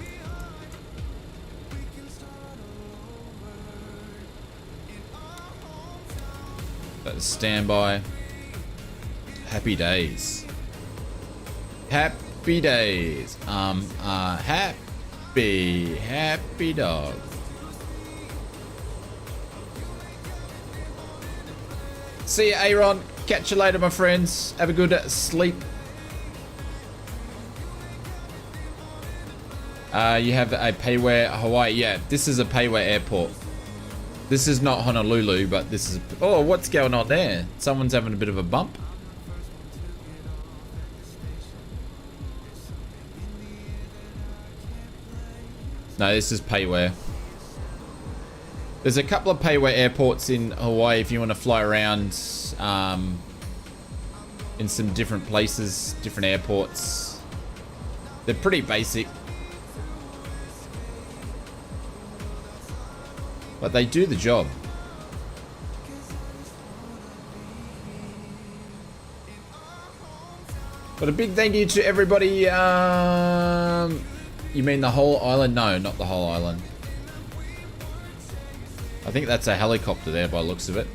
That is standby. Happy days. Happy days. Happy dog. See you, Aaron. Catch you later, my friends. Have a good sleep. You have a Payware Hawaii. Yeah, this is a Payware airport. This is not Honolulu, but this is... Oh, what's going on there? Someone's having a bit of a bump. No, this is Payware. There's a couple of Payware airports in Hawaii if you want to fly around in some different places, different airports. They're pretty basic. But they do the job. But a big thank you to everybody. You mean the whole island? No, not the whole island. I think that's a helicopter there by the looks of it.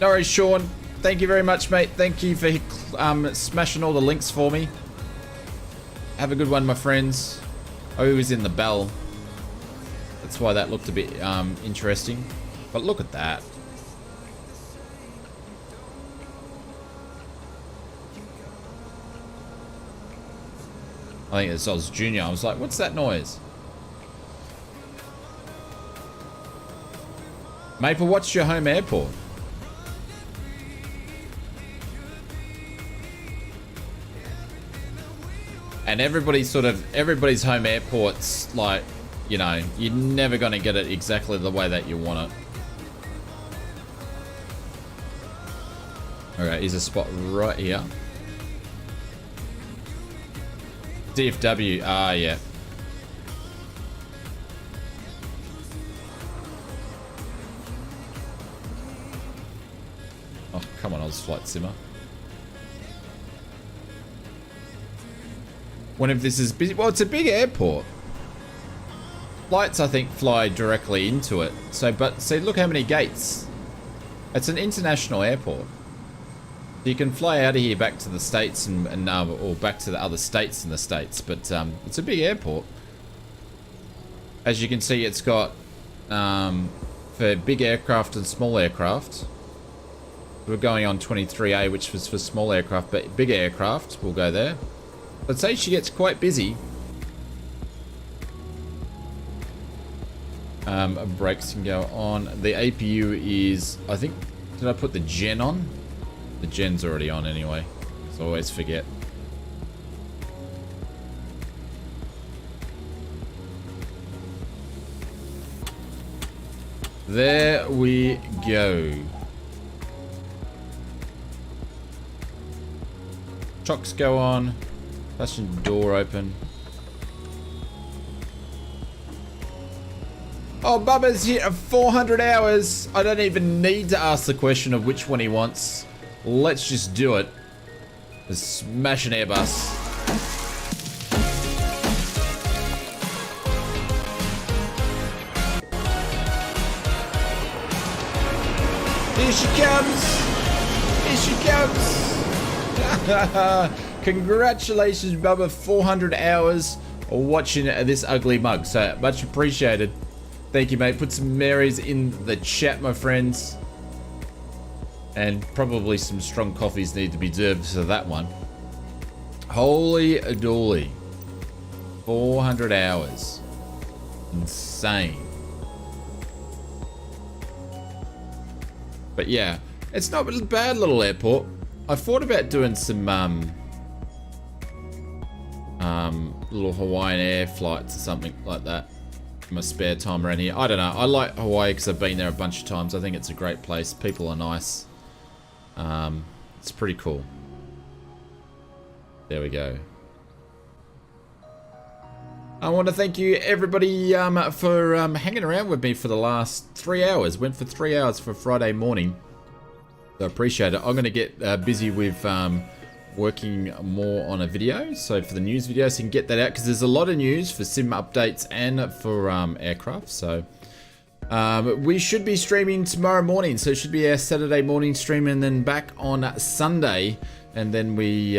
No worries, Sean. Thank you very much, mate. Thank you for smashing all the links for me. Have a good one, my friends. Oh, he was in the bell. That's why that looked a bit interesting. But look at that. I think it's Oz Junior. I was like, what's that noise? Maple, what's your home airport? And everybody's home airport's like, you know, you're never going to get it exactly the way that you want it. Okay, here's a spot right here. DFW, yeah. Oh, come on, ausflightsimmer. Wonder if this is busy. Well, it's a big airport. Flights, I think, fly directly into it. So, but see, look how many gates. It's an international airport. You can fly out of here back to the States or back to the other states in the States, but it's a big airport. As you can see, it's got for big aircraft and small aircraft. We're going on 23A, which was for small aircraft, but big aircraft will go there. Let's say she gets quite busy. Brakes can go on. The APU is, I think, did I put the gen on? The gen's already on anyway, so I always forget. There we go. Chocks go on. Passenger door open. Oh, Bubba's hit 400 hours. I don't even need to ask the question of which one he wants. Let's just do it. Let's smash an Airbus. Here she comes. Here she comes. Congratulations, Bubba. 400 hours watching this ugly mug. So much appreciated. Thank you, mate. Put some Marys in the chat, my friends. And probably some strong coffees need to be served for that one. Holy dooly. 400 hours. Insane. But yeah, it's not a bad little airport. I thought about doing some little Hawaiian Air flights or something like that in my spare time around here. I don't know. I like Hawaii because I've been there a bunch of times. I think it's a great place. People are nice. It's pretty cool. There we go. I want to thank you everybody for hanging around with me for the last 3 hours. Went for 3 hours for Friday morning. So I appreciate it. I'm going to get busy with working more on a video. So for the news video, so you can get that out because there's a lot of news for sim updates and for aircraft. So we should be streaming tomorrow morning. So it should be our Saturday morning stream and then back on Sunday. And then we,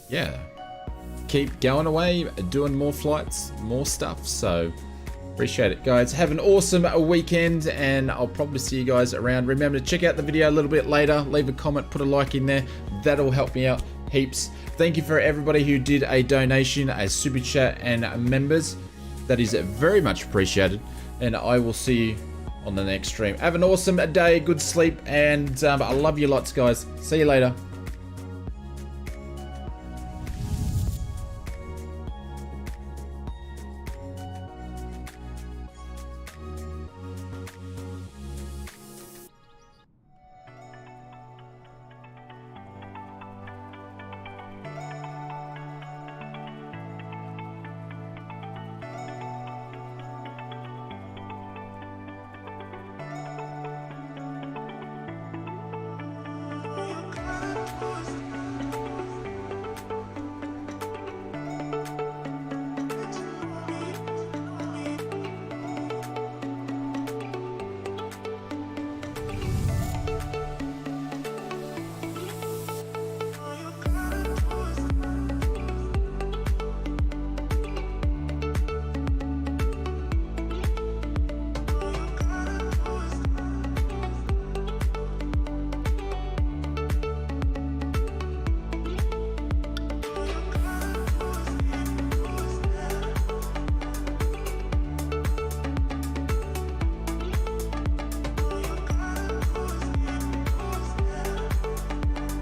yeah, keep going away, doing more flights, more stuff. So appreciate it, guys. Have an awesome weekend and I'll probably see you guys around. Remember to check out the video a little bit later. Leave a comment, put a like in there. That'll help me out heaps. Thank you for everybody who did a donation, a super chat and members. That is very much appreciated. And I will see you on the next stream. Have an awesome day, good sleep, and I love you lots, guys. See you later.